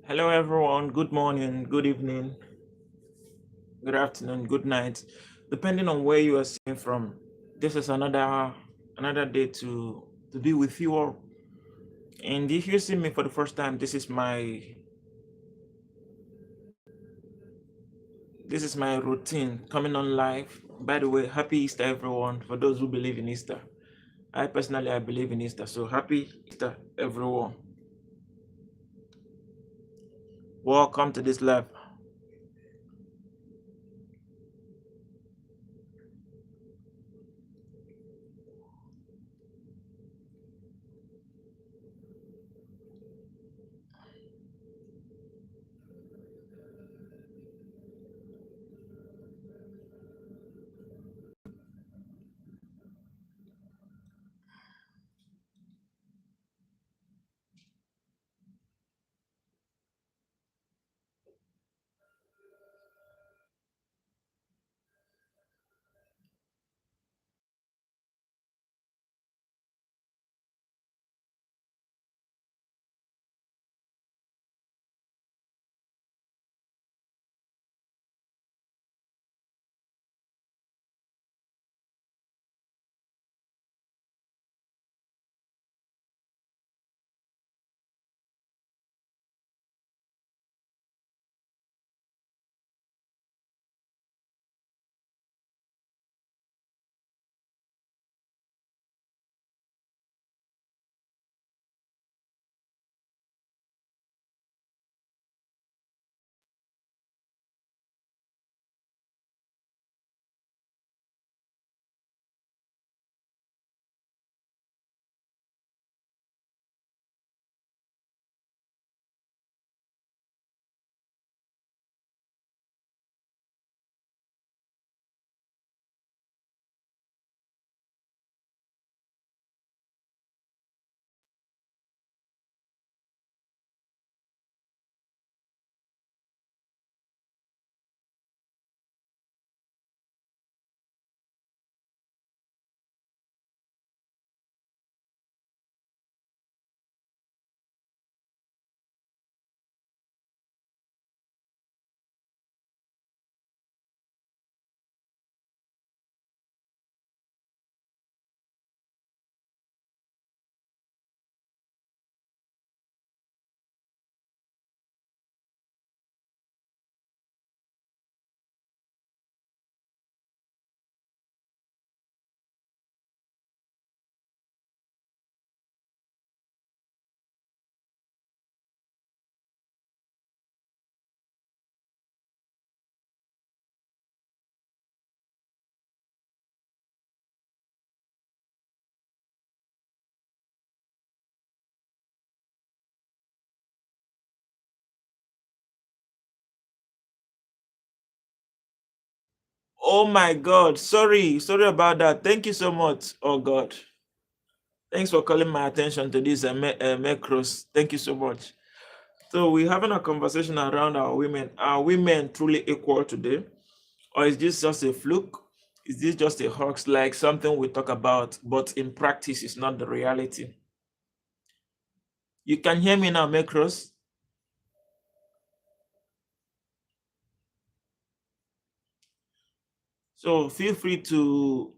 Hello, everyone. Good morning, good evening, good afternoon, good night, depending on where you are seeing from. This is another day to be with you all. And if you see me for the first time, this is my routine coming on live. By the way, happy Easter, everyone. For those who believe in Easter, I believe in Easter. So happy Easter, everyone. Welcome to this live. Oh my God. Sorry about that. Thank you so much. Oh God. Thanks for calling my attention to this macros. Thank you so much. So we're having a conversation around our women. Are women truly equal today? Or is this just a fluke? Is this just a hoax, like something we talk about, but in practice it's not the reality? You can hear me now, macros? So feel free to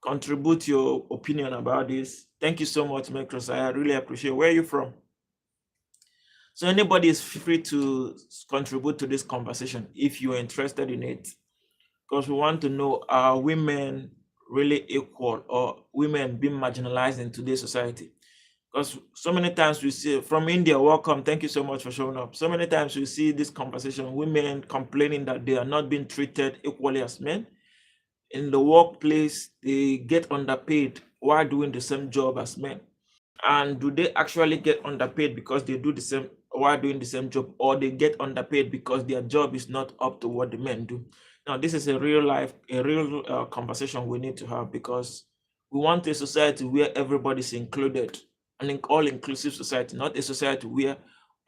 contribute your opinion about this. Thank you so much, macros. I really appreciate it. Where are you from? So anybody is free to contribute to this conversation if you're interested in it, because we want to know, are women really equal or women being marginalized in today's society? Because so many times we see from India, welcome, thank you so much for showing up. So many times we see this conversation, women complaining that they are not being treated equally as men. In the workplace, they get underpaid while doing the same job as men. And do they actually get underpaid because they do the same while doing the same job, or they get underpaid because their job is not up to what the men do? Now, this is a real conversation we need to have, because we want a society where everybody's included, an all-inclusive society, not a society where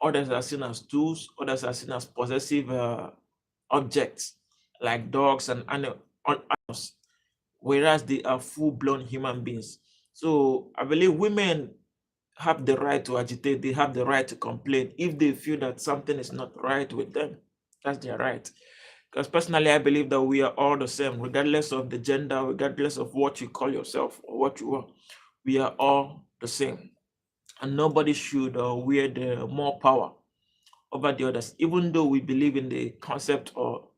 others are seen as tools, others are seen as possessive objects like dogs and animals, whereas they are full-blown human beings. So I believe women have the right to agitate, they have the right to complain. If they feel that something is not right with them, that's their right. Because personally, I believe that we are all the same, regardless of the gender, regardless of what you call yourself or what you are. We are all the same. And nobody should wield more power over the others, even though we believe in the concept of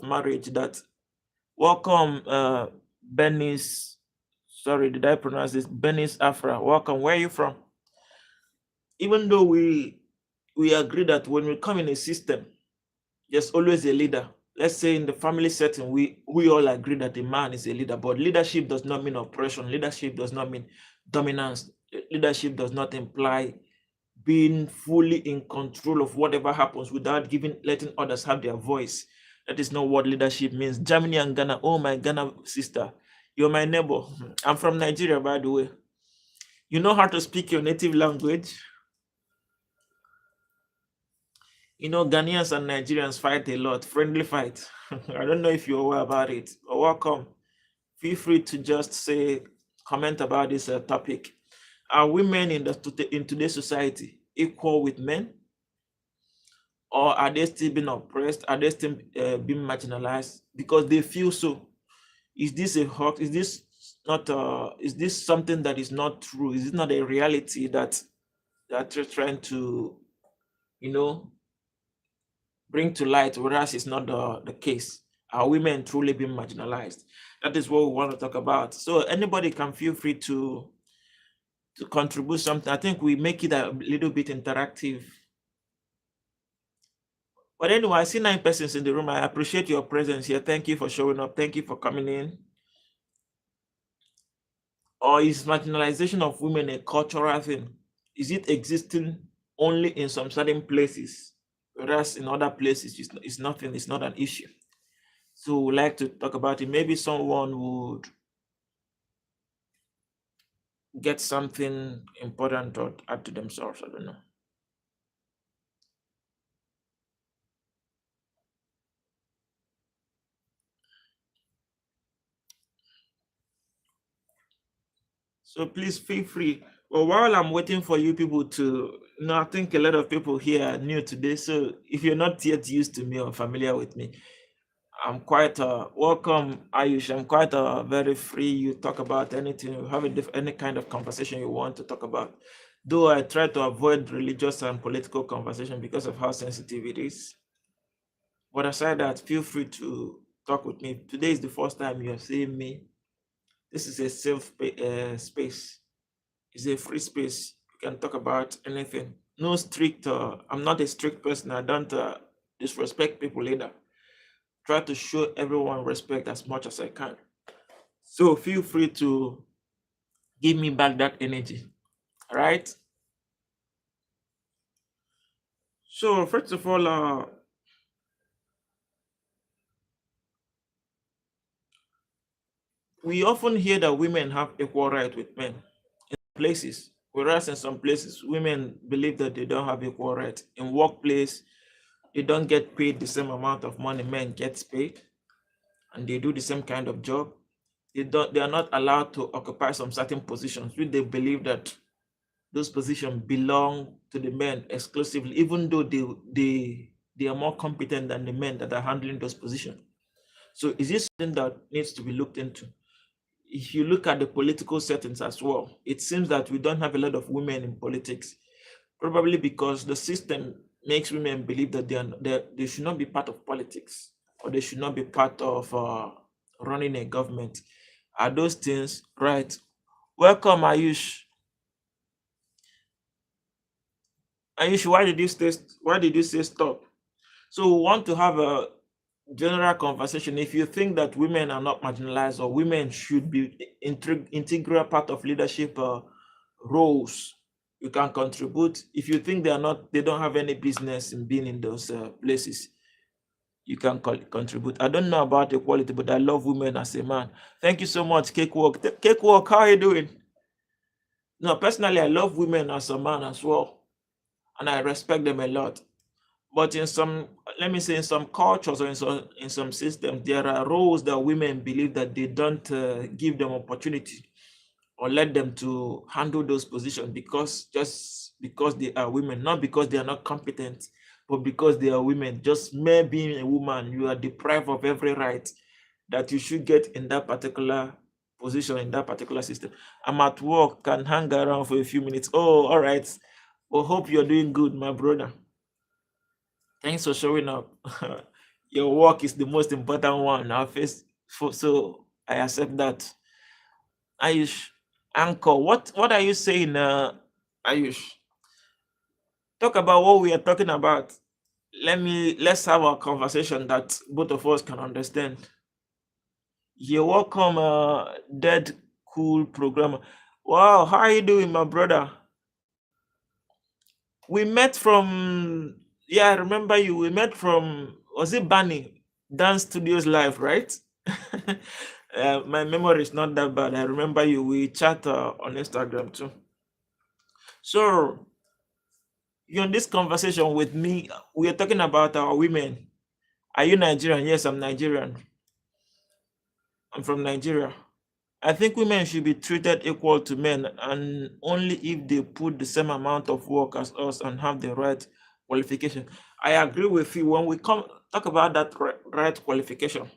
marriage. That welcome, Benis. Sorry, did I pronounce this? Benis Afra. Welcome. Where are you from? Even though we agree that when we come in a system, there's always a leader. Let's say in the family setting, we all agree that a man is a leader, but leadership does not mean oppression. Leadership does not mean dominance. Leadership does not imply being fully in control of whatever happens without letting others have their voice. That is not what leadership means. Germany and Ghana, oh my Ghana sister, you're my neighbor. I'm from Nigeria, by the way. You know how to speak your native language? You know, Ghanaians and Nigerians fight a lot, friendly fight. I don't know if you're aware about it. But welcome. Feel free to just comment about this topic. Are women in today's society equal with men? Or are they still being oppressed? Are they still being marginalized because they feel so? Is this a hoax? Is this not? Is this something that is not true? Is it not a reality that they're trying to, bring to light, whereas it's not the case? Are women truly being marginalized? That is what we want to talk about. So anybody can feel free to contribute something. I think we make it a little bit interactive. But anyway, I see 9 persons in the room. I appreciate your presence here. Thank you for showing up. Thank you for coming in. Or is marginalization of women a cultural thing? Is it existing only in some certain places, whereas in other places it's nothing, it's not an issue? So we'd like to talk about it. Maybe someone would get something important or add to themselves. I don't know. So please feel free. Well, while I'm waiting for you people to, I think a lot of people here are new today. So if you're not yet used to me or familiar with me, I'm quite welcome, Ayush. I'm quite very free. You talk about anything, you have any kind of conversation you want to talk about. Though I try to avoid religious and political conversation because of how sensitive it is. But aside that, feel free to talk with me. Today is the first time you're seeing me. This is a safe space. It's a free space. You can talk about anything. No strict. I'm not a strict person. I don't disrespect people either. Try to show everyone respect as much as I can. So feel free to give me back that energy. All right. So first of all, we often hear that women have equal right with men in places, whereas in some places women believe that they don't have equal right. In workplace, they don't get paid the same amount of money men gets paid, and they do the same kind of job. They are not allowed to occupy some certain positions, which they believe that those positions belong to the men exclusively, even though they are more competent than the men that are handling those positions. So is this something that needs to be looked into? If you look at the political settings as well, it seems that we don't have a lot of women in politics, probably because the system makes women believe that they should not be part of politics, or they should not be part of running a government. Are those things right? Welcome, Ayush. Ayush, why did you say stop? So we want to have a general conversation. If you think that women are not marginalized or women should be integral part of leadership roles, you can contribute. If you think they don't have any business in being in those places, you can contribute. I don't know about equality, but I love women as a man. Thank you so much, Cakewalk. Cakewalk, how are you doing? No, personally, I love women as a man as well, and I respect them a lot. But in some, let me say, in some cultures or in some systems, there are roles that women believe that they don't give them opportunity, or let them to handle those positions just because they are women, not because they are not competent, but because they are women. Just mere being a woman, you are deprived of every right that you should get in that particular position, in that particular system. I'm at work, can hang around for a few minutes. Oh, all right. Well, hope you're doing good, my brother. Thanks for showing up. Your work is the most important one. So I accept that. Ayush, Anchor, what are you saying, Ayush? Talk about what we are talking about. Let's have a conversation that both of us can understand. You're welcome, Dead Cool Programmer. Wow, how are you doing, my brother? We met from, yeah, I remember you. We met from, was it Bunny Dance Studios Live, right? My memory is not that bad. I remember you. We chat on Instagram too. So, you're in this conversation with me. We are talking about our women. Are you Nigerian? Yes, I'm Nigerian. I'm from Nigeria. I think women should be treated equal to men, and only if they put the same amount of work as us and have the right qualification. I agree with you. When we come talk about that right qualification,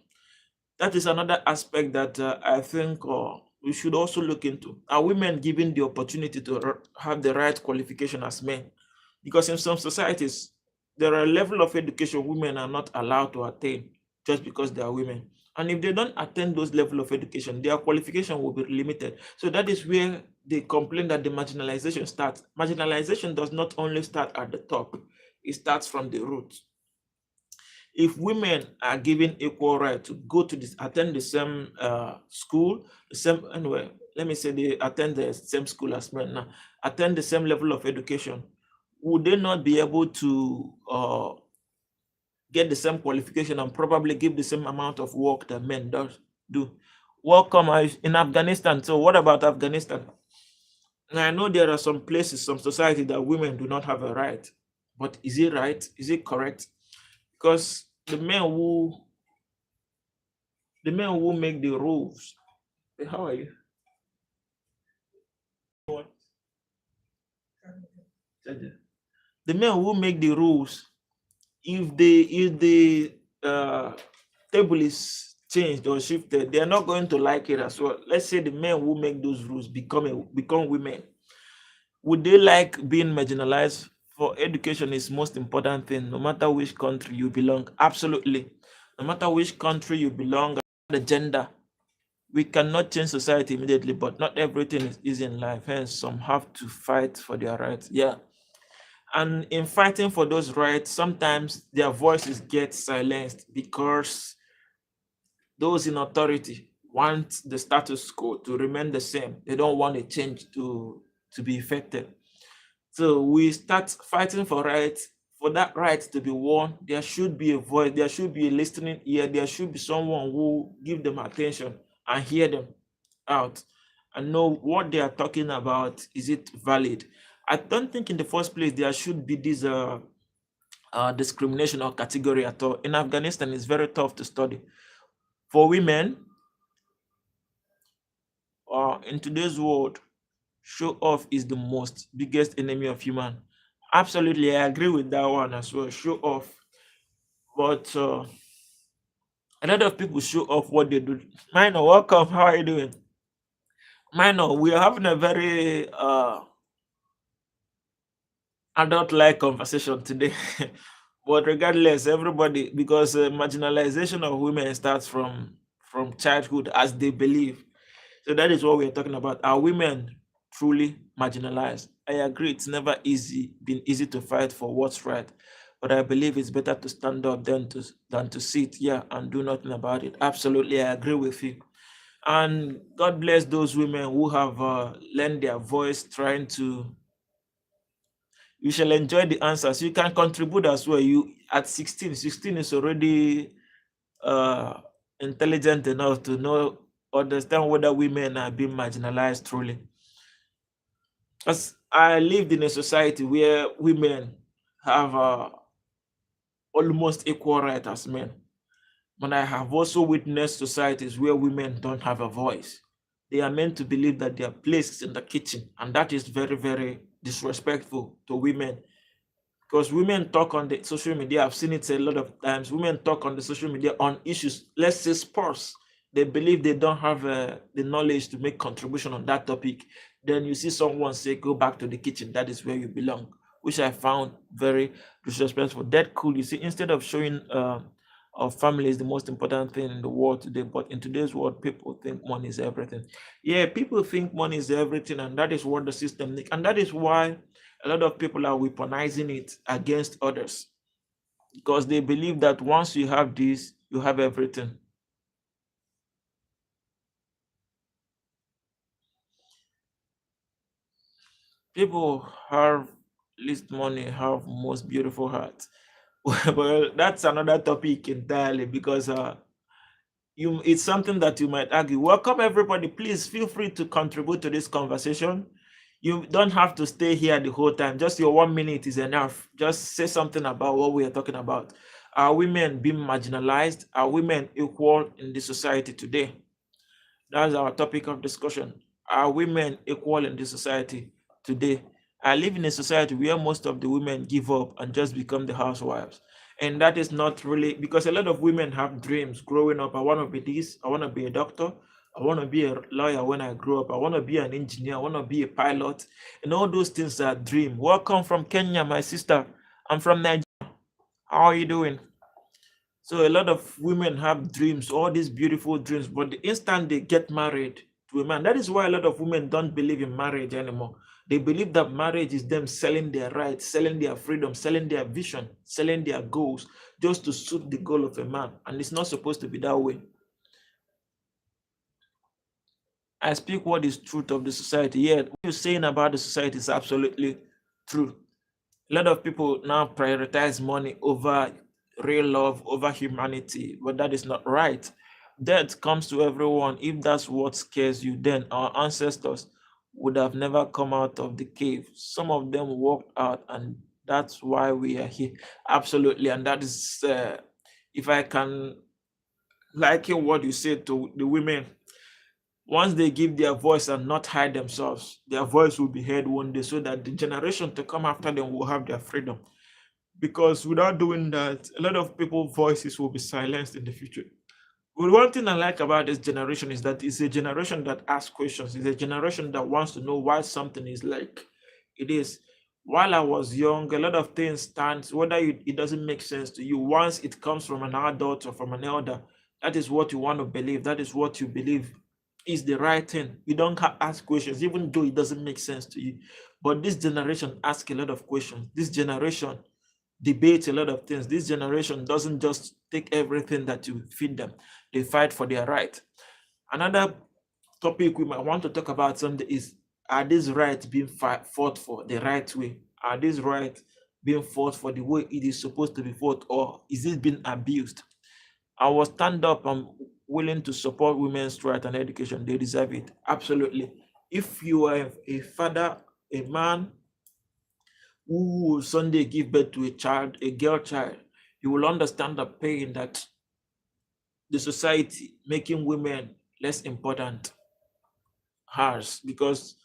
that is another aspect that I think we should also look into. Are women given the opportunity to have the right qualification as men? Because in some societies, there are a level of education women are not allowed to attain just because they are women. And if they don't attain those level of education, their qualification will be limited. So that is where they complain that the marginalization starts. Marginalization does not only start at the top, it starts from the roots. If women are given equal right to go to this, attend the same school, the same, anyway, let me say they attend the same school as men now, attend the same level of education, would they not be able to get the same qualification and probably give the same amount of work that men do? Welcome in Afghanistan. So what about Afghanistan? Now, I know there are some places, some society that women do not have a right, but is it right? Is it correct? Because the men who make the rules. Hey, how are you? The men who make the rules, if the table is changed or shifted, they are not going to like it as well. Let's say the men who make those rules become women. Would they like being marginalized? For education is most important thing, no matter which country you belong. Absolutely. No matter which country you belong, the gender. We cannot change society immediately, but not everything is easy in life. Hence, some have to fight for their rights. Yeah. And in fighting for those rights, sometimes their voices get silenced because those in authority want the status quo to remain the same. They don't want a change to be effected. So we start fighting for rights. For that right to be won, there should be a voice, there should be a listening ear, there should be someone who give them attention and hear them out and know what they are talking about. Is it valid? I don't think in the first place there should be this discrimination or category at all. In Afghanistan, it's very tough to study. For women, in today's world, show off is the most biggest enemy of human. Absolutely, I agree with that one as well. Show off, but a lot of people show off what they do. Minor, welcome. How are you doing? Minor, we are having a very adult-like conversation today. But regardless, everybody, because marginalization of women starts from childhood, as they believe. So that is what we're talking about. Are women truly marginalized? I agree, it's never been easy to fight for what's right, but I believe it's better to stand up than to sit here and do nothing about it. Absolutely, I agree with you. And God bless those women who have lent their voice, trying to. You shall enjoy the answers. You can contribute as well. You at 16 is already intelligent enough to understand whether women are being marginalized truly. As I lived in a society where women have almost equal right as men, but I have also witnessed societies where women don't have a voice. They are meant to believe that their place is in the kitchen, and that is very, very disrespectful to women. Because women talk on the social media, I've seen it a lot of times. Women talk on the social media on issues, let's say sports. They believe they don't have the knowledge to make contribution on that topic. Then you see someone say, "Go back to the kitchen. That is where you belong," which I found very disrespectful. That cool. You see, instead of showing our family is the most important thing in the world today, but in today's world, people think money is everything. Yeah, people think money is everything, and that is what the system needs, and that is why a lot of people are weaponizing it against others, because they believe that once you have this, you have everything. People have least money, have most beautiful hearts. Well, that's another topic entirely, because it's something that you might argue. Welcome everybody. Please feel free to contribute to this conversation. You don't have to stay here the whole time. Just your 1 minute is enough. Just say something about what we are talking about. Are women being marginalized? Are women equal in the society today? That's our topic of discussion. Are women equal in the society today? I live in a society where most of the women give up and just become the housewives. And that is not really, because a lot of women have dreams growing up. I want to be this, I want to be a doctor, I want to be a lawyer when I grow up, I want to be an engineer, I want to be a pilot. And all those things are dream. Welcome from Kenya, my sister. I'm from Nigeria. How are you doing? So a lot of women have dreams, all these beautiful dreams, but the instant they get married to a man, that is why a lot of women don't believe in marriage anymore. They believe that marriage is them selling their rights, selling their freedom, selling their vision, selling their goals, just to suit the goal of a man. And it's not supposed to be that way. I speak what is truth of the society. Yeah, what you're saying about the society is absolutely true. A lot of people now prioritize money over real love, over humanity, but that is not right. Death comes to everyone. If that's what scares you, then our ancestors would have never come out of the cave. Some of them walked out, and that's why we are here. Absolutely. And that is, if I can liken what you said to the women, once they give their voice and not hide themselves, their voice will be heard one day, so that the generation to come after them will have their freedom. Because without doing that, a lot of people's voices will be silenced in the future. But one thing I like about this generation is that it's a generation that asks questions. It's a generation that wants to know why something is like it is. While I was young, a lot of things stand, whether it doesn't make sense to you. Once it comes from an adult or from an elder, that is what you want to believe. That is what you believe is the right thing. You don't ask questions, even though it doesn't make sense to you. But this generation asks a lot of questions. This generation debate a lot of things. This generation doesn't just take everything that you feed them. They fight for their right. Another topic we might want to talk about someday is, are these rights being fought for the right way? Are these rights being fought for the way it is supposed to be fought, or is it being abused? I will stand up. I'm willing to support women's right and education. They deserve it. Absolutely. If you are a father, a man who will Sunday give birth to a child, a girl child, you will understand the pain that the society making women less important has, because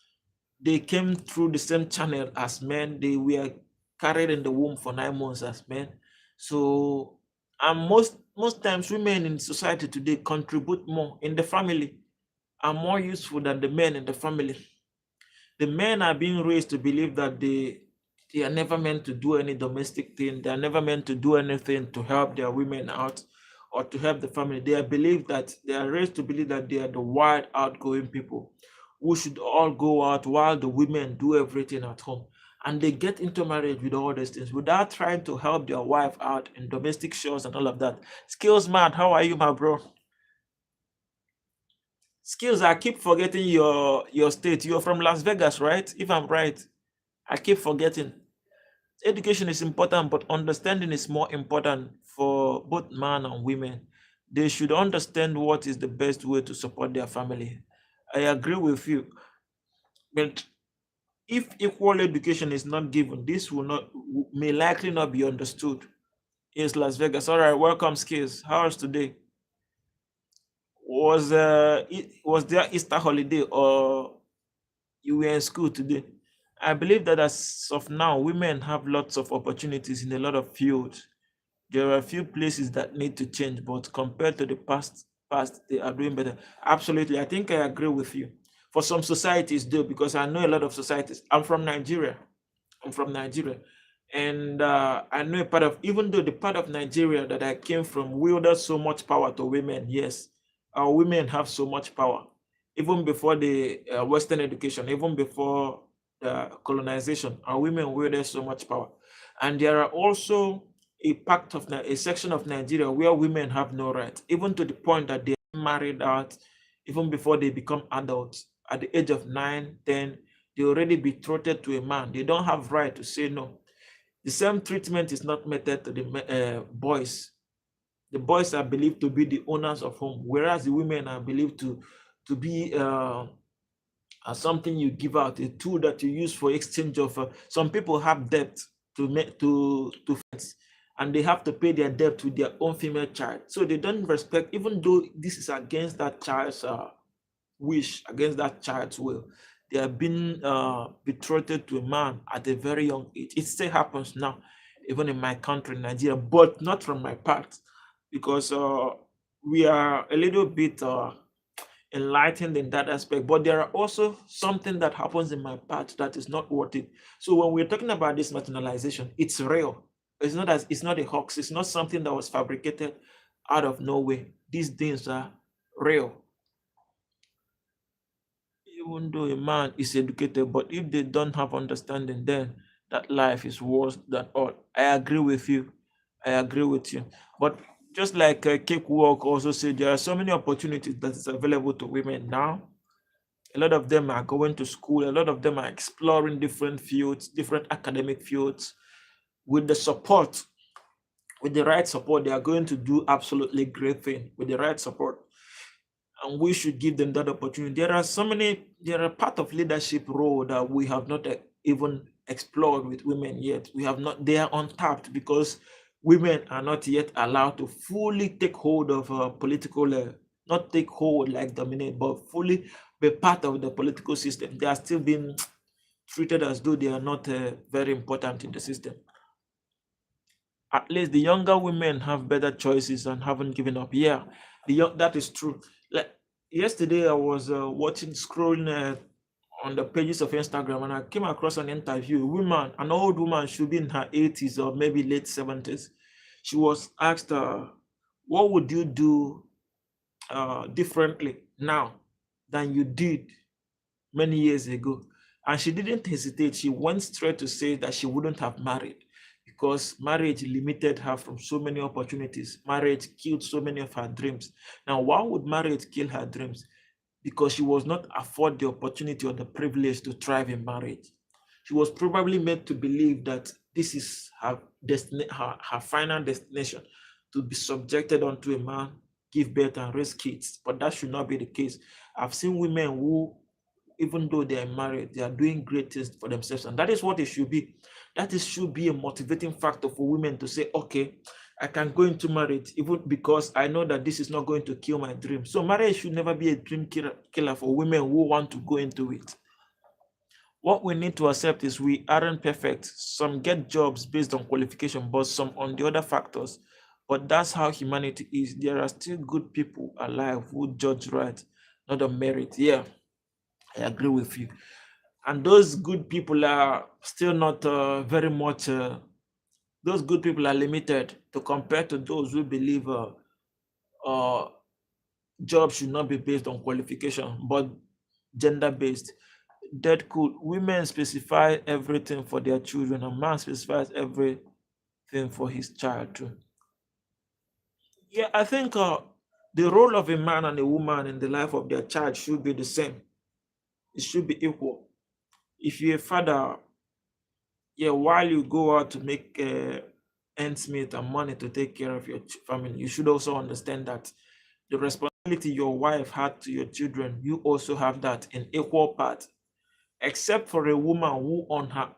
they came through the same channel as men. They were carried in the womb for 9 months as men. So, and most times women in society today contribute more in the family, are more useful than the men in the family. The men are being raised to believe that they are never meant to do any domestic thing. They are never meant to do anything to help their women out or to help the family. They are raised to believe that they are the wild, outgoing people who should all go out while the women do everything at home. And they get into marriage with all these things without trying to help their wife out in domestic chores and all of that. Skills man, how are you, my bro? Skills, I keep forgetting your state. You're from Las Vegas, right? If I'm right, I keep forgetting. Education is important, but understanding is more important for both men and women. They should understand what is the best way to support their family. I agree with you. But if equal education is not given, this will not may likely not be understood. Yes, Las Vegas. All right, welcome, Skills. How's today? was there Easter holiday or you were in school today? I believe that as of now, women have lots of opportunities in a lot of fields. There are a few places that need to change, but compared to the past, they are doing better. Absolutely, I think I agree with you. For some societies, though, because I know a lot of societies. I'm from Nigeria. I'm from Nigeria. And I know a part of, even though the part of Nigeria that I came from wielded so much power to women, yes, our women have so much power. Even before the Western education, even before the colonization, our women wielded so much power. And there are also a section of Nigeria where women have no rights, even to the point that they are married out even before they become adults. At the age of 9, 10, they already betrothed to a man. They don't have right to say no. The same treatment is not meted to the boys. The boys are believed to be the owners of home, whereas the women are believed to be something you give out, a tool that you use for exchange of. Some people have debt to make to friends, and they have to pay their debt with their own female child. So they don't respect, even though this is against that child's wish, against that child's will. They have been betrothed to a man at a very young age. It still happens now, even in my country, Nigeria, but not from my part, because we are a little bit enlightened in that aspect. But there are also something that happens in my part that is not worth it. So when we're talking about this marginalization, it's real. It's not a hoax. It's not something that was fabricated out of nowhere. These things are real. Even though a man is educated, but if they don't have understanding, then that life is worse than all. I agree with you. I agree with you. But just like Cakewalk also said, there are so many opportunities that is available to women now. A lot of them are going to school. A lot of them are exploring different fields, different academic fields. With the support, with the right support, they are going to do absolutely great thing with the right support, and we should give them that opportunity. There are part of leadership role that we have not even explored with women yet. We have not, they are untapped because women are not yet allowed to fully take hold of political, not take hold like dominate, but fully be part of the political system. They are still being treated as though they are not very important in the system. At least the younger women have better choices and haven't given up. Yeah, that is true. Like yesterday, I was scrolling on the pages of Instagram, and I came across an interview. An old woman, should be in her 80s or maybe late 70s. She was asked, "What would you do differently now than you did many years ago?" And she didn't hesitate. She went straight to say that she wouldn't have married because marriage limited her from so many opportunities. Marriage killed so many of her dreams. Now, why would marriage kill her dreams? Because she was not afforded the opportunity or the privilege to thrive in marriage. She was probably made to believe that this is her destiny, her final destination, to be subjected unto a man, give birth and raise kids. But that should not be the case. I've seen women who, even though they are married, they are doing great things for themselves. And that is what it should be. Should be a motivating factor for women to say, okay, I can go into marriage even because I know that this is not going to kill my dream. So marriage should never be a dream killer for women who want to go into it. What we need to accept is we aren't perfect. Some get jobs based on qualification, but some on the other factors. But that's how humanity is. There are still good people alive who judge right, not on merit. Yeah, I agree with you. And those good people are still not very much, those good people are limited to compare to those who believe uh, jobs should not be based on qualification, but gender based. That could women specify everything for their children, and man specifies everything for his child too. Yeah, I think the role of a man and a woman in the life of their child should be the same. It should be equal. If you're a father, yeah, while you go out to make ends meet and money to take care of your family, you should also understand that the responsibility your wife had to your children, you also have that in equal part. Except for a woman who on her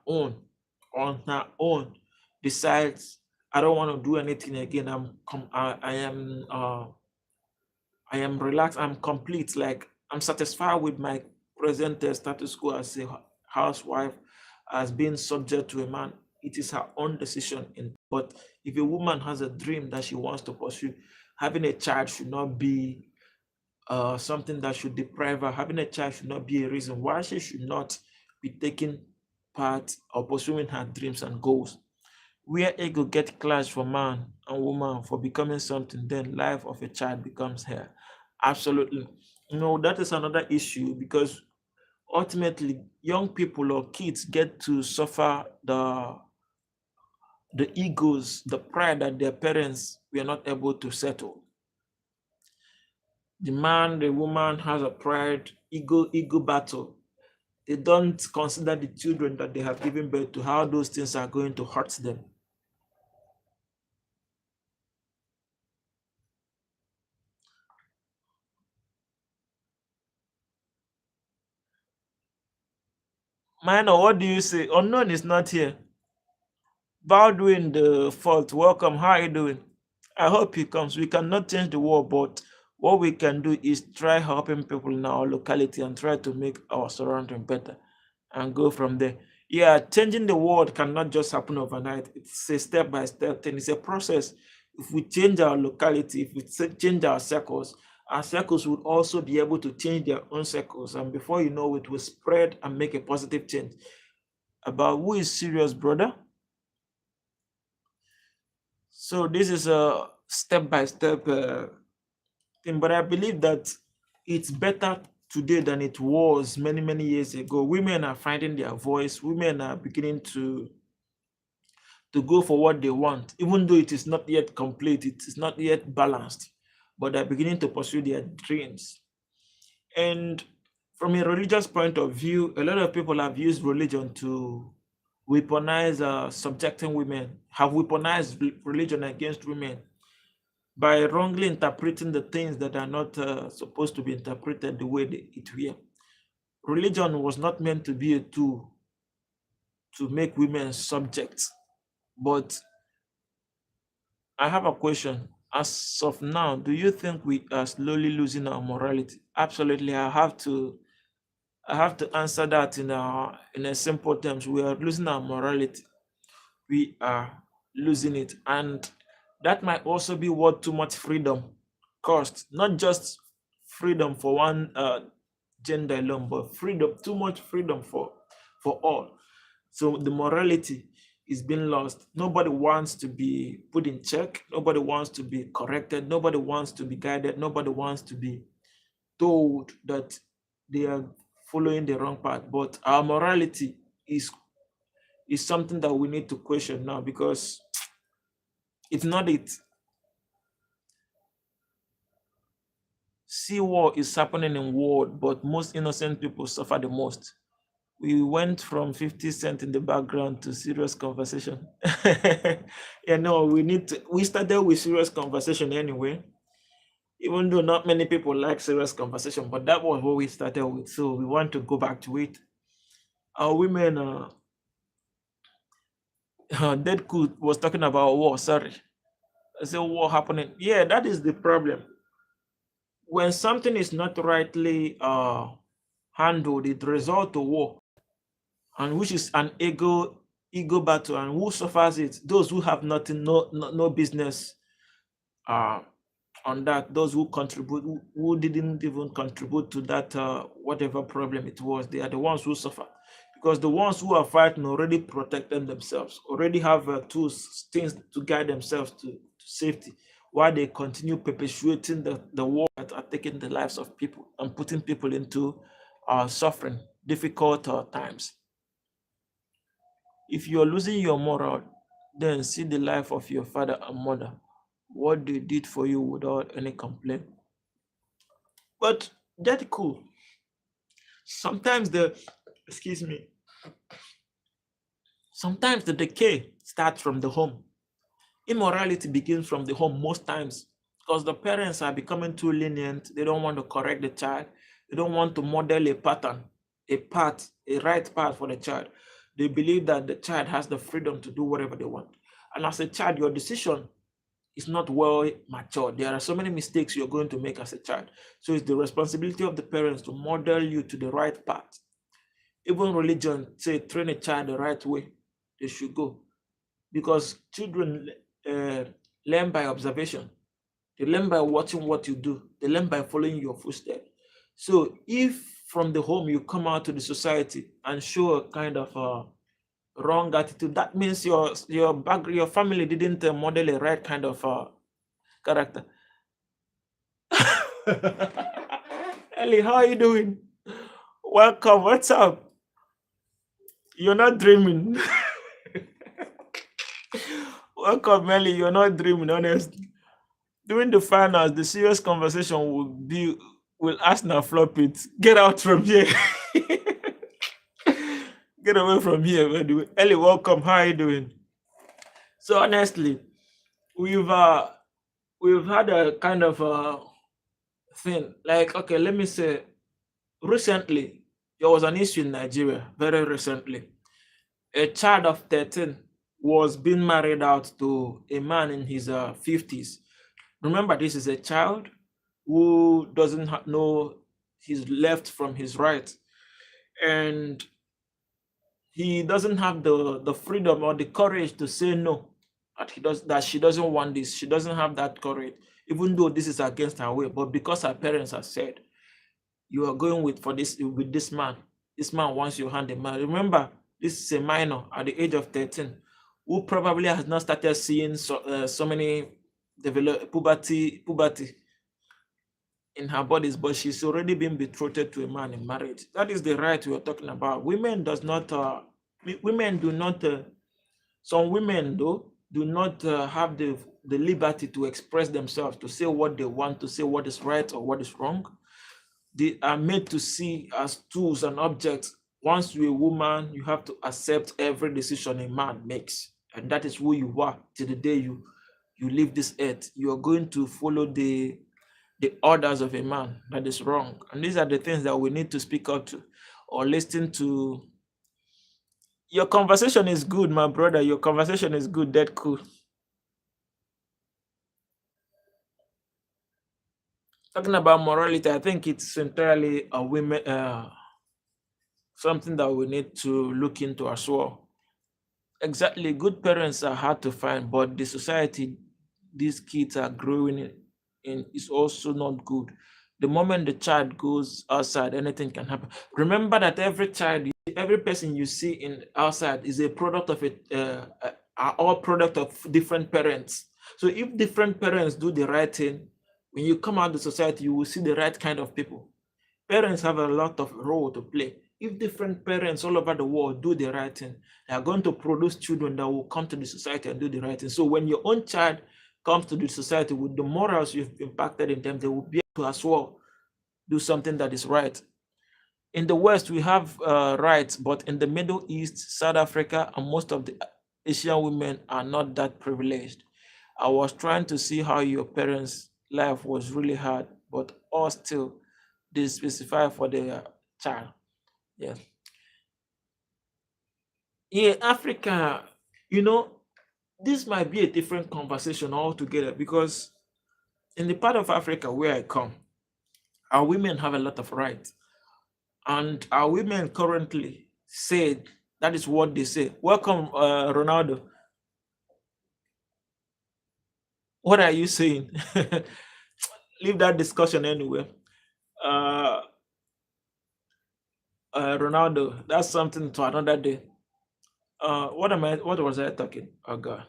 own decides, I don't want to do anything again. I am I am relaxed, I'm complete, like I'm satisfied with my present status quo as a housewife, as being subject to a man. It is her own decision. But if a woman has a dream that she wants to pursue, having a child should not be something that should deprive her. Having a child should not be a reason why she should not be taking part or pursuing her dreams and goals. Where ego get clash for man and woman for becoming something, then life of a child becomes hell. Absolutely. That is another issue because ultimately young people or kids get to suffer the egos, the pride that their parents were not able to settle. The man, the woman has a pride, ego battle. They don't consider the children that they have given birth to, how those things are going to hurt them. Minor, what do you say? Unknown is not here. Baldwin the fourth, welcome. How are you doing? I hope he comes. We cannot change the world, but what we can do is try helping people in our locality and try to make our surrounding better and go from there. Yeah, changing the world cannot just happen overnight. It's a step by step thing. It's a process. If we change our locality, if we change our circles would also be able to change their own circles. And before you know it, will spread and make a positive change. About who is serious, brother? So this is a step-by-step thing, but I believe that it's better today than it was many, many years ago. Women are finding their voice. Women are beginning to go for what they want, even though it is not yet complete, it is not yet balanced, but they're beginning to pursue their dreams. And from a religious point of view, a lot of people have used religion to weaponize subjecting women, have weaponized religion against women by wrongly interpreting the things that are not supposed to be interpreted the way it were. Religion was not meant to be a tool to make women subjects. But I have a question. As of now, do you think we are slowly losing our morality? Absolutely. I have to answer that in a simple terms. We are losing our morality. We are losing it. And that might also be what too much freedom costs. Not just freedom for one gender alone, but freedom, too much freedom for all. So the morality is being lost. Nobody wants to be put in check. Nobody wants to be corrected. Nobody wants to be guided. Nobody wants to be told that they are following the wrong path. But our morality is something that we need to question now because it's not it. See, war is happening in world, but most innocent people suffer the most. We went from 50 Cent in the background to serious conversation. No, we started with serious conversation anyway, even though not many people like serious conversation, but that was what we started with. So we want to go back to it. Our women, Deadcool was talking about war. Sorry. I said war happening. Yeah, that is the problem. When something is not rightly handled, it results to war, and which is an ego battle. And who suffers it? Those who have nothing, no business uh, on that. Those who contribute, who didn't even contribute to that whatever problem it was, they are the ones who suffer. Because the ones who are fighting already protected themselves, already have tools, things to guide themselves to safety, while they continue perpetuating the war that are taking the lives of people and putting people into suffering, difficult times. If you're losing your moral, then see the life of your father and mother, what they did for you without any complaint. But that's cool. Sometimes excuse me, sometimes the decay starts from the home. Immorality begins from the home most times because the parents are becoming too lenient. They don't want to correct the child. They don't want to model a pattern, a right path for the child. They believe that the child has the freedom to do whatever they want. And as a child, your decision is not well matured. There are so many mistakes you're going to make as a child. So it's the responsibility of the parents to model you to the right path. Even religion say train a child the right way they should go, because children uh, learn by observation. They learn by watching what you do. They learn by following your footsteps. So if from the home you come out to the society and show a kind of wrong attitude, that means your family didn't model a right kind of character. Ellie, how are you doing? Welcome. What's up? You're not dreaming. Welcome, Ellie. You're not dreaming, honest. During the finals, the serious conversation will Arsenal flop it? Get out from here. Get away from here. Ellie, welcome. How are you doing? So honestly, we've uh we've had a kind of thing. Like, okay, let me say, recently there was an issue in Nigeria, very recently. A child of 13 was being married out to a man in his 50s. Remember, this is a child who doesn't know his left from his right, and he doesn't have the freedom or the courage to say no, that she doesn't want this. She doesn't have that courage, even though this is against her will. But because her parents have said, you are going with this man. This man wants your hand in marriage. Remember, this is a minor at the age of 13 who probably has not started seeing so many puberty in her bodies, but she's already been betrothed to a man in marriage. That is the right we are talking about. Women do not. Some women though do not have the liberty to express themselves, to say what they want, to say what is right or what is wrong. They are made to see as tools and objects. Once you're a woman, you have to accept every decision a man makes, and that is who you are till the day you leave this earth. You are going to follow the orders of a man. That is wrong, and these are the things that we need to speak up to or listen to. Your conversation is good, my brother. Your conversation is good. That cool. Talking about morality, I think it's entirely a women something that we need to look into as well. Exactly, good parents are hard to find, but the society these kids are growing in is also not good. The moment the child goes outside, anything can happen. Remember that every child, every person you see in outside is a product of it, are all product of different parents. So if different parents do the right thing, when you come out to society, you will see the right kind of people. Parents have a lot of role to play. If different parents all over the world do the right thing, they are going to produce children that will come to the society and do the right thing. So when your own child comes to the society with the morals you've impacted in them, they will be able to as well do something that is right. In the West, we have rights, but in the Middle East, South Africa, and most of the Asian women are not that privileged. I was trying to see how your parents' life was really hard, but all still they specify for the child. Yes. In Africa, you know, this might be a different conversation altogether, because in the part of Africa where I come, our women have a lot of rights. And our women currently say that is what they say. Welcome, Ronaldo. What are you saying? Leave that discussion anyway. Uh, Ronaldo, that's something to another day. What was I talking? Oh God.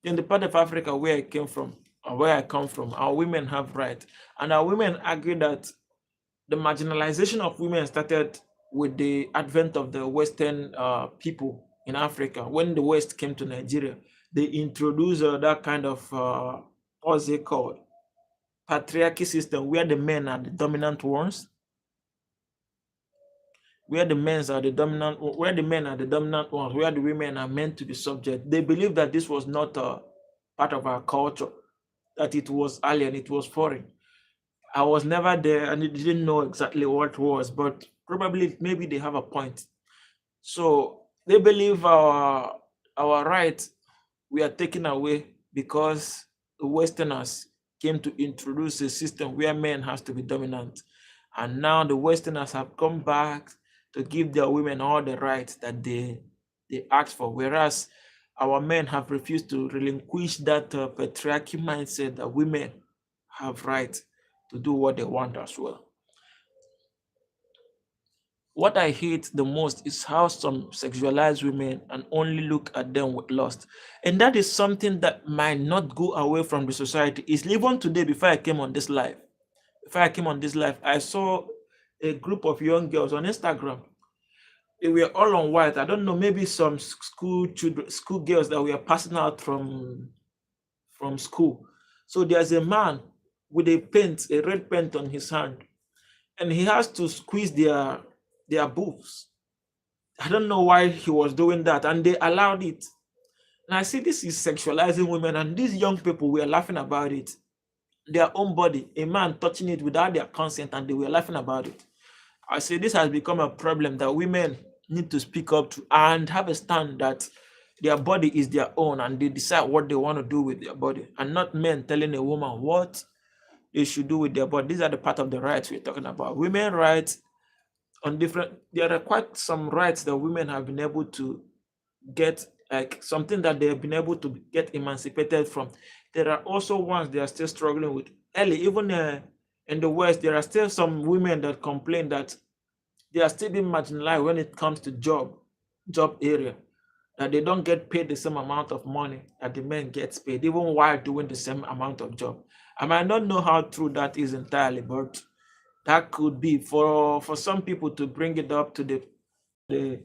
In the part of Africa where I came from, or where I come from, our women have rights. And our women argue that the marginalization of women started with the advent of the Western people in Africa. When the West came to Nigeria, they introduced that kind of, what's it called? Patriarchy system, where the men are the dominant ones, where the men are the dominant, where the men are the dominant ones, where the women are meant to be subject. They believe that this was not part of our culture, that it was alien, it was foreign. I was never there and I didn't know exactly what it was, but probably maybe they have a point. So they believe our rights we are taken away because the Westerners came to introduce a system where men has to be dominant. And now the Westerners have come back to give their women all the rights that they asked for, whereas our men have refused to relinquish that patriarchy mindset that women have right to do what they want as well. What I hate the most is how some sexualize women and only look at them with lust. And that is something that might not go away from the society. It's even today, before I came on this live. Before I came on this live, I saw a group of young girls on Instagram. They were all on white. I don't know, maybe some school children, school girls that were passing out from school. So there's a man with a red paint on his hand, and he has to squeeze their boobs. I don't know why he was doing that, and they allowed it. And I see this is sexualizing women, and these young people were laughing about it. Their own body, a man touching it without their consent, and they were laughing about it. I say this has become a problem that women need to speak up to and have a stand that their body is their own and they decide what they want to do with their body, and not men telling a woman what they should do with their body. These are the part of the rights we're talking about. Women rights on different, there are quite some rights that women have been able to get, like something that they have been able to get emancipated from. There are also ones they are still struggling with. Early, even in the West, there are still some women that complain that they are still being marginalized when it comes to job area, that they don't get paid the same amount of money that the men gets paid, even while doing the same amount of job. I might not know how true that is entirely, but that could be for some people to bring it up to the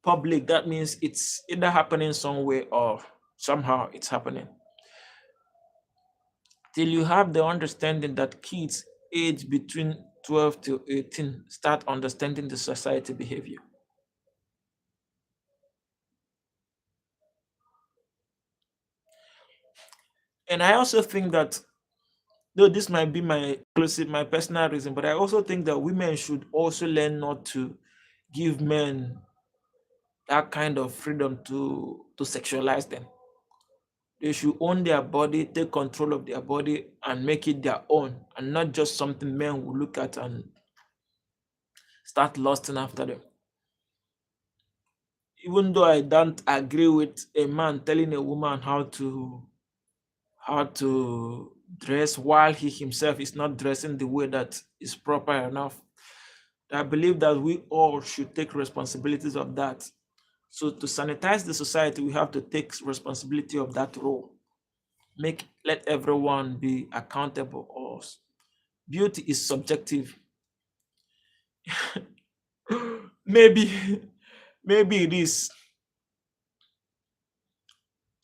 public. That means it's either happening somewhere or somehow it's happening. Till you have the understanding that kids aged between 12 to 18 start understanding the society behavior. And I also think that, though this might be my personal reason, but I also think that women should also learn not to give men that kind of freedom to sexualize them. They should own their body, take control of their body, and make it their own, and not just something men will look at and start lusting after them. Even though I don't agree with a man telling a woman how to dress while he himself is not dressing the way that is proper enough, I believe that we all should take responsibilities of that. So to sanitize the society, we have to take responsibility of that role. Let everyone be accountable. Or beauty is subjective. maybe maybe it is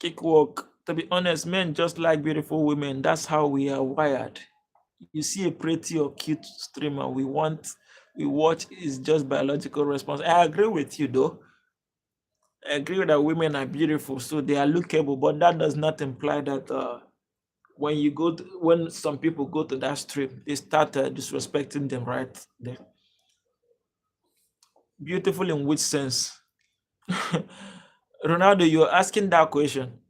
cakewalk. To be honest, men just like beautiful women. That's how we are wired. You see a pretty or cute streamer, we watch, is just biological response. I agree with you though. I agree that women are beautiful, so they are lookable, but that does not imply that when some people go to that stream, they start disrespecting them right there. Beautiful in which sense? Ronaldo, you're asking that question.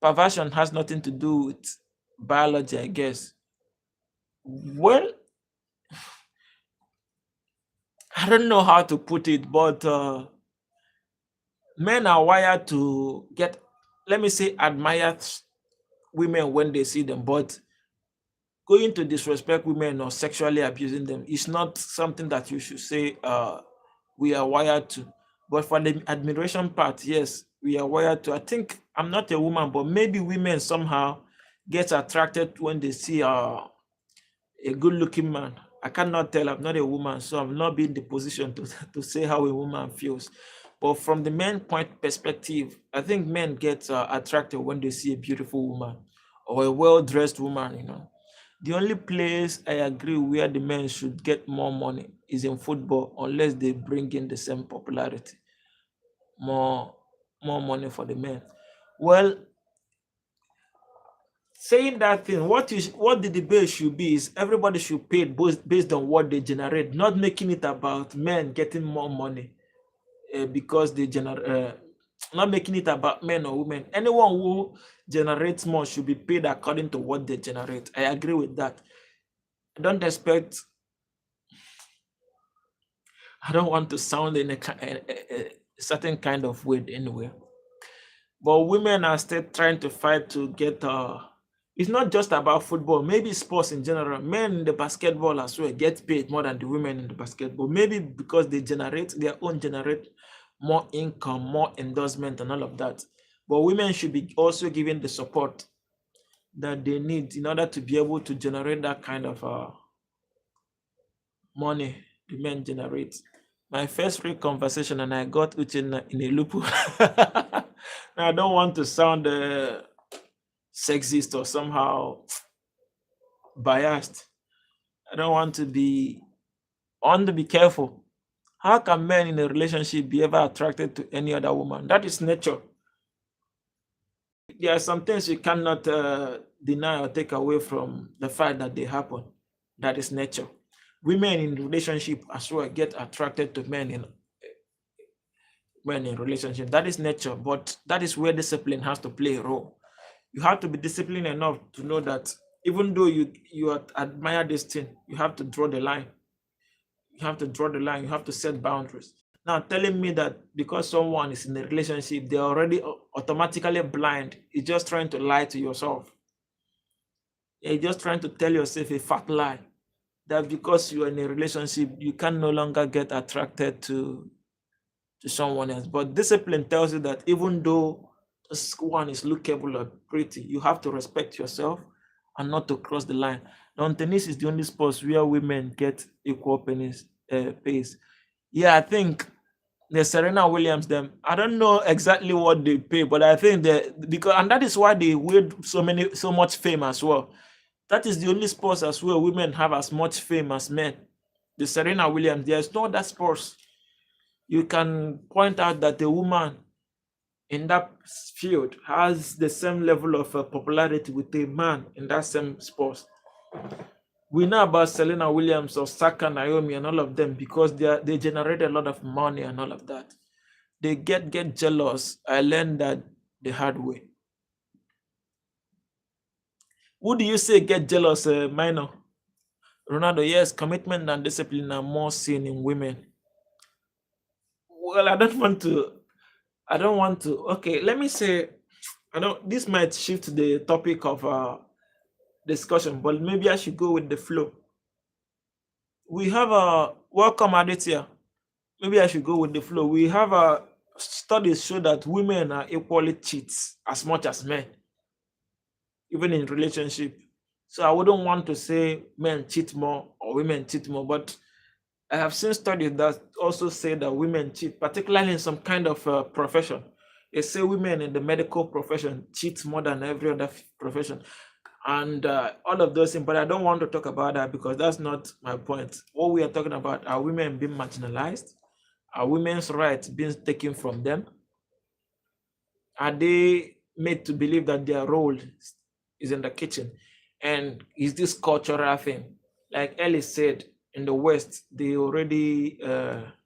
Perversion has nothing to do with biology, I guess. Well, I don't know how to put it, but men are wired to get, let me say, admire women when they see them, but going to disrespect women or sexually abusing them is not something that you should say we are wired to. But for the admiration part, yes, we are wired to. I think I'm not a woman, but maybe women somehow get attracted when they see a good-looking man. I cannot tell. I'm not a woman, so I'm not in the position to say how a woman feels. But from the men point perspective, I think men get attracted when they see a beautiful woman or a well-dressed woman. The only place I agree where the men should get more money is in football, unless they bring in the same popularity, more more money for the men. Well, saying that thing, what the debate should be is everybody should pay based on what they generate, not making it about men getting more money because they generate. not making it about men or women. Anyone who generates more should be paid according to what they generate. I agree with that. I don't expect, I don't want to sound in a certain kind of way anyway. But women are still trying to fight to get, it's not just about football, maybe sports in general. Men in the basketball as well get paid more than the women in the basketball. Maybe because they generate more income, more endorsement, and all of that. But women should be also given the support that they need in order to be able to generate that kind of money the men generate. My first real conversation, and I got Uche in a loop. Now, I don't want to sound sexist or somehow biased. I don't want to be, I want to be careful. How can men in a relationship be ever attracted to any other woman? That is nature. There are some things you cannot deny or take away from the fact that they happen. That is nature. Women in relationship as well get attracted to men in relationship. That is nature, but that is where discipline has to play a role. You have to be disciplined enough to know that even though you admire this thing, you have to draw the line. You have to draw the line. You have to set boundaries. Now, telling me that because someone is in a relationship, they're already automatically blind, is just trying to lie to yourself. You're just trying to tell yourself a fat lie that because you're in a relationship, you can no longer get attracted to someone else. But discipline tells you that even though this one is lookable or pretty, you have to respect yourself and not to cross the line. Now, tennis is the only sport where women get equal pays. Yeah, I think the Serena Williams, them, I don't know exactly what they pay, but I think that because, and that is why they wield so much fame as well. That is the only sports as well women have as much fame as men. The Serena Williams, there's no other sports you can point out that a woman in that field has the same level of popularity with a man in that same sport. We know about Serena Williams, Osaka, Naomi, and all of them because they generate a lot of money and all of that. They get jealous. I learned that the hard way. Who do you say get jealous, Minor? Ronaldo, yes, commitment and discipline are more seen in women. Well, I don't want to. Okay, let me say, I don't. This might shift the topic of discussion, but maybe I should go with the flow. We have a welcome Aditya. Maybe I should go with the flow. We have a studies show that women are equally cheats as much as men, even in relationship. So I wouldn't want to say men cheat more or women cheat more, but I have seen studies that also say that women cheat, particularly in some kind of profession. They say women in the medical profession cheat more than every other profession, and all of those things. But I don't want to talk about that because that's not my point. What we are talking about are women being marginalized, are women's rights being taken from them, are they made to believe that their role is in the kitchen, and is this cultural thing? Like Ellie said, in the West, they already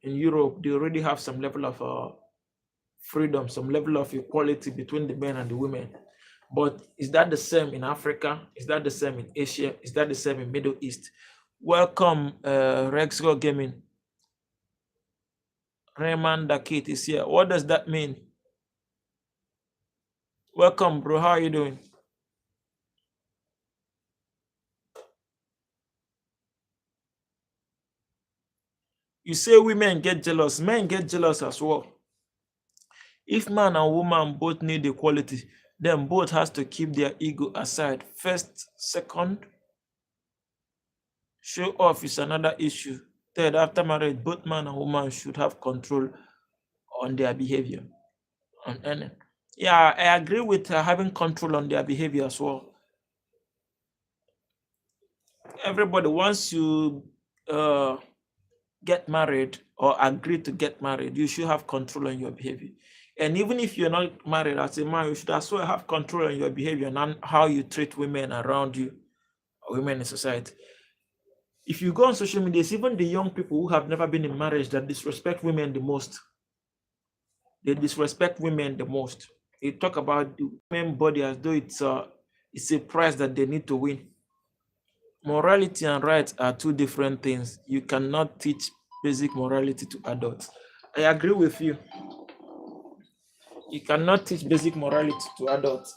in Europe, they already have some level of freedom, some level of equality between the men and the women. But is that the same in Africa? Is that the same in Asia? Is that the same in Middle East? Welcome, Rexgo Gaming. Raymond Dakit is here. What does that mean? Welcome, bro. How are you doing? You say women get jealous, men get jealous as well. If man and woman both need equality, then both has to keep their ego aside. First, second, show off is another issue. Third, after marriage, both man and woman should have control on their behavior. And yeah, I agree with having control on their behavior as well. Everybody, once you get married or agree to get married, you should have control on your behavior. And even if you're not married as a man, you should as well have control on your behavior and how you treat women around you, women in society. If you go on social media, it's even the young people who have never been in marriage that disrespect women the most. They disrespect women the most. They talk about the women body as though it's a prize that they need to win. Morality and rights are two different things. You cannot teach basic morality to adults. I agree with you. You cannot teach basic morality to adults.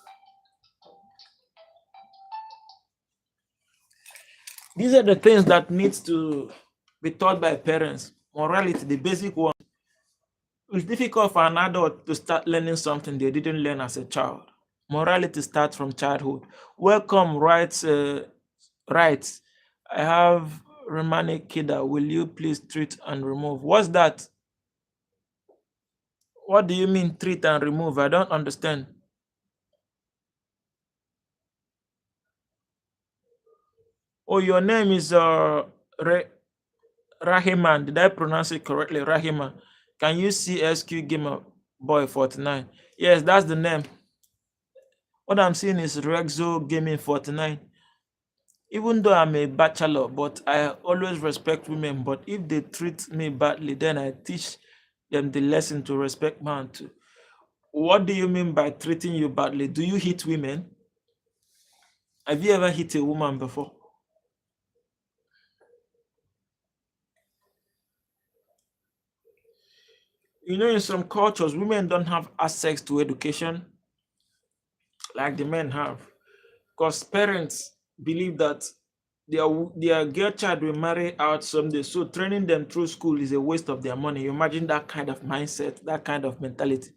These are the things that needs to be taught by parents. Morality, the basic one. It's difficult for an adult to start learning something they didn't learn as a child. Morality starts from childhood. Welcome, rights. I have Romani Kida. Will you please treat and remove? What's that? What do you mean treat and remove? I don't understand. Oh, your name is Rahiman. Did I pronounce it correctly? Rahiman. Can you see SQ Gamer Boy 49? Yes, that's the name. What I'm seeing is Rexo Gaming 49. Even though I'm a bachelor, but I always respect women. But if they treat me badly, then I teach them the lesson to respect man too. What do you mean by treating you badly? Do you hit women? Have you ever hit a woman before? You know, in some cultures, women don't have access to education like the men have, because parents believe that their girl child will marry out someday. So training them through school is a waste of their money. You imagine that kind of mindset, that kind of mentality.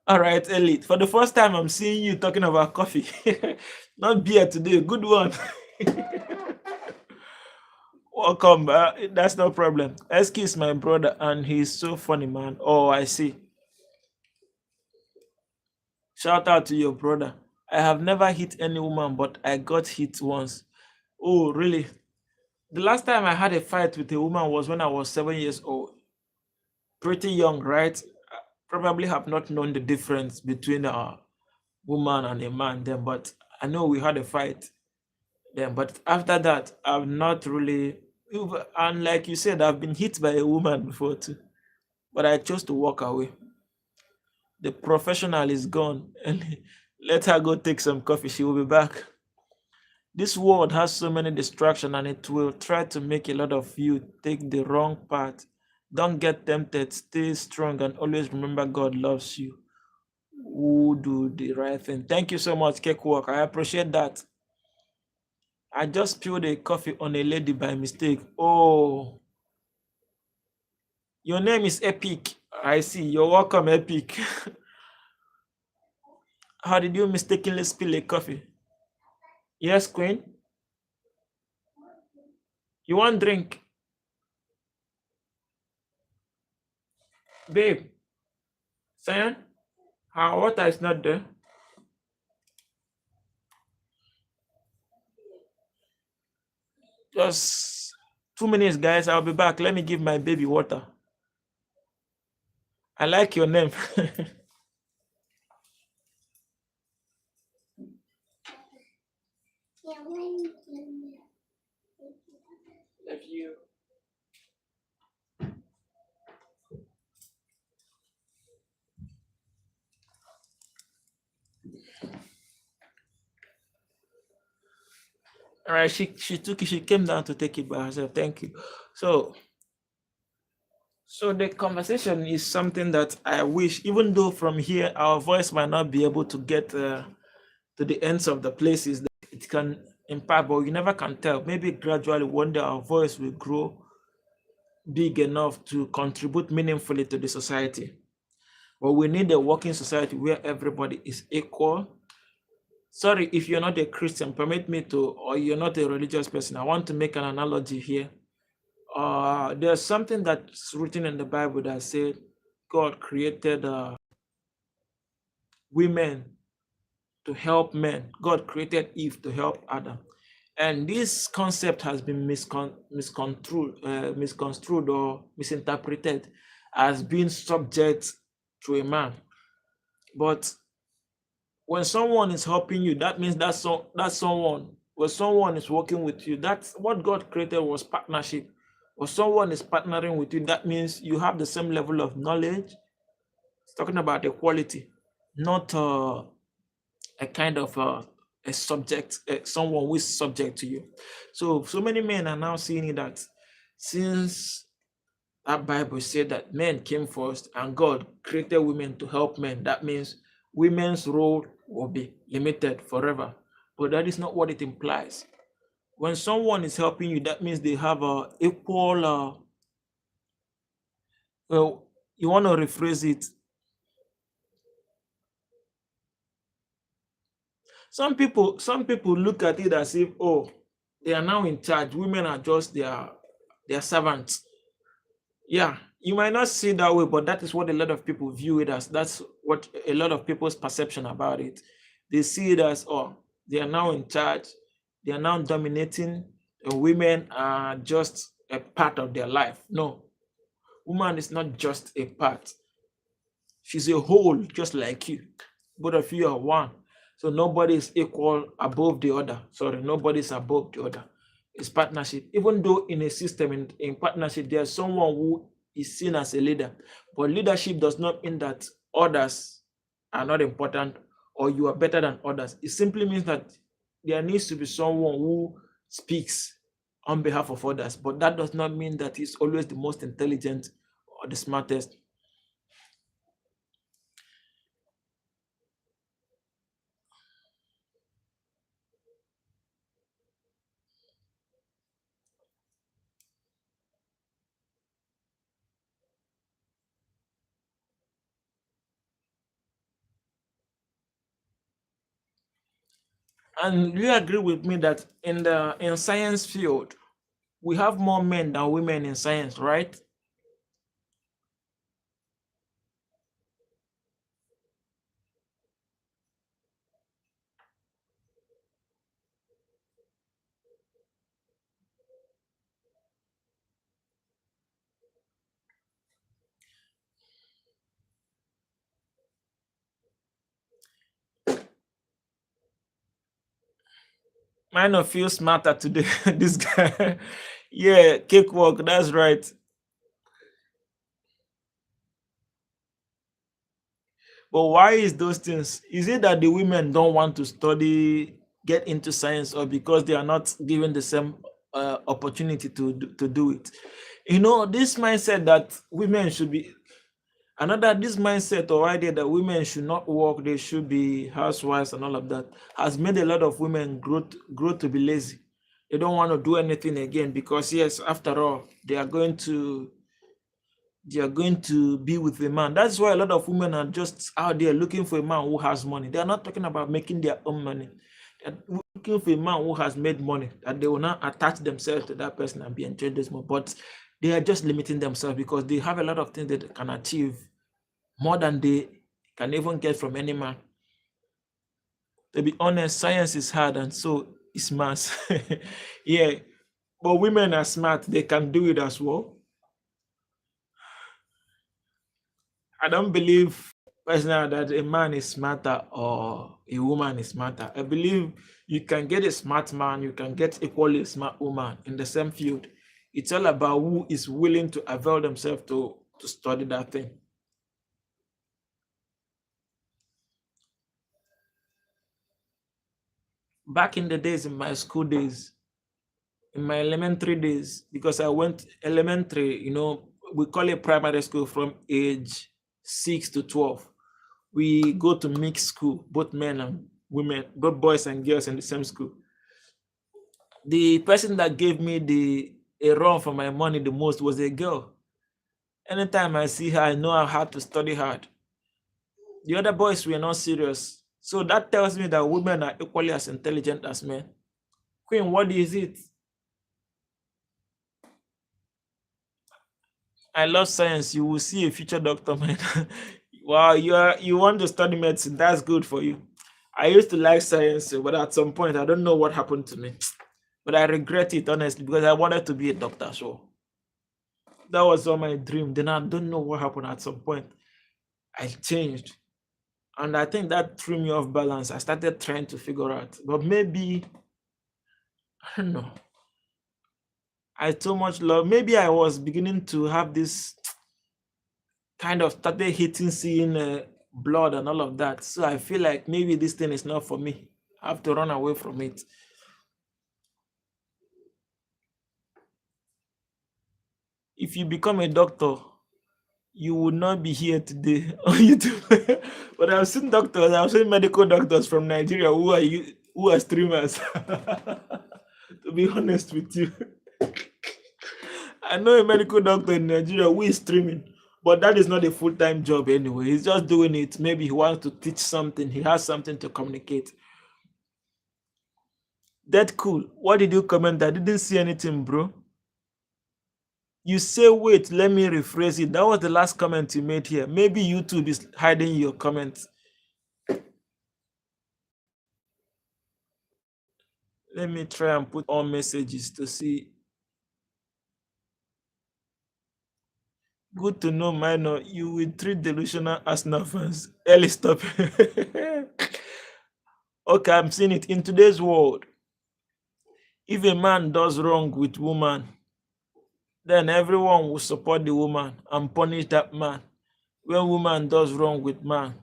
All right, Elite. For the first time, I'm seeing you talking about coffee, not beer today. Good one. Welcome. That's no problem. SK is my brother, and he's so funny, man. Oh, I see. Shout out to your brother. I have never hit any woman, but I got hit once. Oh, really? The last time I had a fight with a woman was when I was 7 years old. Pretty young, right? Probably have not known the difference between a woman and a man then, but I know we had a fight then. But after that, I've not really, and like you said, I've been hit by a woman before too, but I chose to walk away. The professional is gone, and let her go take some coffee. She will be back. This world has so many distractions, and it will try to make a lot of you take the wrong path. Don't get tempted. Stay strong and always remember God loves you. Who do the right thing. Thank you so much, Cakewalk. I appreciate that. I just spilled a coffee on a lady by mistake. Oh, your name is Epic. I see. You're welcome, Epic. How did you mistakenly spill a coffee? Yes, Queen. You want drink? Babe, Cyan? How water is not there? Just 2 minutes, guys. I'll be back. Let me give my baby water. I like your name. Love you. All right, she took it. She came down to take it by herself. Thank you. So the conversation is something that I wish, even though from here our voice might not be able to get to the ends of the places that it can impact, but you never can tell. Maybe gradually one day our voice will grow big enough to contribute meaningfully to the society. But we need a working society where everybody is equal. Sorry, if you're not a Christian, permit me to, or you're not a religious person, I want to make an analogy here. There's something that's written in the Bible that said God created women to help men. God created Eve to help Adam. And this concept has been misconstrued or misinterpreted as being subject to a man. But when someone is helping you, that means that's someone. When someone is working with you, that's what God created was partnership. or someone is partnering with you, that means you have the same level of knowledge. It's talking about equality, not a kind of a subject, someone who is subject to you. So many men are now seeing it that since that Bible said that men came first and God created women to help men, that means women's role will be limited forever. But that is not what it implies. When someone is helping you, that means they have a equal. Well, you want to rephrase it. Some people look at it as if, oh, they are now in charge. Women are just their servants. Yeah, you might not see it that way, but that is what a lot of people view it as. That's what a lot of people's perception about it. They see it as, oh, they are now in charge, they are now dominating, and women are just a part of their life. No, woman is not just a part. She's a whole, just like you. Both of you are one. So nobody is equal above the other. Sorry, nobody is above the other. It's partnership. Even though in a system, in partnership, there's someone who is seen as a leader. But leadership does not mean that others are not important or you are better than others. It simply means that there needs to be someone who speaks on behalf of others. But that does not mean that he's always the most intelligent or the smartest. And you agree with me that in science field, we have more men than women in science, right? Mine of feel smarter today. This guy, yeah, cakewalk. That's right. But why is those things? Is it that the women don't want to study, get into science, or because they are not given the same opportunity to do it? This mindset that women should be another this mindset or idea that women should not work, they should be housewives and all of that has made a lot of women grow to be lazy. They don't want to do anything again because yes, after all, they are going to be with a man. That's why a lot of women are just out there looking for a man who has money. They are not talking about making their own money. They're looking for a man who has made money, that they will not attach themselves to that person and be enjoying this more. But they are just limiting themselves because they have a lot of things that they can achieve more than they can even get from any man. To be honest, science is hard and so is math. Yeah, but women are smart, they can do it as well. I don't believe personally that a man is smarter or a woman is smarter. I believe you can get a smart man, you can get equally a smart woman in the same field. It's all about who is willing to avail themselves to study that thing. Back in the days, in my school days, in my elementary days, because I went elementary, we call it primary school from age 6 to 12. We go to mixed school, both men and women, both boys and girls in the same school. The person that gave me the a run for my money the most was a girl. Anytime I see her, I know I have to study hard. The other boys were not serious. So that tells me that women are equally as intelligent as men. Queen, what is it? I love science. You will see a future doctor, man. Wow, you want to study medicine. That's good for you. I used to like science, but at some point, I don't know what happened to me. But I regret it honestly because I wanted to be a doctor. So that was all my dream. Then I don't know what happened at some point. I changed. And I think that threw me off balance. I started trying to figure out. But maybe, I don't know. I so much love. Maybe I was beginning to have this kind of started hating seeing blood and all of that. So I feel like maybe this thing is not for me. I have to run away from it. If you become a doctor, you would not be here today on YouTube. But I've seen doctors, I've seen medical doctors from Nigeria who are streamers. To be honest with you, I know a medical doctor in Nigeria who is streaming, but that is not a full-time job anyway. He's just doing it. Maybe he wants to teach something. He has something to communicate. That cool. What did you comment? I didn't see anything, bro. You say, wait, let me rephrase it. That was the last comment you made here. Maybe YouTube is hiding your comments. Let me try and put all messages to see. Good to know, minor. You will treat delusional Arsenal fans. Early stop. Okay, I'm seeing it. In today's world, if a man does wrong with woman, then everyone will support the woman and punish that man when woman does wrong with man.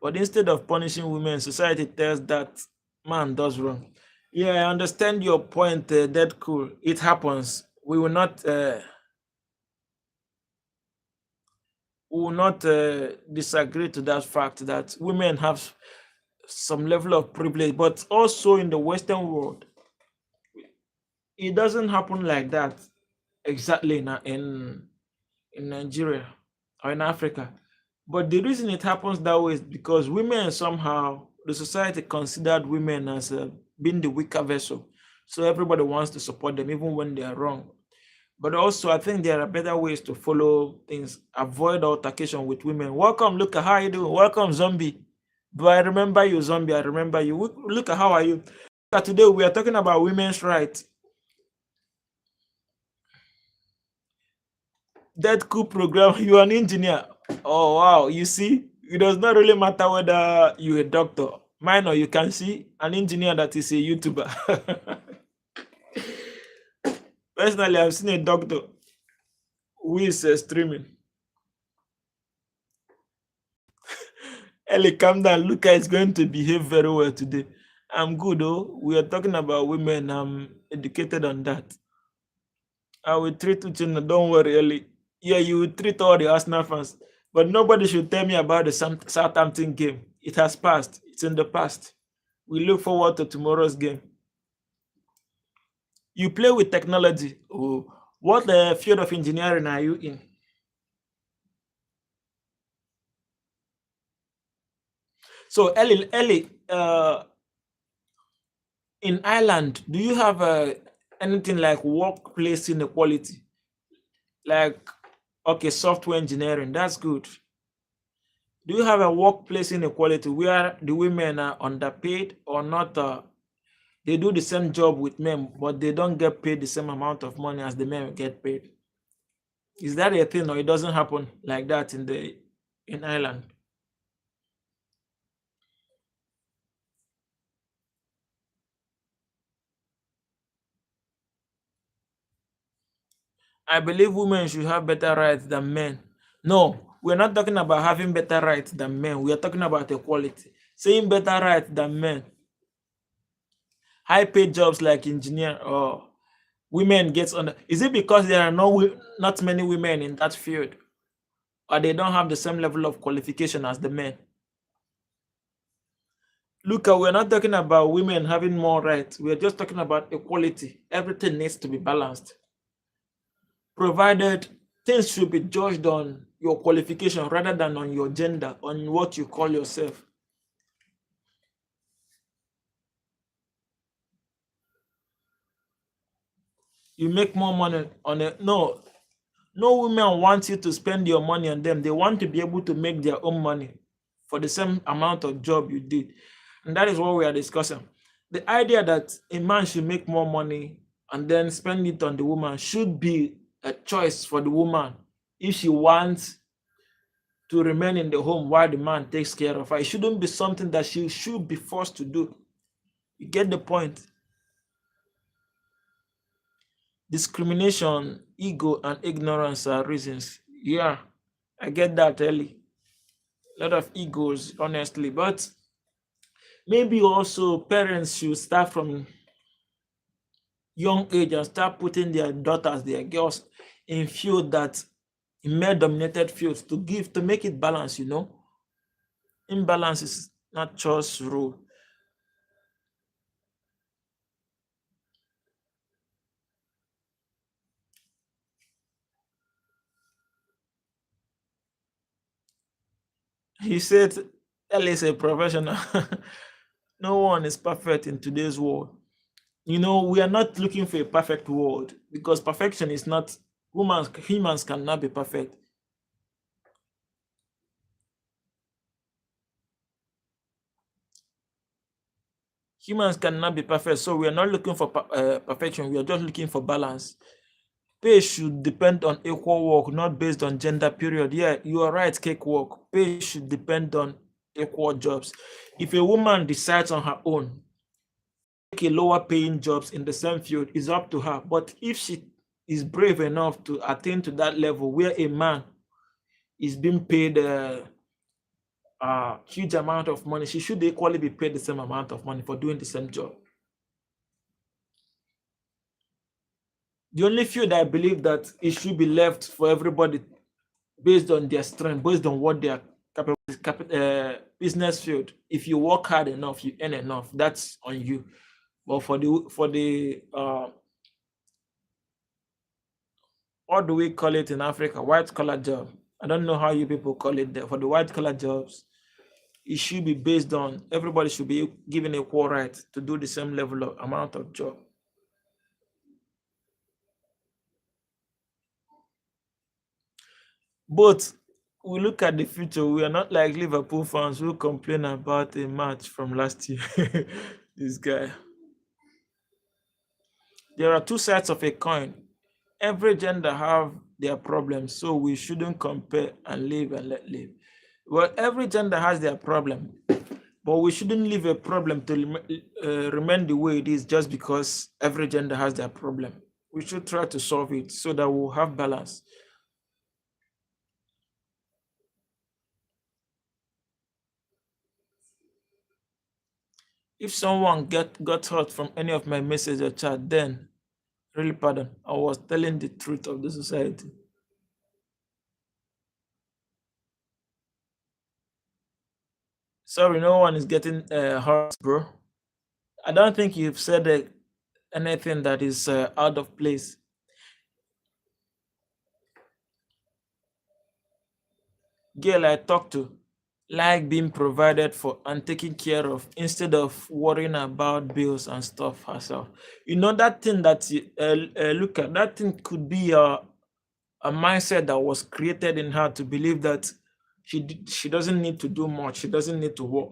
But instead of punishing women, society tells that man does wrong. Yeah, I understand your point, that cool. It happens. We will not disagree to that fact that women have some level of privilege, but also in the Western world, it doesn't happen like that exactly in Nigeria or in Africa. But the reason it happens that way is because women somehow, the society considered women as being the weaker vessel. So everybody wants to support them even when they are wrong. But also, I think there are better ways to follow things, avoid altercation with women. Welcome, Luca. How are you doing? Welcome, Zombie. Do I remember you, Zombie? I remember you. Luca, how are you? Today we are talking about women's rights. That cool program. You're an engineer. Oh wow! You see, it does not really matter whether you're a doctor, mine, or you can see an engineer that is a YouTuber. Personally, I've seen a doctor who is streaming. Ellie, calm down. Luca is going to behave very well today. I'm good, oh. We are talking about women. I'm educated on that. I will treat Uchenna. Don't worry, Ellie. Yeah, you will treat all the Arsenal fans. But nobody should tell me about the Southampton game. It has passed. It's in the past. We look forward to tomorrow's game. You play with technology. Oh, what field of engineering are you in? So, Ellie, in Ireland, do you have anything like workplace inequality? Like, okay, software engineering, that's good. Do you have a workplace inequality where the women are underpaid or not? They do the same job with men, but they don't get paid the same amount of money as the men get paid. Is that a thing, or it doesn't happen like that in Ireland? I believe women should have better rights than men. No, we're not talking about having better rights than men. We are talking about equality. Saying better rights than men. High paid jobs like engineer or women gets on. Is it because there are not many women in that field, or they don't have the same level of qualification as the men? Look, we're not talking about women having more rights. We're just talking about equality. Everything needs to be balanced. Provided things should be judged on your qualification rather than on your gender, on what you call yourself. You make more money on it. No, no women want you to spend your money on them. They want to be able to make their own money for the same amount of job you did. And that is what we are discussing. The idea that a man should make more money and then spend it on the woman should be a choice for the woman if she wants to remain in the home while the man takes care of her. It shouldn't be something that she should be forced to do. You get the point? Discrimination, ego, and ignorance are reasons. Yeah, I get that early. A lot of egos, honestly, but maybe also parents should start from young age and start putting their daughters, their girls in field that in male dominated fields to make it balance, Imbalance is not just rule. He said L is a professional. No one is perfect in today's world. We are not looking for a perfect world because perfection is not humans cannot be perfect. Humans cannot be perfect, so we are not looking for perfection. We are just looking for balance. Pay should depend on equal work, not based on gender, period. Yeah, you are right, cakewalk. Pay should depend on equal jobs. If a woman decides on her own take a lower paying jobs in the same field, is up to her. But if she is brave enough to attain to that level where a man is being paid a huge amount of money, she should equally be paid the same amount of money for doing the same job. The only field I believe that it should be left for everybody based on their strength, based on what they are capable, business field. If you work hard enough, you earn enough. That's on you. But for the what do we call it in Africa? White collar job. I don't know how you people call it there. For the white collar jobs, it should be based on everybody should be given equal right to do the same level of amount of job. But we look at the future, we are not like Liverpool fans who complain about a match from last year. This guy. There are two sides of a coin. Every gender have their problems, so we shouldn't compare and live and let live. Well, every gender has their problem, but we shouldn't leave a problem to remain the way it is just because every gender has their problem. We should try to solve it so that we'll have balance. If someone got hurt from any of my message or chat, then really pardon. I was telling the truth of the society. Sorry, no one is getting hurt, bro. I don't think you've said anything that is out of place. Girl I talk to like being provided for and taken care of instead of worrying about bills and stuff herself. That thing that you look at, that thing could be a mindset that was created in her to believe that she doesn't need to do much, she doesn't need to work,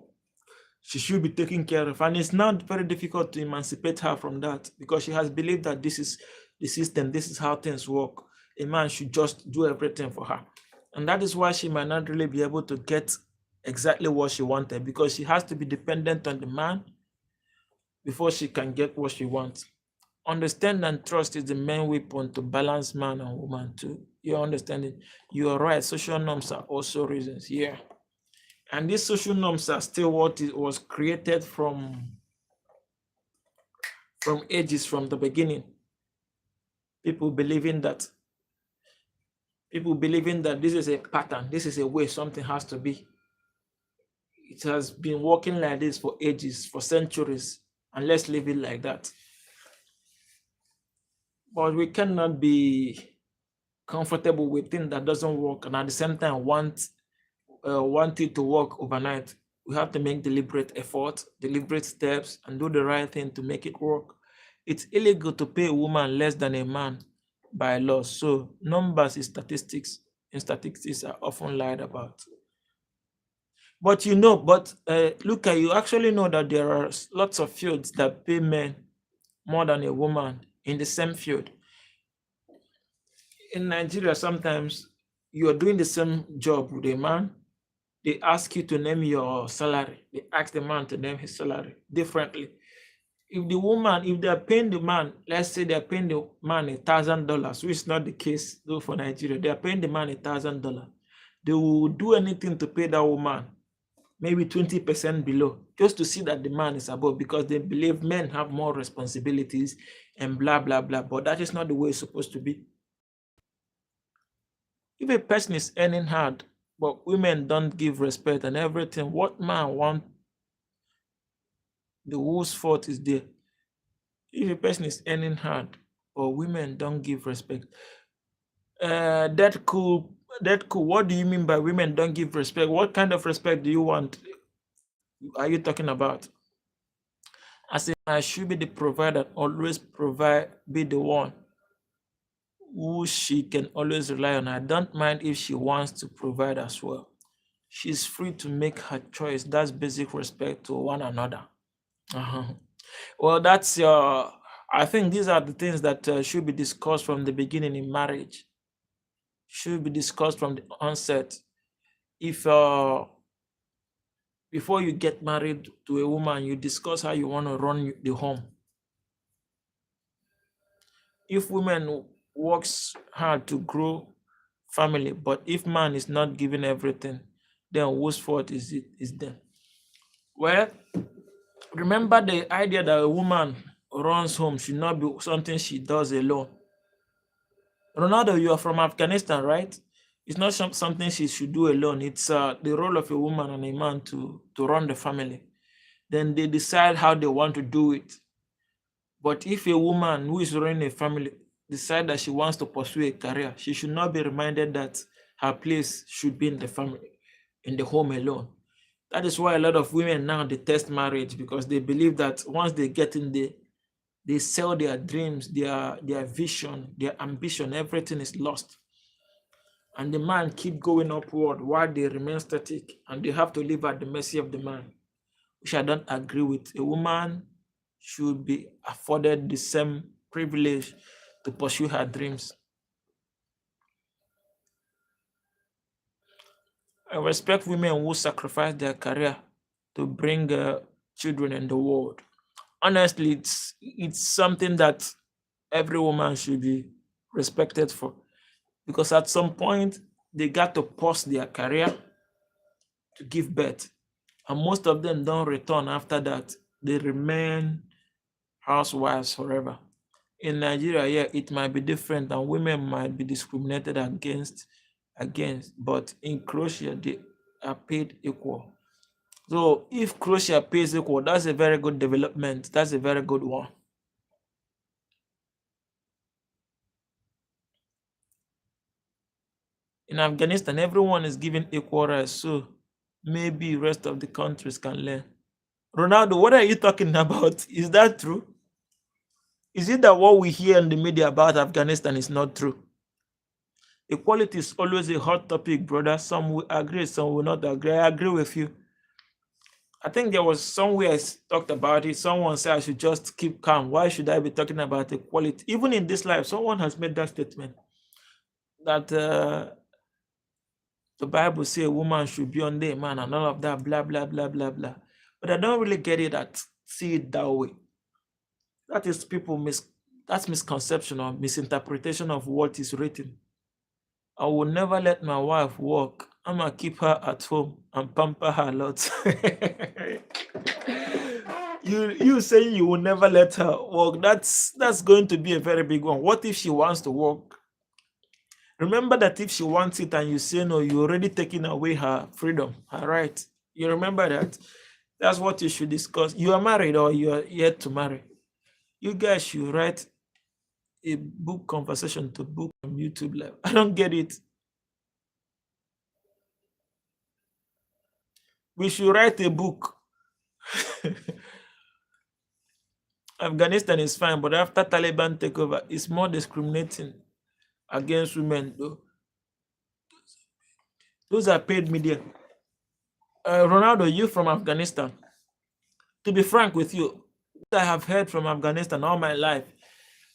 she should be taken care of. And it's not very difficult to emancipate her from that because she has believed that this is the system, this is how things work. A man should just do everything for her. And that is why she might not really be able to get exactly what she wanted because she has to be dependent on the man before she can get what she wants. Understand and trust is the main weapon to balance man and woman too. You understand it? You are right. Social norms are also reasons. Yeah. And these social norms are still what it was created from ages from the beginning. People believing that this is a pattern, this is a way something has to be. It has been working like this for ages, for centuries, and let's leave it like that. But we cannot be comfortable with things that doesn't work and at the same time want it to work overnight. We have to make deliberate effort, deliberate steps, and do the right thing to make it work. It's illegal to pay a woman less than a man by law. So numbers is statistics, and statistics are often lied about. But look at you actually know that there are lots of fields that pay men more than a woman in the same field. In Nigeria, sometimes you are doing the same job with a man, they ask you to name your salary. They ask the man to name his salary differently. if the woman, if they're paying the man, let's say they're paying the man $1,000, which is not the case though for Nigeria, they're paying the man $1,000. They will do anything to pay that woman, maybe 20% below, just to see that the man is above, because they believe men have more responsibilities and blah blah blah. But that is not the way it's supposed to be. If a person is earning hard, but women don't give respect and everything, what man want? The whose fault is there? If a person is earning hard, but women don't give respect, that cool. That cool. What do you mean by women don't give respect? What kind of respect do you want? Are you talking about? I say I should be the provider, always provide, be the one who she can always rely on. I don't mind if she wants to provide as well. She's free to make her choice. That's basic respect to one another. Well, that's your. I think these are the things that should be discussed from the beginning in marriage. Should be discussed from the onset. If before you get married to a woman, you discuss how you want to run the home. If women works hard to grow family, but if man is not giving everything, then whose fault is it? Is them? Well, remember the idea that a woman runs home should not be something she does alone. Ronaldo, you are from Afghanistan, right? It's not something she should do alone. It's the role of a woman and a man to run the family. Then they decide how they want to do it. But if a woman who is running a family decide that she wants to pursue a career, she should not be reminded that her place should be in the family, in the home alone. That is why a lot of women now detest marriage, because they believe that once they get in there, they sell their dreams, their vision, their ambition, everything is lost. And the man keep going upward while they remain static, and they have to live at the mercy of the man, which I don't agree with. A woman should be afforded the same privilege to pursue her dreams. I respect women who sacrifice their career to bring children in the world. Honestly, it's something that every woman should be respected for, because at some point they got to pause their career to give birth, and most of them don't return after that. They remain housewives forever. In Nigeria, yeah, it might be different and women might be discriminated against, but in Croatia they are paid equal. So if Croatia pays equal, that's a very good development. That's a very good one. In Afghanistan, everyone is given equal rights, so maybe rest of the countries can learn. Ronaldo, what are you talking about? Is that true? Is it that what we hear in the media about Afghanistan is not true? Equality is always a hot topic, brother. Some will agree, some will not agree. I agree with you. I think there was somewhere I talked about it. Someone said I should just keep calm. Why should I be talking about equality? Even in this life, someone has made that statement that the Bible says a woman should be under a man and all of that, blah, blah, blah, blah, blah. But I don't really get it see it that way. That is that's misconception or misinterpretation of what is written. I will never let my wife work. I'm gonna keep her at home and pamper her a lot. you say you will never let her work. That's going to be a very big one. What if she wants to work? Remember that if she wants it and you say no, you're already taking away her freedom, her right. You remember that? That's what you should discuss. You are married or you are yet to marry. You guys should write a book conversation to book on YouTube Live. I don't get it. We should write a book. Afghanistan is fine, but after Taliban takeover, it's more discriminating against women, though. Those are paid media. Ronaldo, you from Afghanistan. To be frank with you, what I have heard from Afghanistan all my life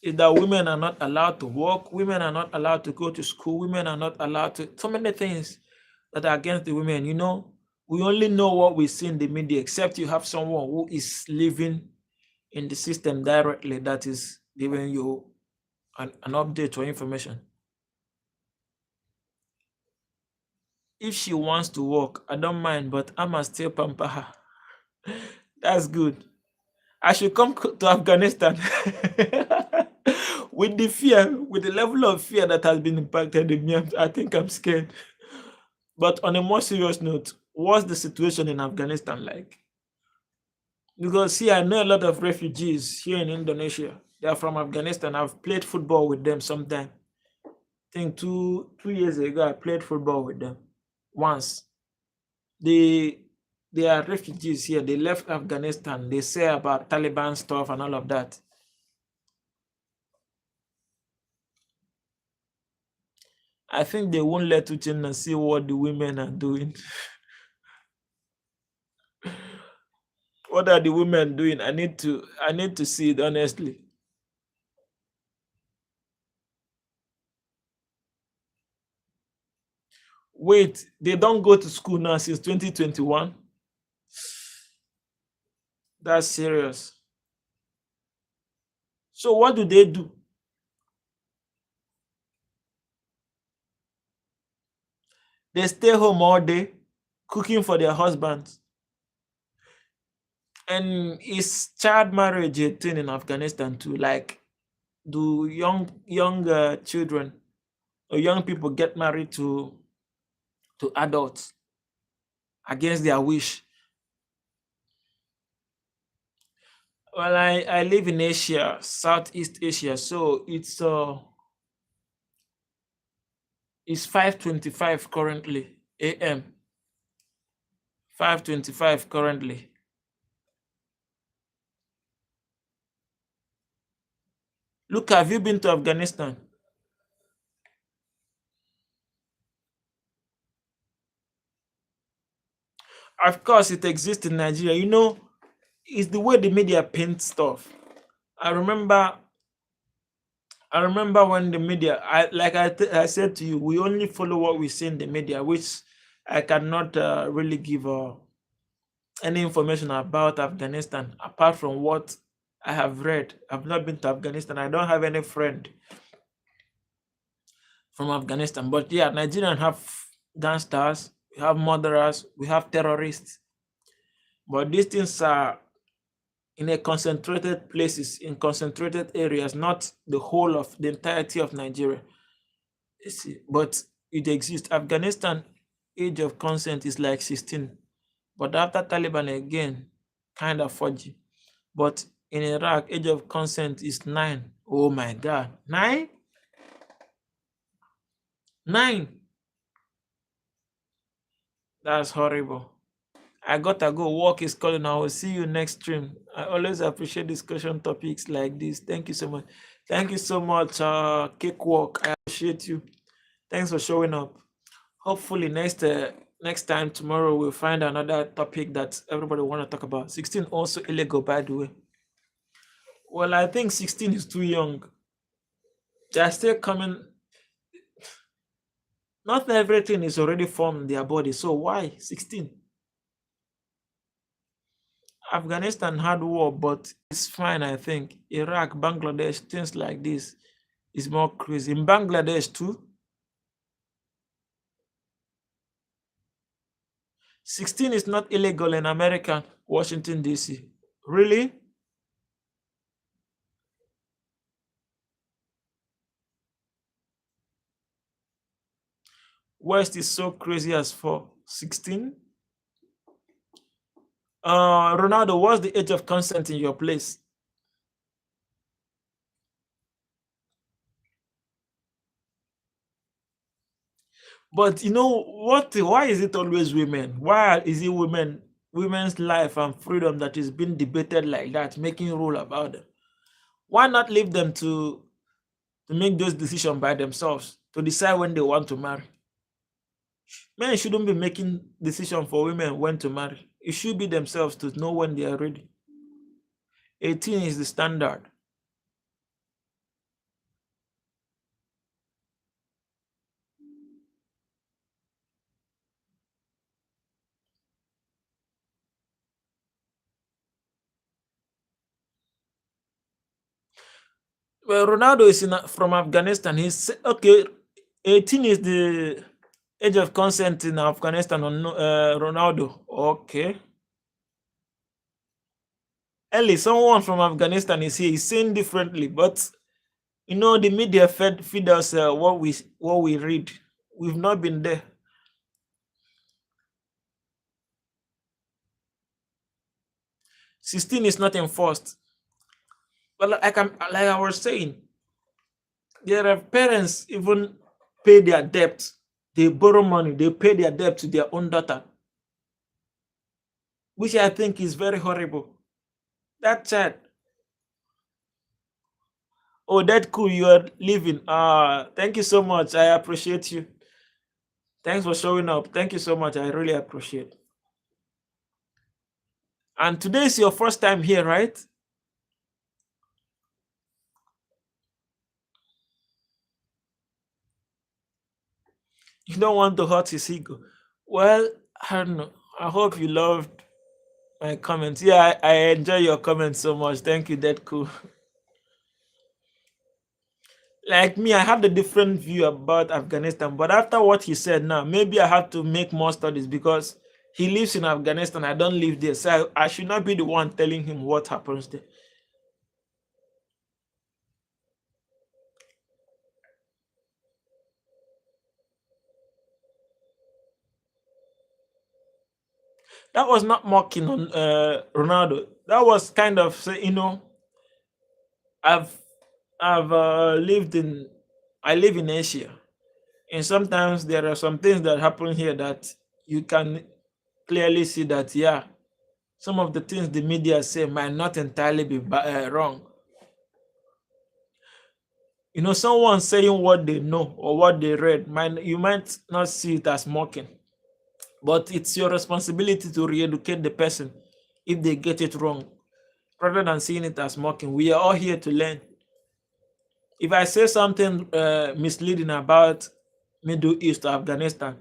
is that women are not allowed to work, women are not allowed to go to school, women are not allowed to, so many things that are against the women. You know, we only know what we see in the media, except you have someone who is living in the system directly that is giving you an update or information. If she wants to work, I don't mind, but I must still pamper her. That's good. I should come to Afghanistan with the fear, with the level of fear that has been impacted in me. I think I'm scared. But on a more serious note, what's the situation in Afghanistan like? Because see, I know a lot of refugees here in Indonesia. They are from Afghanistan. I've played football with them sometime. I think two years ago, I played football with them once. They they are refugees here. They left Afghanistan. They say about Taliban stuff and all of that. I think they won't let Uchenna see what the women are doing. What are the women doing? I need to see it honestly. Wait, they don't go to school now since 2021? That's serious. So what do they do? They stay home all day cooking for their husbands. And is child marriage a thing in Afghanistan too? Like, do young children or young people get married to adults against their wish? Well, I live in Asia, Southeast Asia, so it's 5:25 currently a.m. 5:25 currently. Look, have you been to Afghanistan? Of course, it exists in Nigeria. It's the way the media paint stuff. I remember I remember when the media, I said to you, we only follow what we see in the media, which I cannot really give any information about Afghanistan apart from what I have read. I've not been to Afghanistan. I don't have any friend from Afghanistan. But yeah, Nigerians have gangsters, we have murderers, we have terrorists. But these things are in a concentrated places, in concentrated areas, not the whole of the entirety of Nigeria. You see, but it exists. Afghanistan age of consent is like 16, but after Taliban again, kind of 40. But in Iraq, age of consent is 9. Oh my God, 9, 9. That's horrible. I gotta go. Work is calling. I will see you next stream. I always appreciate discussion topics like this. Thank you so much. Thank you so much, Cakewalk. I appreciate you. Thanks for showing up. Hopefully next time tomorrow we'll find another topic that everybody want to talk about. 16 also illegal, by the way. Well, I think 16 is too young. They're still coming. Not everything is already formed in their body. So why 16? Afghanistan had war, but it's fine, I think. Iraq, Bangladesh, things like this is more crazy. In Bangladesh too, 16 is not illegal in America, Washington, D.C. Really? West is so crazy as for 16? Ronaldo, what's the age of consent in your place? But you know what? Why is it always women? Why is it women's life and freedom that is being debated like that, making rule about them? Why not leave them to make those decisions by themselves, to decide when they want to marry? Men shouldn't be making decisions for women when to marry. It should be themselves to know when they are ready. 18 is the standard. Well, Ronaldo is from Afghanistan. He's okay. 18 is the age of consent in Afghanistan on Ronaldo. Okay. Ellie, someone from Afghanistan is here. He's saying differently, but the media feed us what we read. We've not been there. 16 is not enforced. But like I was saying, there are parents even pay their debt. They borrow money. They pay their debt to their own daughter, which I think is very horrible. That child. Oh, that cool. You are living. Thank you so much. I appreciate you. Thanks for showing up. Thank you so much. I really appreciate. And today is your first time here, right? You don't want to hurt his ego. Well, I don't know. I hope you loved my comments. Yeah, I enjoy your comments so much. Thank you, that cool. Like me, I had a different view about Afghanistan, but after what he said now, maybe I have to make more studies because he lives in Afghanistan. I don't live there. So I should not be the one telling him what happens there. That was not mocking on Ronaldo. That was kind of say, I've lived in I live in Asia, and sometimes there are some things that happen here that you can clearly see that some of the things the media say might not entirely be wrong. Someone saying what they know or what they read, you might not see it as mocking, but it's your responsibility to re-educate the person if they get it wrong, rather than seeing it as mocking. We are all here to learn. If I say something misleading about Middle East or Afghanistan,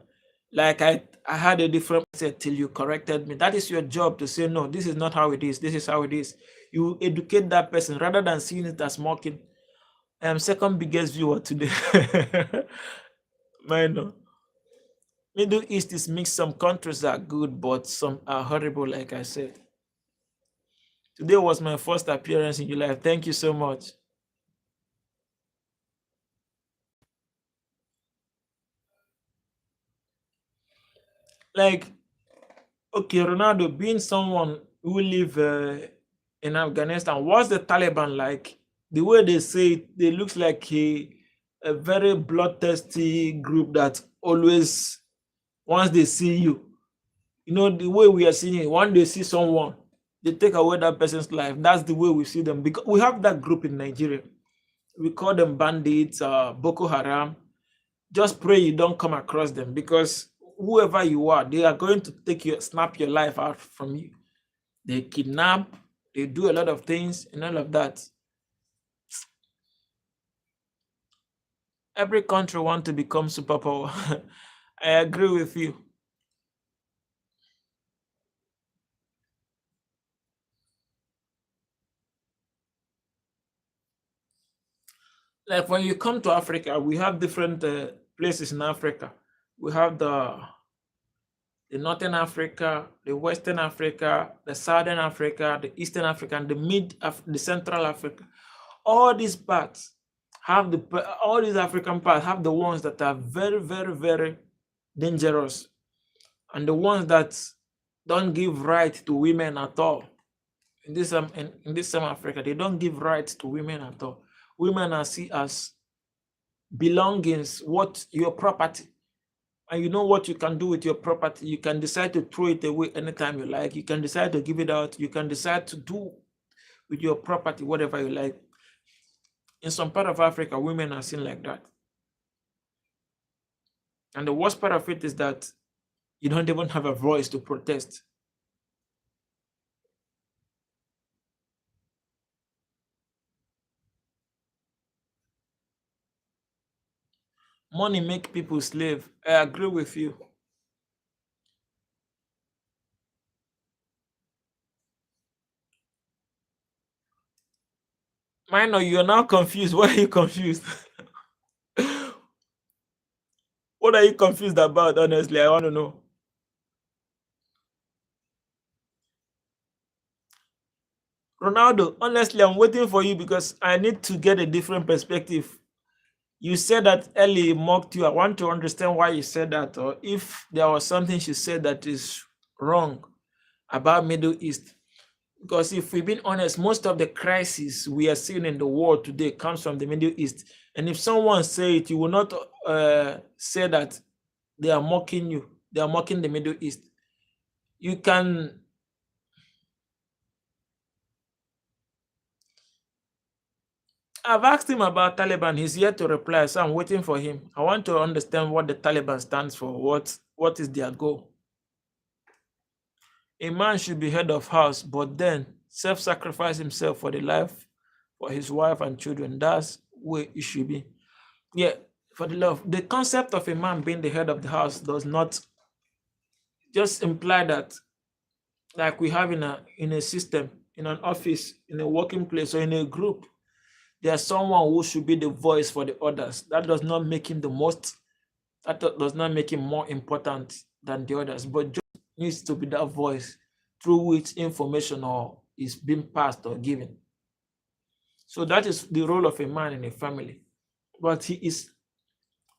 like I had a different mindset till you corrected me. That is your job to say, no, this is not how it is. This is how it is. You educate that person rather than seeing it as mocking. I am second biggest viewer today. Minor. Middle East is mixed. Some countries are good, but some are horrible, like I said. Today was my first appearance in your life. Thank you so much. Like, okay, Ronaldo, being someone who live in Afghanistan, what's the Taliban like? The way they say it, they looks like a very bloodthirsty group that always, once they see you, the way we are seeing it, when they see someone, they take away that person's life. That's the way we see them. Because we have that group in Nigeria. We call them bandits, Boko Haram. Just pray you don't come across them, because whoever you are, they are going to snap your life out from you. They kidnap, they do a lot of things and all of that. Every country want to become superpower. I agree with you. Like when you come to Africa, we have different places in Africa. We have the Northern Africa, the Western Africa, the Southern Africa, the Eastern Africa, and the Central Africa. All these parts all these African parts have the ones that are very, very, very dangerous, and the ones that don't give right to women at all. In this some Africa, they don't give rights to women at all. Women are seen as belongings, what your property. And you know what you can do with your property. You can decide to throw it away anytime you like. You can decide to give it out. You can decide to do with your property whatever you like. In some part of Africa, women are seen like that. And the worst part of it is that you don't even have a voice to protest. Money make people slave. I agree with you. Minor, you're now confused. Why are you confused? What are you confused about? Honestly, I want to know. Ronaldo, honestly, I'm waiting for you because I need to get a different perspective. You said that Ellie mocked you. I want to understand why you said that, or if there was something she said that is wrong about Middle East. Because if we've been honest, most of the crisis we are seeing in the world today comes from the Middle East. And if someone say it, you will not say that they are mocking you. They are mocking the Middle East. You can. I've asked him about Taliban. He's yet to reply, so I'm waiting for him. I want to understand what the Taliban stands for. What is their goal? A man should be head of house, but then self-sacrifice himself for the life for his wife and children. That's where it should be. Yeah, for the love. The concept of a man being the head of the house does not just imply that, like we have in a system, in an office, in a working place, or in a group, there's someone who should be the voice for the others. That does not make him the most. Does not make him more important than the others, but just needs to be that voice through which information or is being passed or given. So that is the role of a man in a family. But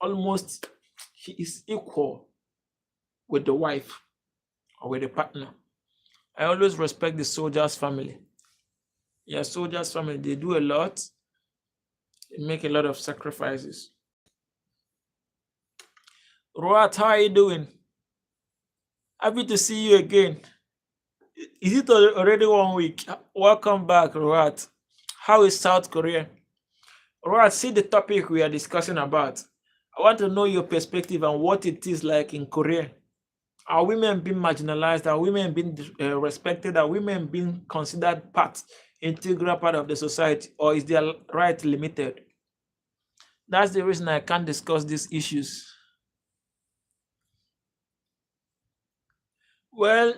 almost he is equal with the wife or with the partner. I always respect the soldiers' family. Yeah, soldiers' family, they do a lot, they make a lot of sacrifices. Roat, how are you doing? Happy to see you again. Is it already 1 week? Welcome back, Roat. How is South Korea? Roat, see the topic we are discussing about. I want to know your perspective on what it is like in Korea. Are women being marginalized? Are women being respected? Are women being considered integral part of the society? Or is their right limited? That's the reason I can't discuss these issues. Well,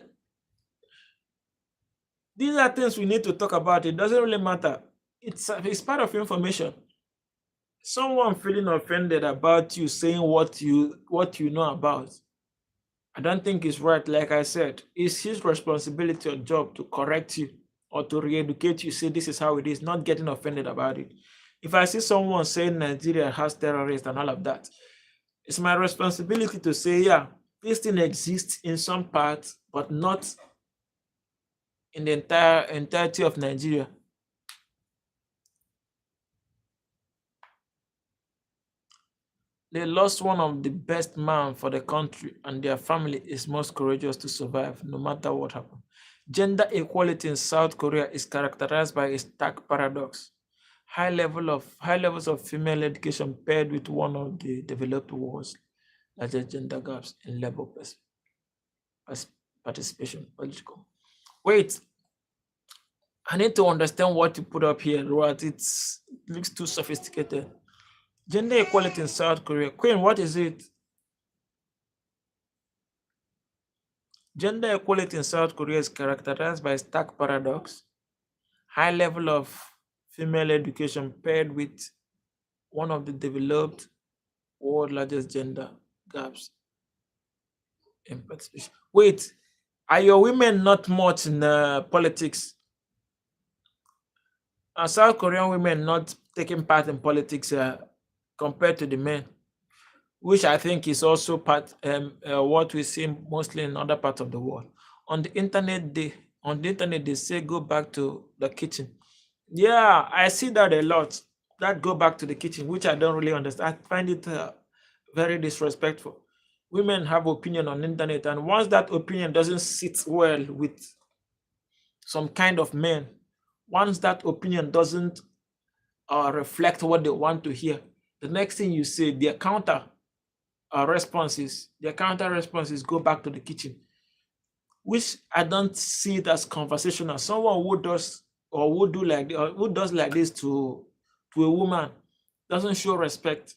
these are things we need to talk about. It doesn't really matter. It's part of information. Someone feeling offended about you saying what you know about, I don't think it's right. Like I said, it's his responsibility or job to correct you or to re-educate you, say this is how it is, not getting offended about it. If I see someone saying Nigeria has terrorists and all of that, it's my responsibility to say, yeah, this thing exists in some parts, but not in the entirety of Nigeria. They lost one of the best men for the country, and their family is most courageous to survive, no matter what happens. Gender equality in South Korea is characterized by a stark paradox. High levels of female education paired with one of the developed world's largest gender gaps in labor participation. Political. Wait, I need to understand what you put up here, right? It looks too sophisticated. Gender equality in South Korea. Queen, what is it? Gender equality in South Korea is characterized by a stark paradox, high level of female education paired with one of the developed world largest gender gaps in participation. Wait, are your women not much in politics? Are South Korean women not taking part in politics compared to the men? Which I think is also what we see mostly in other parts of the world. On the internet, they say go back to the kitchen. Yeah, I see that a lot. That go back to the kitchen, which I don't really understand. I find it very disrespectful. Women have opinion on the internet, and once that opinion doesn't sit well with some kind of men, once that opinion doesn't reflect what they want to hear, the next thing you say, their counter responses go back to the kitchen, which I don't see it as conversational. Someone who does or who does like this to a woman doesn't show respect,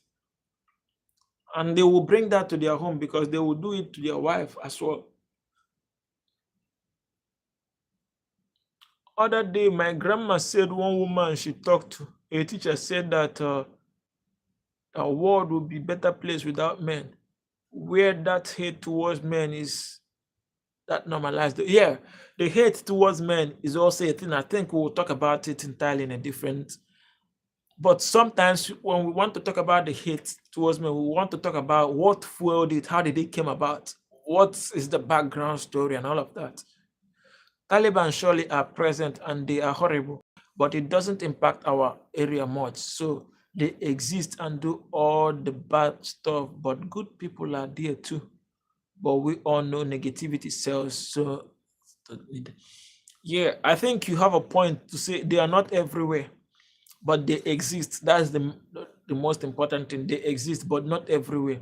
and they will bring that to their home because they will do it to their wife as well. Other day, my grandma said one woman she talked to, a teacher said that the world would be better place without men, where that hate towards men is that normalized. Yeah, the hate towards men is also a thing. I think we'll talk about it entirely in a different. But sometimes when we want to talk about the hate towards men, we want to talk about what fueled it, how did it came about, what is the background story, and all of that. Taliban surely are present and they are horrible, but it doesn't impact our area much. So they exist and do all the bad stuff, but good people are there too. But we all know negativity sells. So yeah, I think you have a point to say they are not everywhere, but they exist. That's the most important thing. They exist, but not everywhere.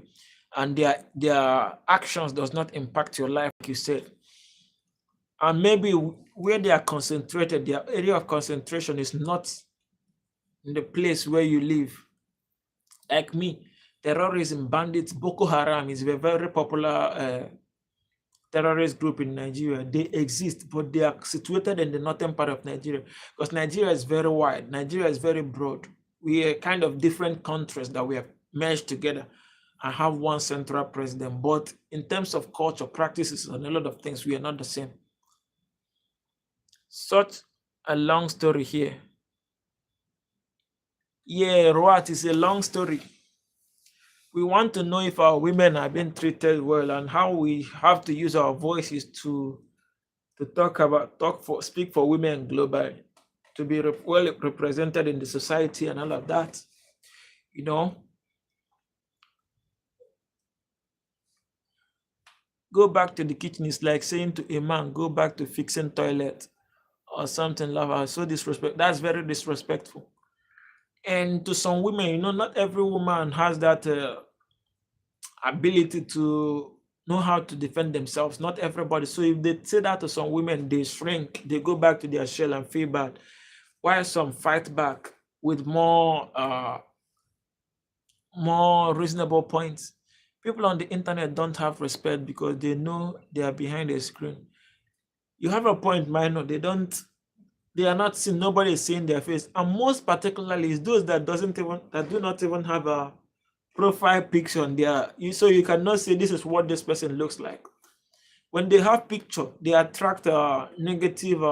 And their actions does not impact your life, like you said. And maybe where they are concentrated, their area of concentration is not in the place where you live. Like me, terrorism, bandits, Boko Haram is a very popular terrorist group in Nigeria. They exist, but they are situated in the northern part of Nigeria because Nigeria is very wide. Nigeria is very broad. We are kind of different countries that we have merged together and have one central president. But in terms of culture, practices, and a lot of things, we are not the same. Such a long story here. Yeah, what is a long story. We want to know if our women are being treated well and how we have to use our voices to speak for women globally, to be well represented in the society and all of that. You know, go back to the kitchen is like saying to a man, go back to fixing toilet or something like that. So disrespect. That's very disrespectful. And to some women, not every woman has that ability to know how to defend themselves. Not everybody. So if they say that to some women, they shrink, they go back to their shell and feel bad. While some fight back with more reasonable points. People on the internet don't have respect because they know they are behind a screen. You have a point, minor. They are not seeing, nobody is seeing their face. And most particularly is those that do not even have a profile picture on their, so you cannot say this is what this person looks like. When they have picture, they attract negative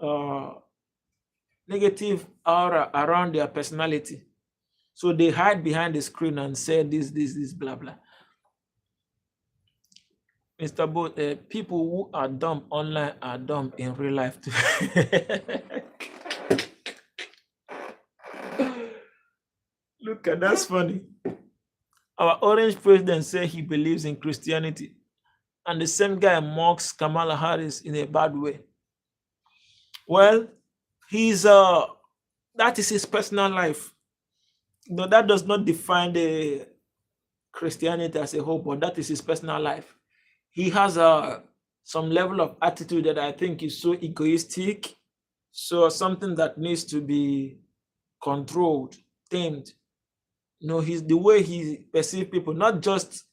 aura around their personality. So they hide behind the screen and say this, blah, blah. Mr. Boat, people who are dumb online are dumb in real life too. Look at that's funny. Our orange president said he believes in Christianity, and the same guy mocks Kamala Harris in a bad way. Well, that is his personal life. No, that does not define the Christianity as a whole, but that is his personal life. He has some level of attitude that I think is so egoistic, so something that needs to be controlled, tamed. He's the way he perceives people, not just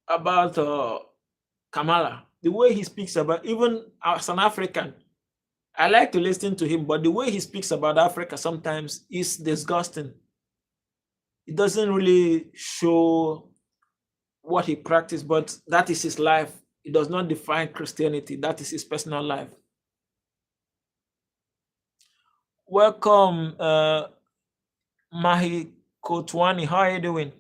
about Kamala, the way he speaks about, even as an African, I like to listen to him, but the way he speaks about Africa sometimes is disgusting. It doesn't really show what he practiced, but that is his life. It does not define Christianity. That is his personal life. Welcome, Mahi Kotwani. How are you doing?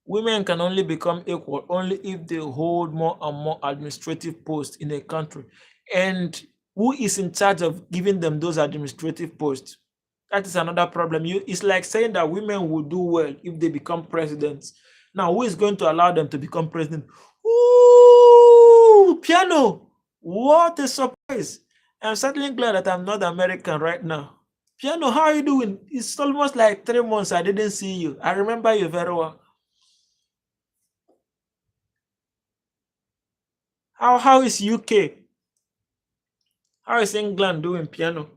Women can only become equal only if they hold more and more administrative posts in a country. And who is in charge of giving them those administrative posts? That is another problem. It's like saying that women will do well if they become presidents. Now, who is going to allow them to become president? Ooh, piano! What a surprise! I'm certainly glad that I'm not American right now. Piano, how are you doing? It's almost like 3 months I didn't see you. I remember you very well. How is UK? How is England doing, piano?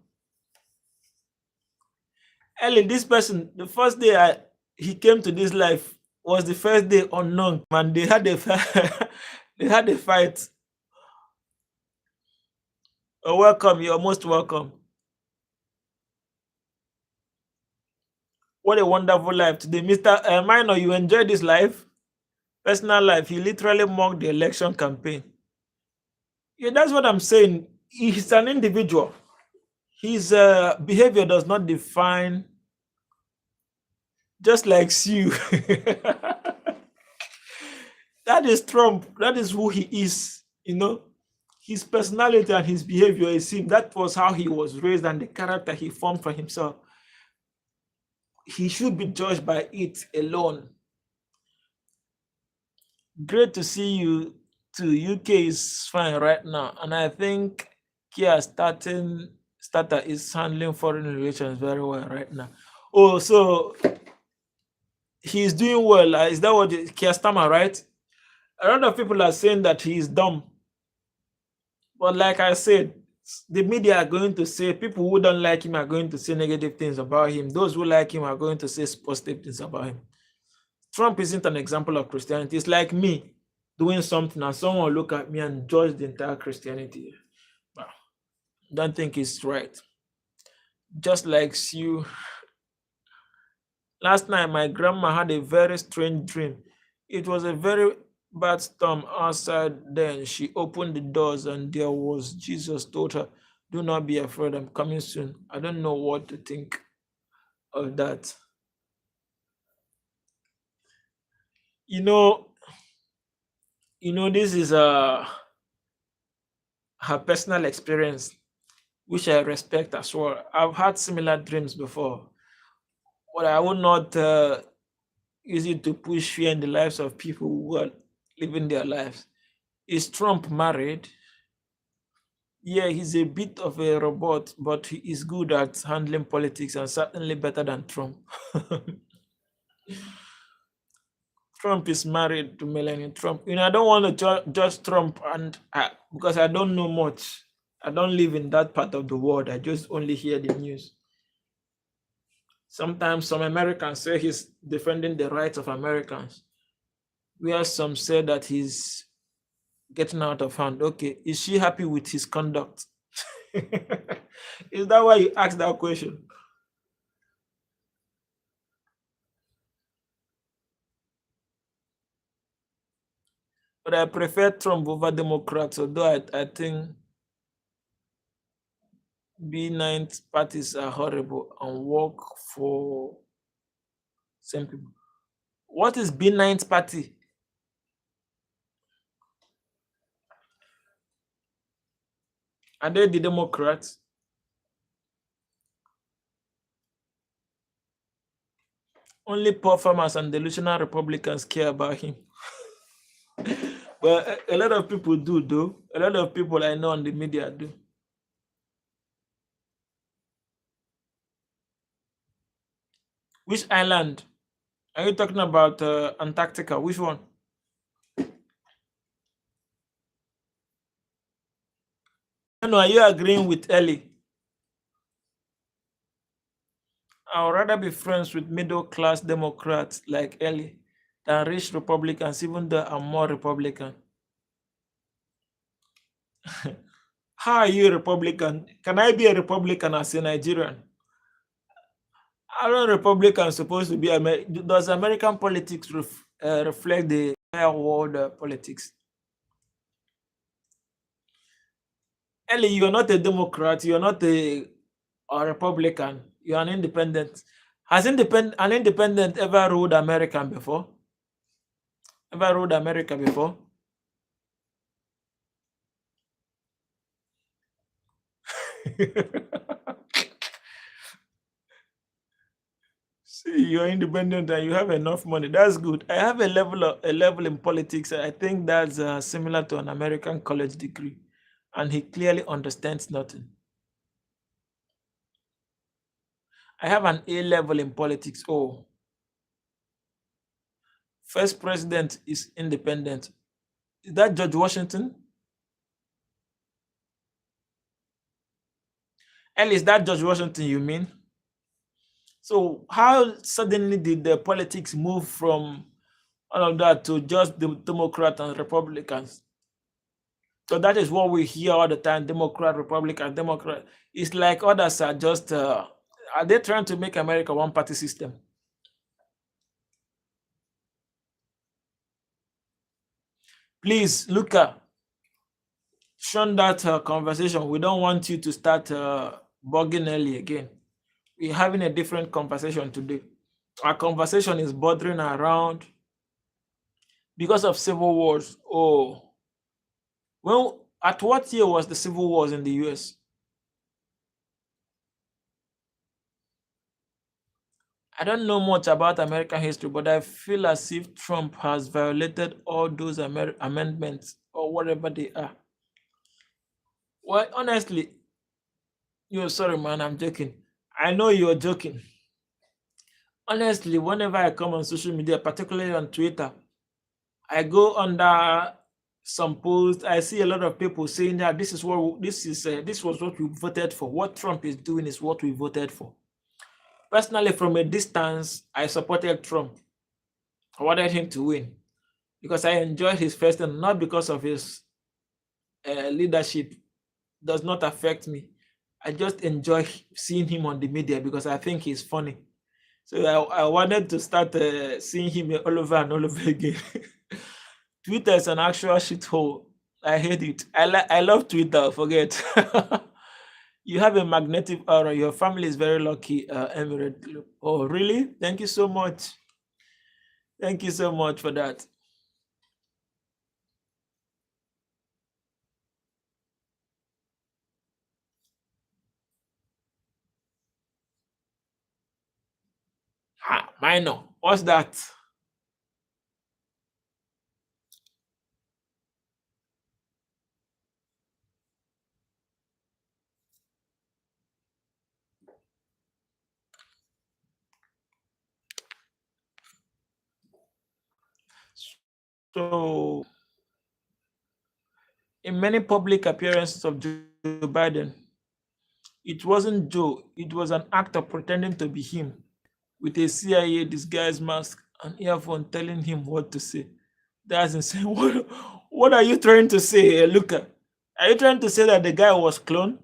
Ellie, this person, the first day he came to this life was the first day unknown, man. They had a they had a fight. Welcome. You're most welcome. What a wonderful life today, Mr. Minor. You enjoyed this life, personal life. He literally mocked the election campaign. Yeah, that's what I'm saying. He's an individual. His behavior does not define, just like you. That is Trump. That is who he is. His personality and his behavior is him. That was how he was raised and the character he formed for himself. He should be judged by it alone. Great to see you too. UK is fine right now, and I think Kia starter is handling foreign relations very well right now. Oh, so he's doing well. Is that what Kia Starmer, right? A lot of people are saying that he's dumb, but like I said, the media are going to say, people who don't like him are going to say negative things about him. Those who like him are going to say positive things about him. Trump isn't an example of Christianity. It's like me doing something and someone will look at me and judge the entire Christianity. Wow. Don't think it's right. Just like you. Last night, my grandma had a very strange dream. It was a very bad storm outside. Then she opened the doors and there was Jesus. Told her, "Do not be afraid, I'm coming soon." I don't know what to think of that. You know, this is her personal experience, which I respect as well. I've had similar dreams before, but I would not use it to push fear in the lives of people who are living their lives. Is Trump married? Yeah, he's a bit of a robot, but he is good at handling politics and certainly better than Trump. Trump is married to Melania Trump. I don't want to judge Trump, and because I don't know much. I don't live in that part of the world. I just only hear the news. Sometimes some Americans say he's defending the rights of Americans, where some say that he's getting out of hand. Okay, is she happy with his conduct? Is that why you asked that question? But I prefer Trump over Democrats, although I think B9 parties are horrible and work for same people. What is B9 party? Are they the Democrats? Only poor farmers and delusional Republicans care about him. But a lot of people do, though. A lot of people I know on the media do. Which island? Are you talking about Antarctica? Which one? No, are you agreeing with Ellie? I would rather be friends with middle-class Democrats like Ellie than rich Republicans, even though I'm more Republican. How are you a Republican? Can I be a Republican as a Nigerian? Aren't Republicans supposed to be does American politics reflect the entire world politics? Ellie, you're not a Democrat, you're not a Republican, you're an independent. Has an independent ever ruled American before? Ever ruled America before? See, you're independent and you have enough money. That's good. I have a level in politics. I think that's similar to an American college degree, and he clearly understands nothing. I have an A level in politics. Oh, first president is independent. Is that George Washington? And is that George Washington you mean? So how suddenly did the politics move from all of that to just the Democrats and Republicans? So that is what we hear all the time: Democrat, Republican, Democrat. It's like others are just, are they trying to make America one party system? Please, Luca, shun that conversation. We don't want you to start bugging early again. We're having a different conversation today. Our conversation is bordering around because of civil wars. Oh, well, at what year was the civil wars in the US? I don't know much about American history, but I feel as if Trump has violated all those amendments or whatever they are. Well, honestly, you're sorry, man, I'm joking. I know you're joking. Honestly, whenever I come on social media, particularly on Twitter, I go under some posts. I see a lot of people saying that this was what we voted for. What Trump is doing is what we voted for. Personally, from a distance, I supported Trump. I wanted him to win because I enjoyed his first term, not because of his leadership. Does not affect me. I just enjoy seeing him on the media because I think he's funny. So I wanted to start seeing him all over and all over again. Twitter is an actual shithole. I hate it. I love Twitter. Forget. You have a magnetic aura. Your family is very lucky, Emirate. Oh, really? Thank you so much. Thank you so much for that. Minor. What's that? So, in many public appearances of Joe Biden, it wasn't Joe, it was an actor pretending to be him with a CIA disguise mask and earphone telling him what to say. That's insane. What are you trying to say, Luca? Are you trying to say that the guy was clone?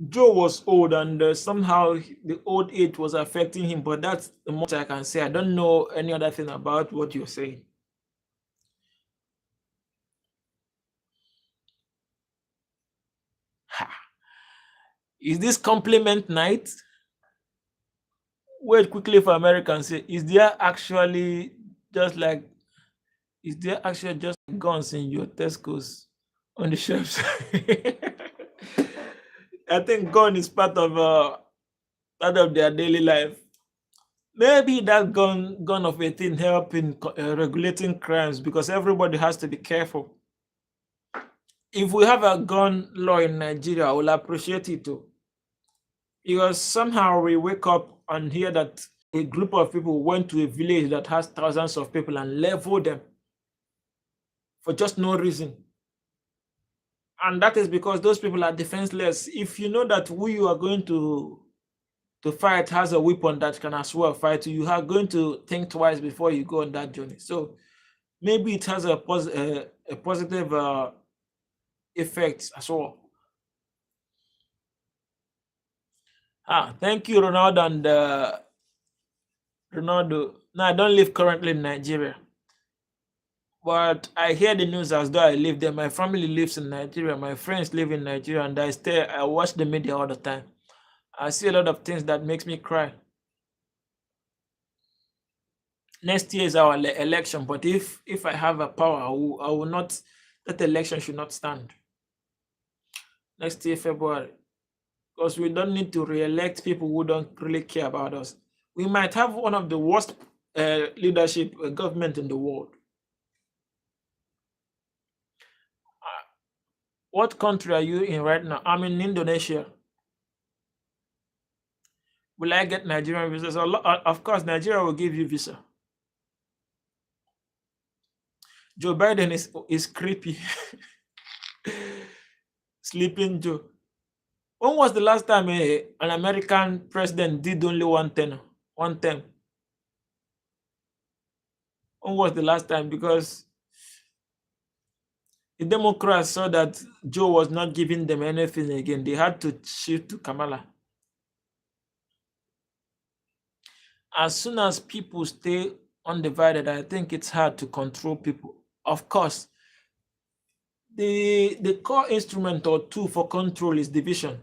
Joe was old and somehow the old age was affecting him, but that's the most I can say. I don't know any other thing about what you're saying. Ha. Is this compliment night? Wait quickly for Americans. Say, just like is there actually just guns in your Tesco's on the shelves? I think gun is part of their daily life. Maybe that gun of a thing help in regulating crimes because everybody has to be careful. If we have a gun law in Nigeria, I will appreciate it too. Because somehow we wake up and hear that a group of people went to a village that has thousands of people and leveled them for just no reason. And that is because those people are defenseless. If you know that who you are going to fight has a weapon that can as well fight you, you are going to think twice before you go on that journey. So maybe it has a positive effect as well. Thank you, Ronaldo and Ronaldo. No, I don't live currently in Nigeria, but I hear the news as though I live there. My family lives in Nigeria. My friends live in Nigeria, and I watch the media all the time. I see a lot of things that makes me cry. Next year is our election, but if I have a power, I will not. That election should not stand next year February, because we don't need to re-elect people who don't really care about us. We might have one of the worst leadership government in the world. What country are you in right now? I'm in Indonesia. Will I get Nigerian visas? Of course, Nigeria will give you visa. Joe Biden is creepy. Sleeping Joe. When was the last time an American president did only one term? When was the last time? Because the Democrats saw that Joe was not giving them anything again. They had to shift to Kamala. As soon as people stay undivided, I think it's hard to control people. Of course, the core instrument or tool for control is division.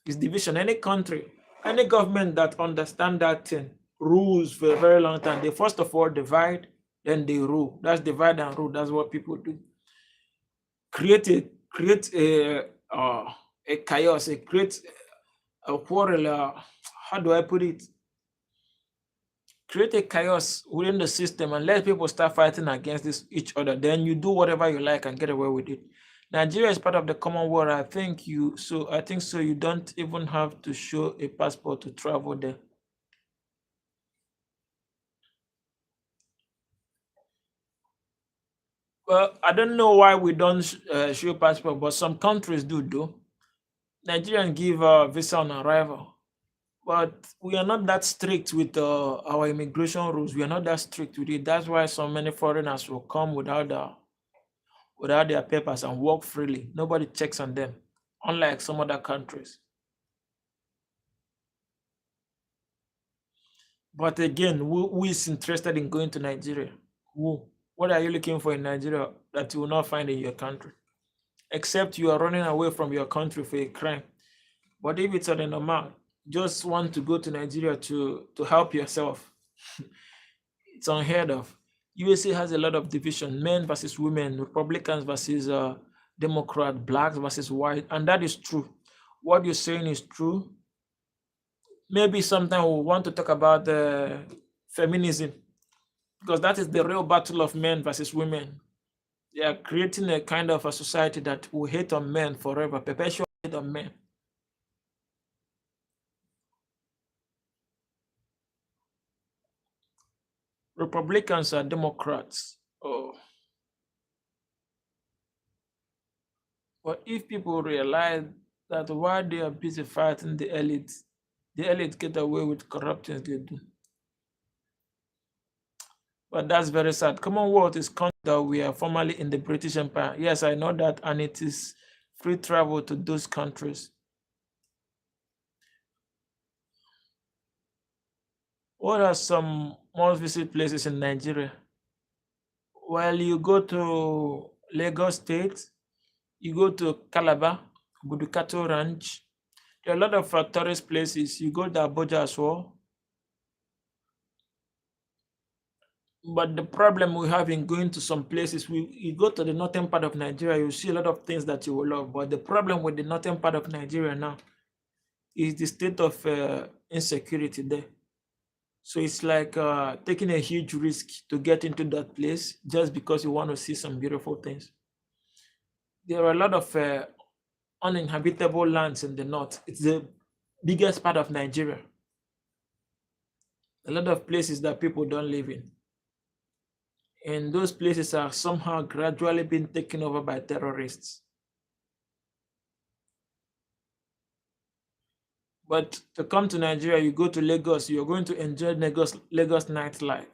Is division. Any country, any government that understand that thing rules for a very long time. They first of all divide, then they rule. That's divide and rule. That's what people do. Create a chaos, create a quarrel. How do I put it? Create a chaos within the system and let people start fighting against each other. Then you do whatever you like and get away with it. Nigeria is part of the Commonwealth. I think so. You don't even have to show a passport to travel there. Well, I don't know why we don't show passport, but some countries do. Nigerians give visa on arrival, but we are not that strict with our immigration rules. We are not that strict with it. That's why so many foreigners will come without their papers and work freely. Nobody checks on them, unlike some other countries. But again, who is interested in going to Nigeria? Who? What are you looking for in Nigeria that you will not find in your country? Except you are running away from your country for a crime. But if it's on a normal, just want to go to Nigeria to help yourself, it's unheard of. USA has a lot of division, men versus women, Republicans versus Democrat, blacks versus white, and that is true. What you're saying is true. Maybe sometime we'll want to talk about feminism, because that is the real battle of men versus women. They are creating a kind of a society that will hate on men forever, perpetual hate on men. Republicans are Democrats. Oh, but if people realize that while they are busy fighting the elite get away with corrupt things they do. But that's very sad. Commonwealth is country that we are formerly in the British Empire. Yes, I know that, and it is free travel to those countries. What are some most visit places in Nigeria? Well, you go to Lagos State, you go to Calabar, Budukato Ranch. There are a lot of tourist places. You go to Abuja as well. But the problem we have in going to some places, you go to the northern part of Nigeria, you see a lot of things that you will love. But the problem with the northern part of Nigeria now is the state of insecurity there. So it's like taking a huge risk to get into that place just because you want to see some beautiful things. There are a lot of uninhabitable lands in the north. It's the biggest part of Nigeria. A lot of places that people don't live in. And those places are somehow gradually being taken over by terrorists. But to come to Nigeria, you go to Lagos, you're going to enjoy Lagos nightlife.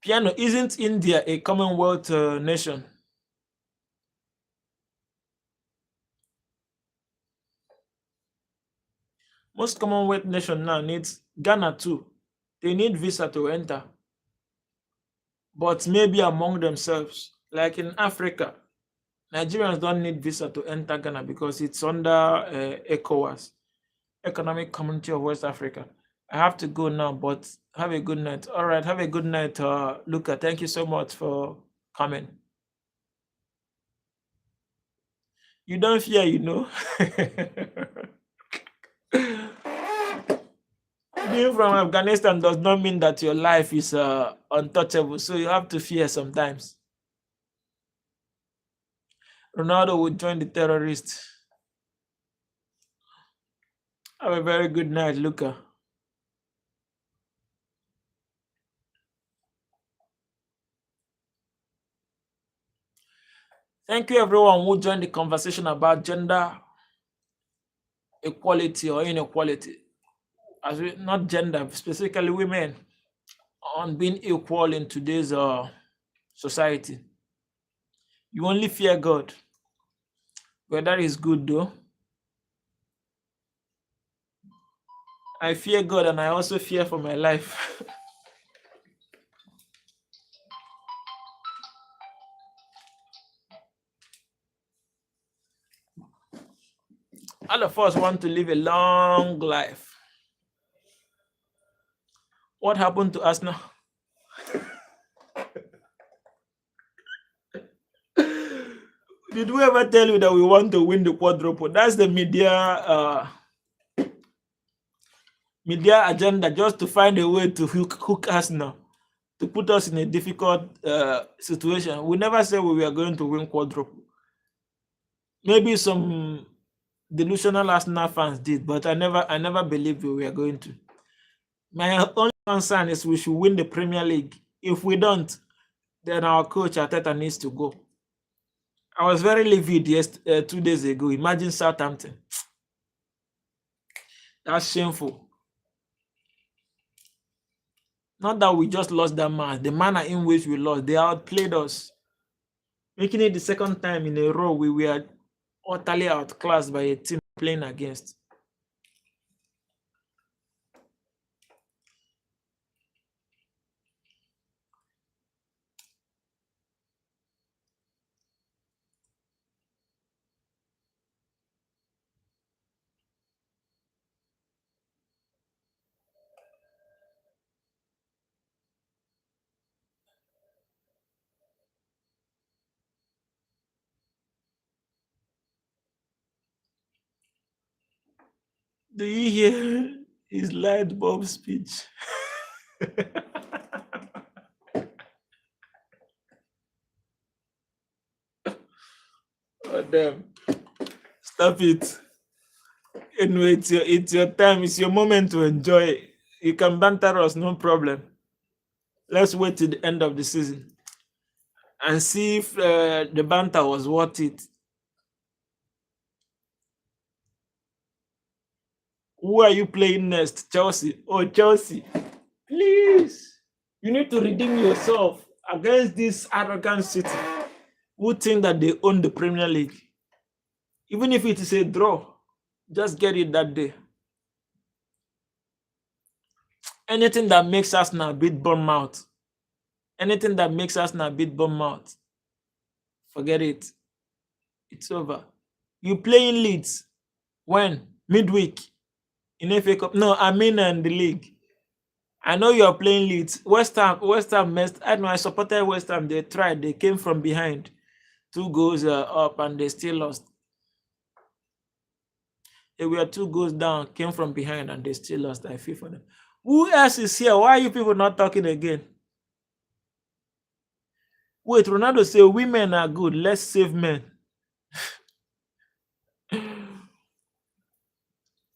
Piano, isn't India a Commonwealth nation? Most Commonwealth nation now needs Ghana too. They need visa to enter, but maybe among themselves. Like in Africa, Nigerians don't need visa to enter Ghana because it's under ECOWAS, Economic Community of West Africa. I have to go now, but have a good night. All right, have a good night, Luca. Thank you so much for coming. You don't fear, you know. Being from Afghanistan does not mean that your life is untouchable. So you have to fear sometimes. Ronaldo would join the terrorists. Have a very good night, Luca. Thank you, everyone who joined the conversation about gender equality or inequality. As we, not gender, specifically women, on being equal in today's society. You only fear God. Well, that is good though. I fear God and I also fear for my life. All of us want to live a long life. What happened to us now? Did we ever tell you that we want to win the quadruple? That's the media agenda, just to find a way to hook us now, to put us in a difficult situation. We never said we were going to win quadruple. Maybe some delusional Arsenal fans did, but I never believed we were going to. My only concern is we should win the Premier League. If we don't, then our coach Arteta needs to go. I was very livid 2 days ago. Imagine Southampton. That's shameful. Not that we just lost that match. The manner in which we lost, they outplayed us. Making it the second time in a row we were utterly outclassed by a team playing against. Do you hear his light bulb speech? Oh, damn. Stop it. Anyway, it's your time. It's your moment to enjoy. You can banter us, no problem. Let's wait till the end of the season and see if the banter was worth it. Who are you playing next? Chelsea. Oh, Chelsea. Please. You need to redeem yourself against this arrogant city who think that they own the Premier League. Even if it is a draw, just get it that day. Anything that makes us now beat Bournemouth, forget it. It's over. You play in Leeds when? Midweek in FA Cup. No, I mean in the league. I know you're playing Leeds. West Ham messed. I know I supported West Ham. They tried. They came from behind. 2 goals up and they still lost. They were 2 goals down, came from behind and they still lost. I feel for them. Who else is here? Why are you people not talking again? Wait, Ronaldo say women are good. Let's save men.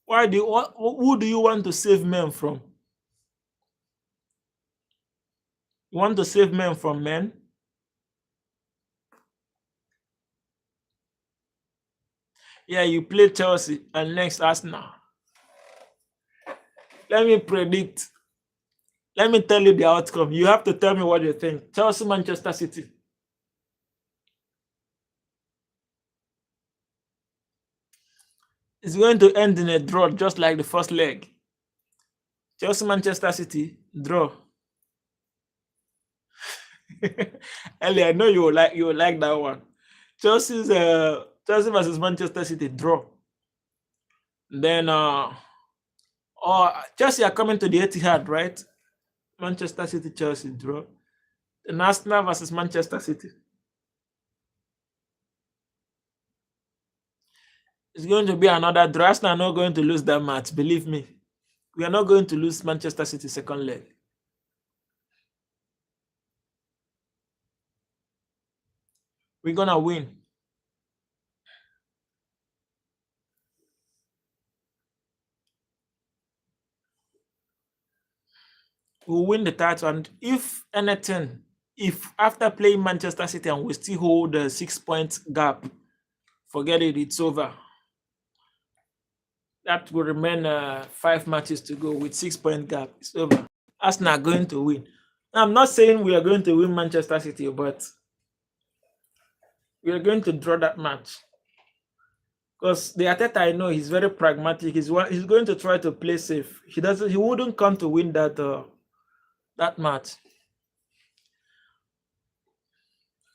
Who do you want to save men from? You want to save men from men? Yeah, you play Chelsea and next Arsenal. Let me predict. Let me tell you the outcome. You have to tell me what you think. Chelsea, Manchester City. It's going to end in a draw, just like the first leg. Chelsea, Manchester City, draw. Ellie, I know you will like that one. Chelsea versus Manchester City, draw. Then Chelsea are coming to the Etihad, right? Manchester City, Chelsea, draw. Then Arsenal versus Manchester City. It's going to be another draw. Arsenal are not going to lose that match, believe me. We are not going to lose Manchester City second leg. We're gonna win. We'll win the title, and if anything, if after playing Manchester City and we still hold a 6 point gap, forget it, it's over. That will remain 5 matches to go with 6 point gap. It's over. Arsenal are going to win. I'm not saying we are going to win Manchester City, but we are going to draw that match. Because the Ateta, I know he's very pragmatic. He's going to try to play safe. He wouldn't come to win that match.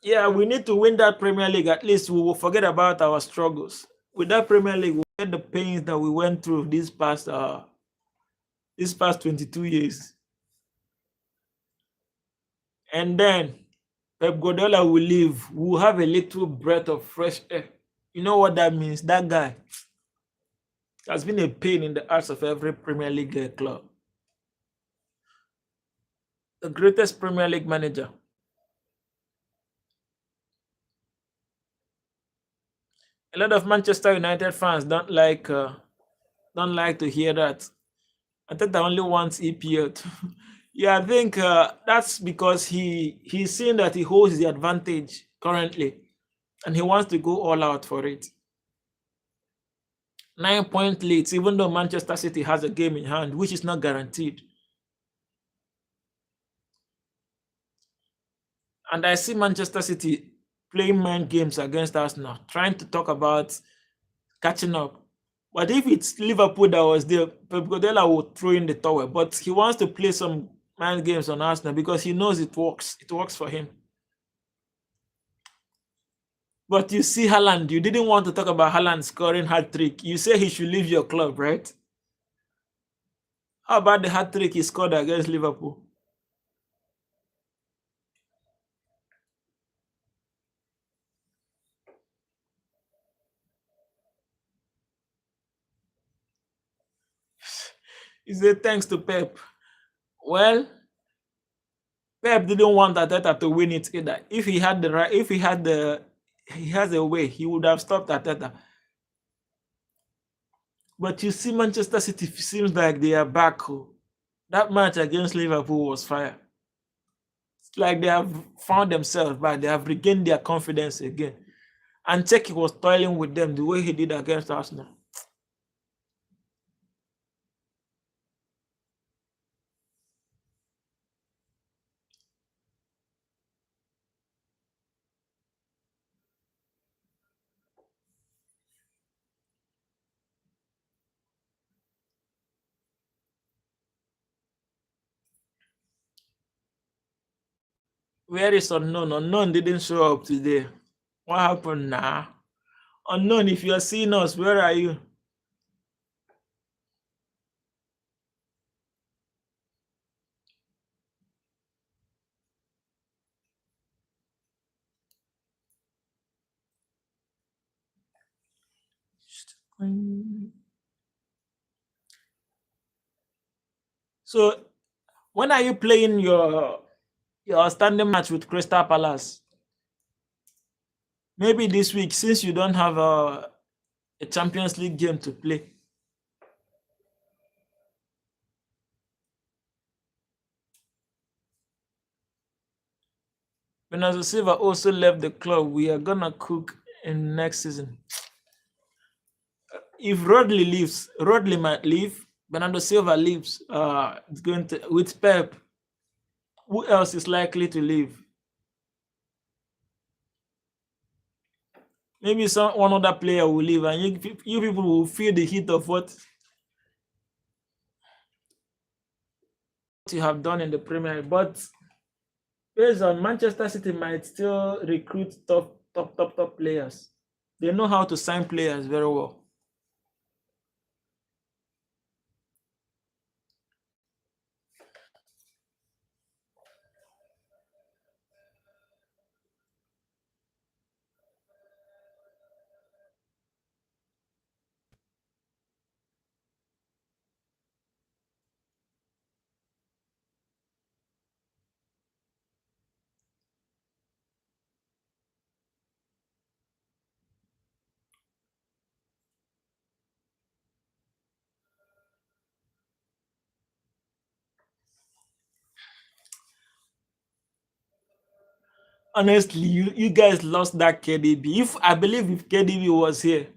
Yeah, we need to win that Premier League. At least we will forget about our struggles. With that Premier League, we'll get the pains that we went through these past 22 years. And then Pep Guardiola will leave. We'll have a little breath of fresh air. You know what that means? That guy has been a pain in the hearts of every Premier League club. The greatest Premier League manager. A lot of Manchester United fans don't like to hear that. I think that only wants EPL. Yeah, I think that's because he's seen that he holds the advantage currently, and he wants to go all out for it. 9 point leads, even though Manchester City has a game in hand, which is not guaranteed. And I see Manchester City playing mind games against Arsenal, trying to talk about catching up. But if it's Liverpool that was there, Pep Guardiola will throw in the towel. But he wants to play some mind games on Arsenal because he knows it works. It works for him. But you see Haaland, you didn't want to talk about Haaland scoring hat-trick. You say he should leave your club, right? How about the hat-trick he scored against Liverpool? He said thanks to Pep. Well, Pep didn't want Ateta to win it either. If he had the right, if he has a way, he would have stopped Ateta. But you see, Manchester City seems like they are back. Oh. That match against Liverpool was fire. It's like they have found themselves back. They have regained their confidence again. And Czech was toiling with them the way he did against Arsenal. Where is Unknown? Unknown didn't show up today. What happened now? Unknown, if you are seeing us, where are you? So, when are you playing your standing match with Crystal Palace? Maybe this week, since you don't have a Champions League game to play. Bernardo Silva also left the club. We are gonna cook in next season. If Rodley might leave. Bernardo Silva leaves. It's going to with Pep. Who else is likely to leave? Maybe one other player will leave, and you people will feel the heat of what you have done in the Premier League. But based on Manchester City might still recruit top players. They know how to sign players very well. Honestly, you guys lost that KDB. If I believe if KDB was here,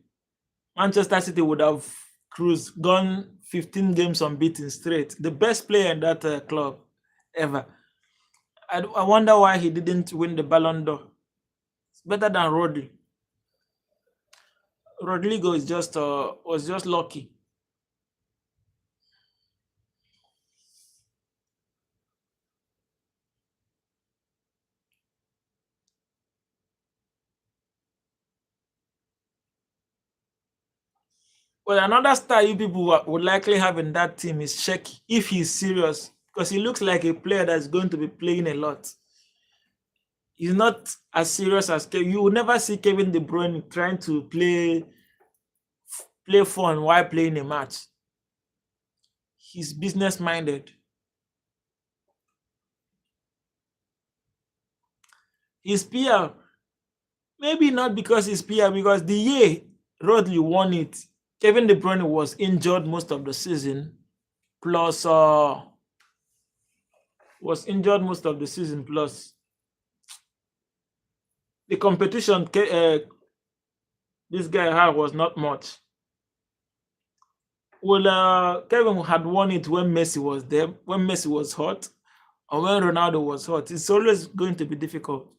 Manchester City would have cruised, gone 15 games unbeaten straight. The best player in that club ever. I wonder why he didn't win the Ballon d'Or. It's better than Rodri. Rodrigo is just was just lucky. Well, another star you people would likely have in that team is Sheki, if he's serious, because he looks like a player that's going to be playing a lot. He's not as serious as Kevin. You will never see Kevin De Bruyne trying to play fun while playing a match. He's business minded. His PR, maybe not because he's PR, because the year Rodri won it, Kevin De Bruyne was injured most of the season, plus plus the competition this guy had was not much. Well, Kevin had won it when Messi was there, when Messi was hot, or when Ronaldo was hot. It's always going to be difficult.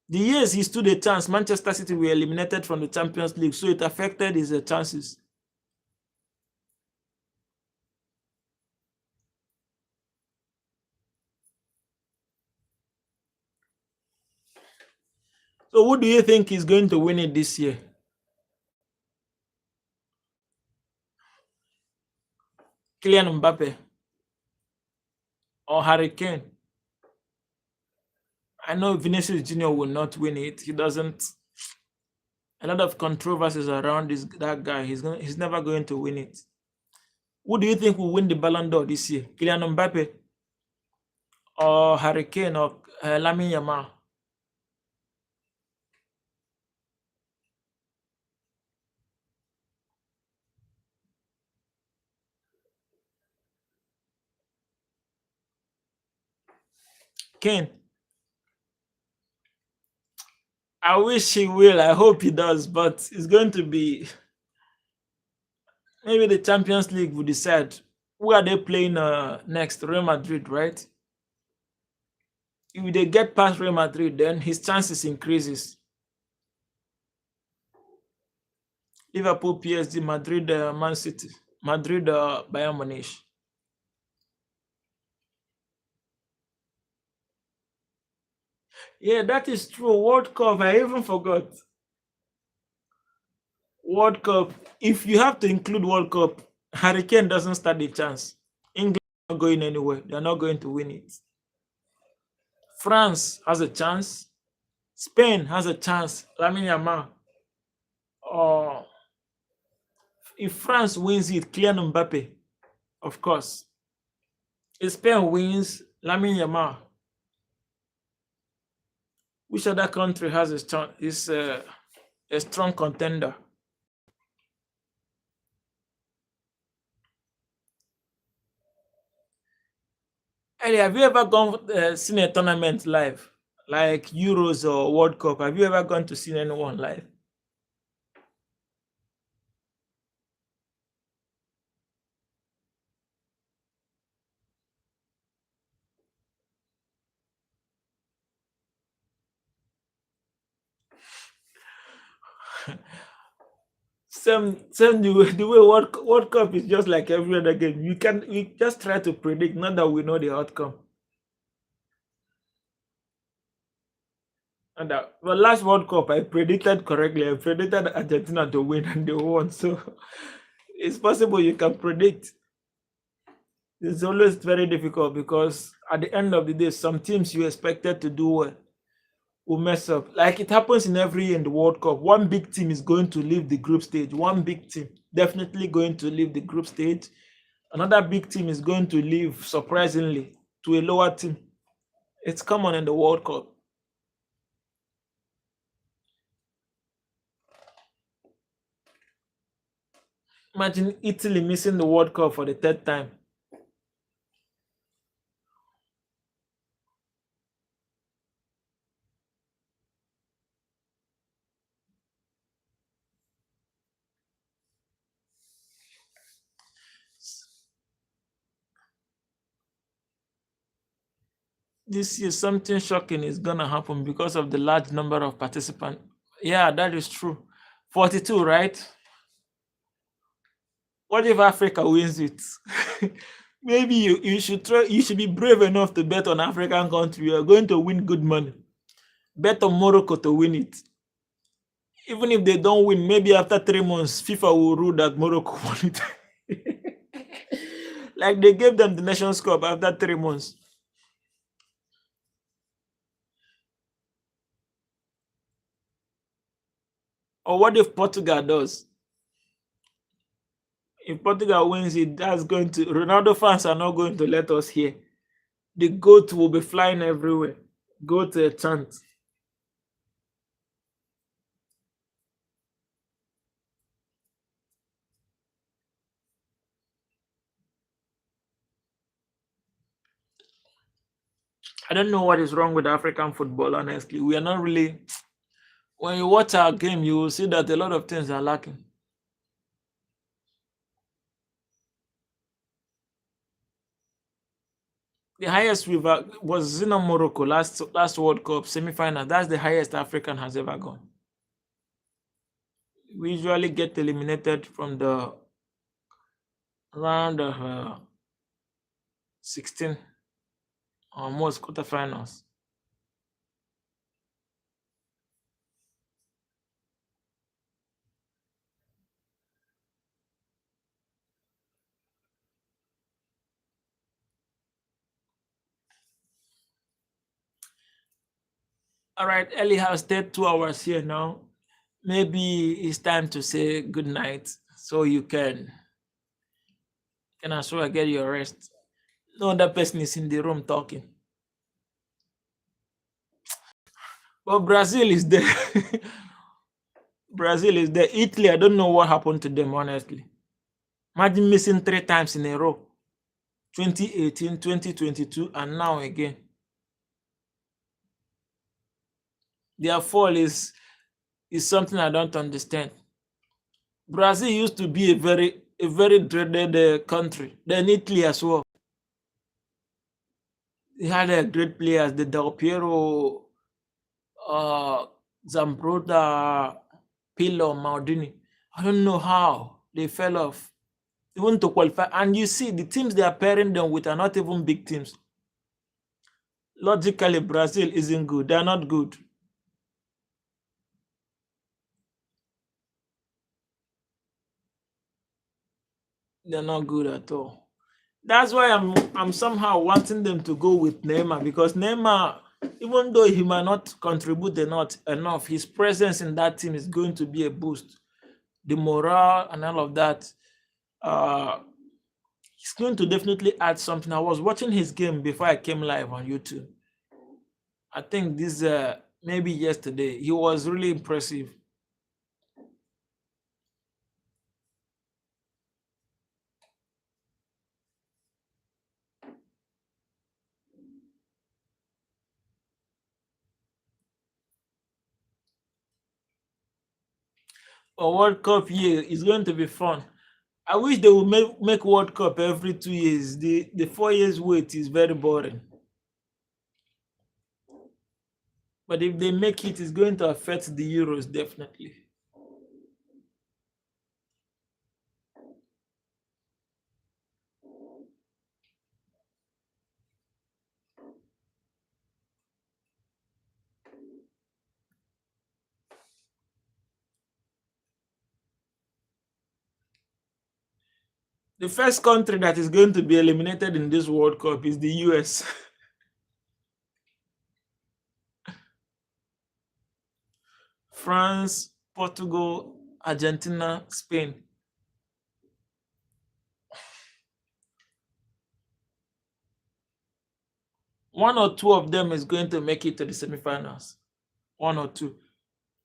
The years he stood a chance, Manchester City were eliminated from the Champions League, so it affected his chances. So who do you think is going to win it this year? Kylian Mbappe or Harry Kane? I know Vinicius Junior will not win it. He doesn't. A lot of controversies around that guy. He's never going to win it. Who do you think will win the Ballon d'Or this year? Kylian Mbappe or Harry Kane or Lamine Yamal? Kane. I wish he will. I hope he does, but it's going to be maybe the Champions League will decide. Who are they playing next? Real Madrid, right? If they get past Real Madrid, then his chances increases. Liverpool, PSG, Madrid, Man City, Madrid, Bayern Munich. Yeah, that is true. World Cup, I even forgot. World Cup. If you have to include World Cup, Hurricane doesn't stand a chance. England not going anywhere. They're not going to win it. France has a chance. Spain has a chance. Lamine Yamal. Or if France wins it, Kylian Mbappe, of course. If Spain wins, Lamine Yamal. Which other country has a strong contender? Ellie, have you ever gone seen a tournament live, like Euros or World Cup? Have you ever gone to see anyone live? Same the way World Cup is just like every other game. We just try to predict, not that we know the outcome. And well, last World Cup I predicted correctly. I predicted Argentina to win and they won. So it's possible you can predict. It's always very difficult because at the end of the day, some teams you expected to do well will mess up. Like it happens in every year in the World Cup. One big team is going to leave the group stage. One big team definitely going to leave the group stage. Another big team is going to leave surprisingly to a lower team. It's common in the World Cup. Imagine Italy missing the World Cup for the third time. this year something shocking is gonna happen because of the large number of participants. Yeah, that is true. 42, right? What if Africa wins it? Maybe you should try. You should be brave enough to bet on African country. You are going to win good money. Bet on Morocco to win it. Even if they don't win, maybe after 3 months, FIFA will rule that Morocco won it. Like they gave them the Nations Cup after 3 months. Or what if Portugal does? If Portugal wins it, that's going to Ronaldo fans are not going to let us hear. The goat will be flying everywhere. Goat chant. I don't know what is wrong with African football, honestly. We are not really. When you watch our game, you will see that a lot of things are lacking. The highest we've was in Morocco last World Cup semi-final. That's the highest African has ever gone. We usually get eliminated from the round of 16 or most quarterfinals. All right, Ellie has stayed 2 hours here now. Maybe it's time to say good night so you can as well get your rest. No other person is in the room talking. But Brazil is there. Brazil is there. Italy, I don't know what happened to them, honestly. Imagine missing 3 times in a row. 2018, 2022, and now again. Their fall is something I don't understand. Brazil used to be a very dreaded country. Then Italy as well. They had great players, the Del Piero, uh, Zambrotta, Pirlo, Maldini. I don't know how they fell off. Even to qualify. And you see, the teams they are pairing them with are not even big teams. Logically, Brazil isn't good. They're not good. They're not good at all. That's why I'm somehow wanting them to go with Neymar, because Neymar, even though he might not contribute enough, his presence in that team is going to be a boost. The morale and all of that. Uh, he's going to definitely add something. I was watching his game before I came live on YouTube. I think this maybe yesterday. He was really impressive. A World Cup year is going to be fun. I wish they would make World Cup every 2 years. The 4 years wait is very boring. But if they make it, it's going to affect the Euros definitely. The first country that is going to be eliminated in this World Cup is the US. France, Portugal, Argentina, Spain. One or two of them is going to make it to the semifinals. One or two.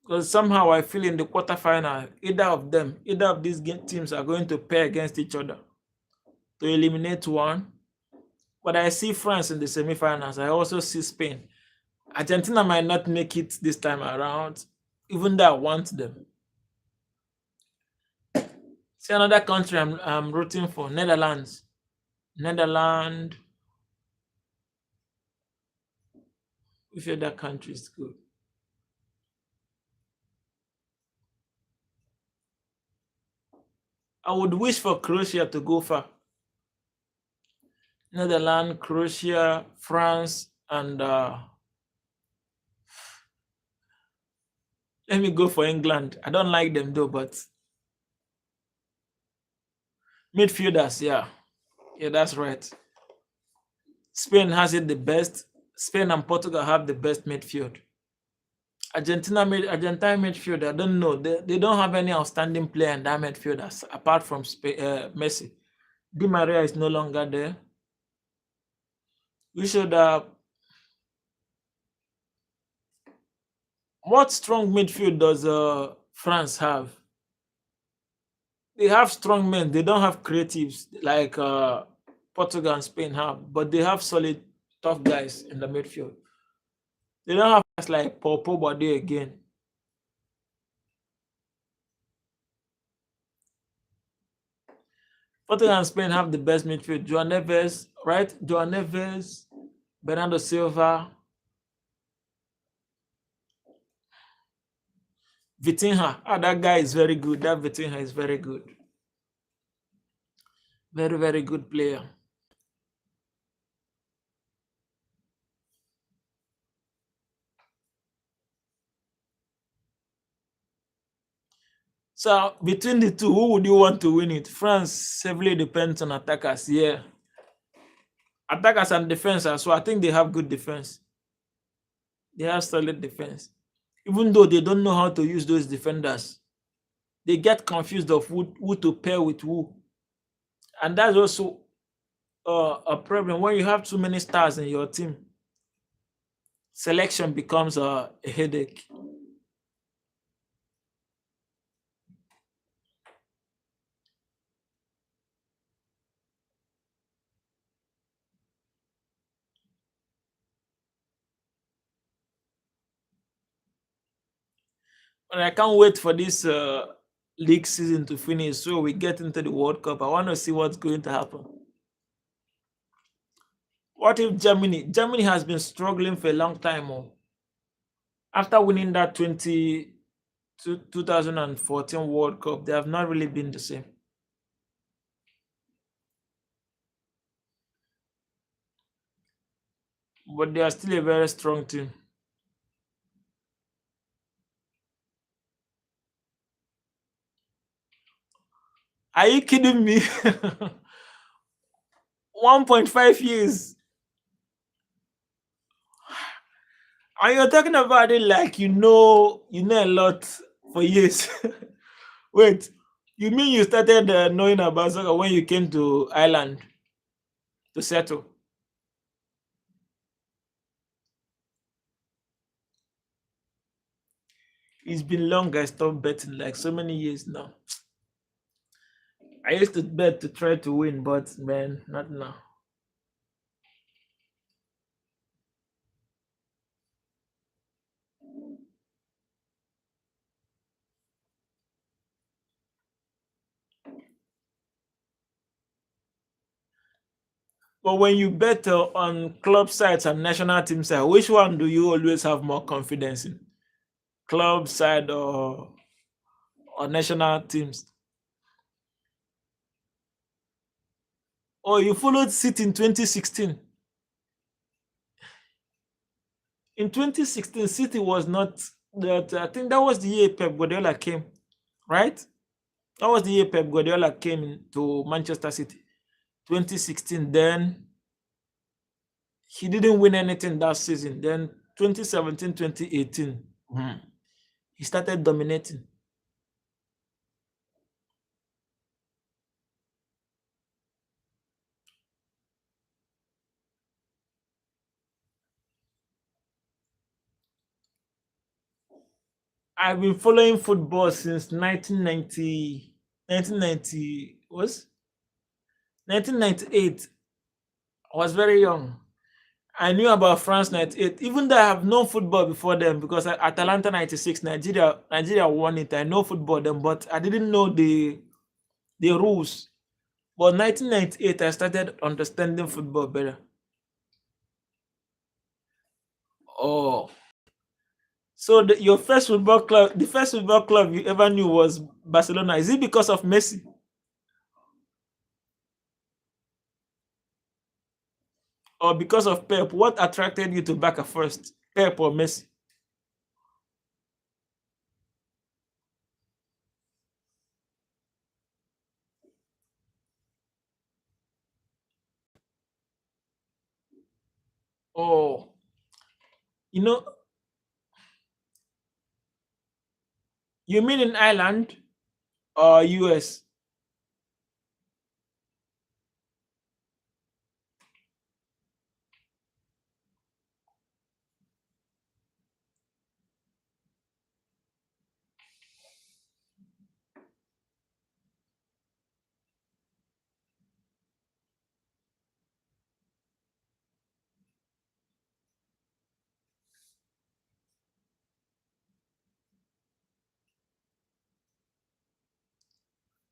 Because somehow I feel in the quarterfinal, either of these teams are going to pair against each other to eliminate one. But I see France in the semifinals. I also see Spain. Argentina might not make it this time around, even though I want them. See another country I'm rooting for, Netherlands. Netherlands. If other countries good. I would wish for Croatia to go far. Netherlands, Croatia, France, and let me go for England. I don't like them though, but midfielders, yeah. Yeah, that's right. Spain has it the best. Spain and Portugal have the best midfield. Argentine midfield, I don't know. They don't have any outstanding player in that midfield apart from Messi. Di Maria is no longer there. We should what strong midfield does France have? They have strong men. They don't have creatives like Portugal and Spain have, but they have solid, tough guys in the midfield. They don't have guys like Paul Pogba there again. Portugal and Spain have the best midfield. João Neves, right? João Neves, Bernardo Silva, Vitinha. Ah, that guy is very good. That Vitinha is very good. Very, very good player. So between the two, who would you want to win it? France heavily depends on attackers. Yeah. Attackers and defense as well. I think they have good defense. They have solid defense. Even though they don't know how to use those defenders, they get confused of who to pair with who. And that's also a problem when you have too many stars in your team. Selection becomes a headache. And I can't wait for this league season to finish so we get into the World Cup. I want to see what's going to happen. What if Germany has been struggling for a long time. After winning that 2014 World Cup, they have not really been the same. But they are still a very strong team. Are you kidding me? 1.5 years. And you're talking about it like you know a lot for years. Wait, you mean you started knowing about soccer when you came to Ireland to settle? It's been long. I stopped betting like so many years now. I used to bet to try to win, but man, not now. But when you bet on club sides and national team side, which one do you always have more confidence in? Club side or national teams? Oh, you followed City in 2016. In 2016, City was not that. I think that was the year Pep Guardiola came, right? That was the year Pep Guardiola came to Manchester City. 2016. Then he didn't win anything that season. Then 2017, 2018, he started dominating. I've been following football since 1990, 1990 was 1998. I was very young. I knew about France 98, even though I have known football before them because at Atalanta 96, Nigeria won it. I know football then, but I didn't know the rules. But 1998, I started understanding football better. Oh, so your first football club, the first football club you ever knew was Barcelona. Is it because of Messi or because of Pep? What attracted you to Barca first, Pep or Messi? Oh, you know, you mean in Ireland or US?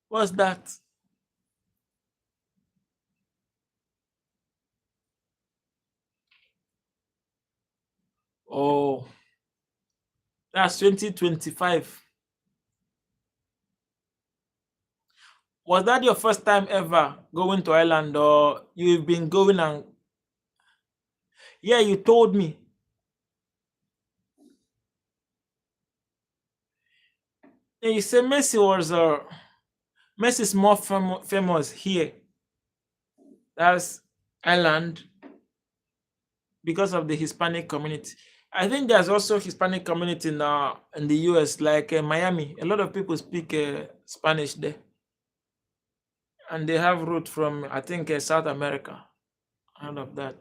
What's that? Oh, that's 2025. Was that your first time ever going to Ireland, or you've been going and yeah, you told me. Yeah, you said Messi is more famous here. That's Ireland because of the Hispanic community. I think there's also Hispanic community in the US, like Miami. A lot of people speak Spanish there, and they have root from I think South America. All of that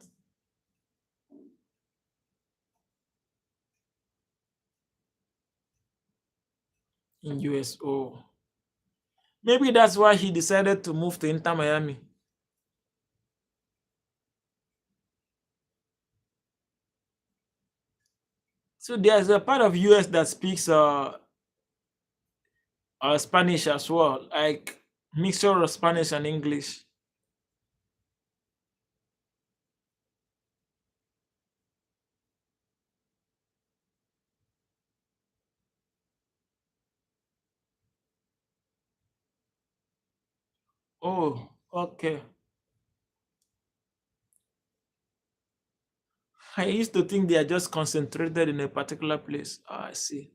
in US. Oh, maybe that's why he decided to move to Inter Miami. So there's a part of US that speaks Spanish as well, like mixture of Spanish and English. Oh, okay. I used to think they are just concentrated in a particular place. Ah, I see.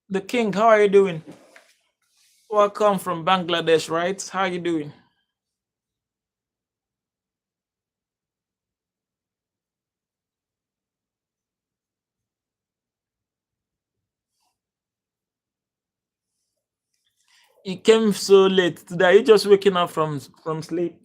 The king, how are you doing? Welcome from Bangladesh, right? How are you doing? You came so late today. Are you just waking up from sleep?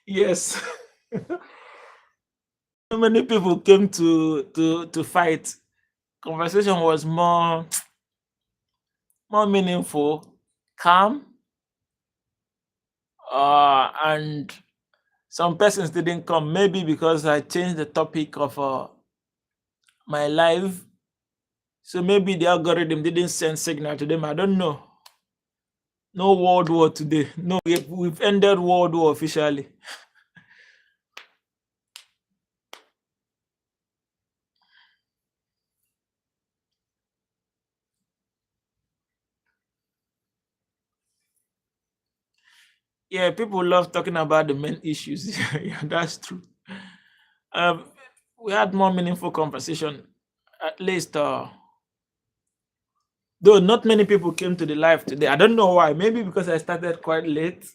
Yes. So many people came to fight. Conversation was more meaningful, calm, and some persons didn't come. Maybe because I changed the topic of my live, so maybe the algorithm didn't send signal to them. I don't know. No World War today. No, we've ended World War officially. Yeah, people love talking about the main issues. Yeah, that's true. Um, we had more meaningful conversation. At least Though not many people came to the live today. I don't know why. Maybe because I started quite late.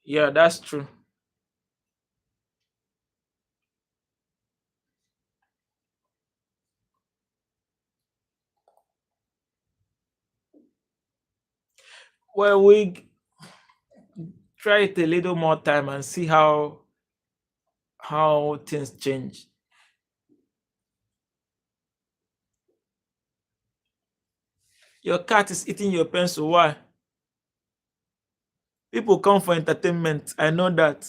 Yeah, that's true. Well, we try it a little more time and see how things change. Your cat is eating your pencil. Why? People come for entertainment. I know that.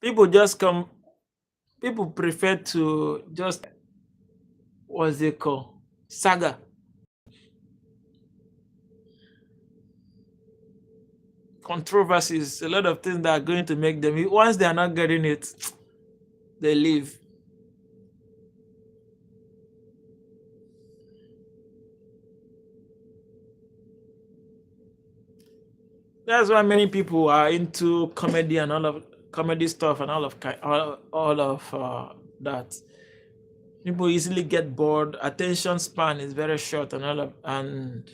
People just come. People prefer to just, what's it called? Saga. Controversies. A lot of things that are going to make them. Once they are not getting it, they leave. That's why many people are into comedy and all of comedy stuff and all of that. People easily get bored. Attention span is very short and all of, and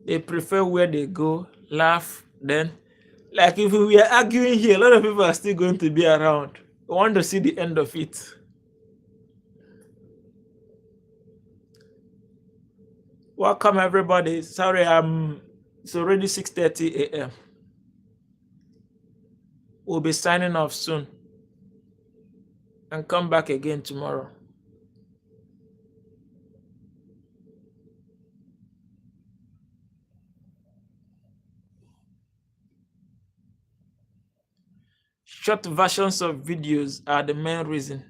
they prefer where they go, laugh, then like if we are arguing here, a lot of people are still going to be around. We want to see the end of it. Welcome everybody. Sorry, it's already 6:30 a.m. We'll be signing off soon and come back again tomorrow. Short versions of videos are the main reason.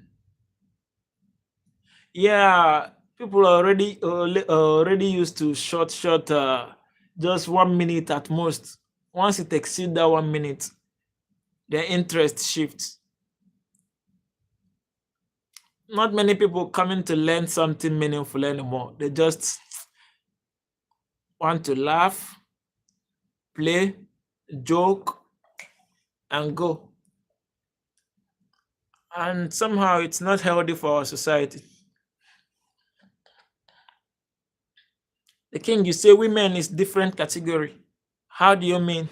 Yeah, people are already used to short, just 1 minute at most. Once it exceeds that 1 minute, their interest shifts. Not many people coming to learn something meaningful anymore. They just want to laugh, play, joke, and go. And somehow it's not healthy for our society. The king, you say women is different category. How do you mean?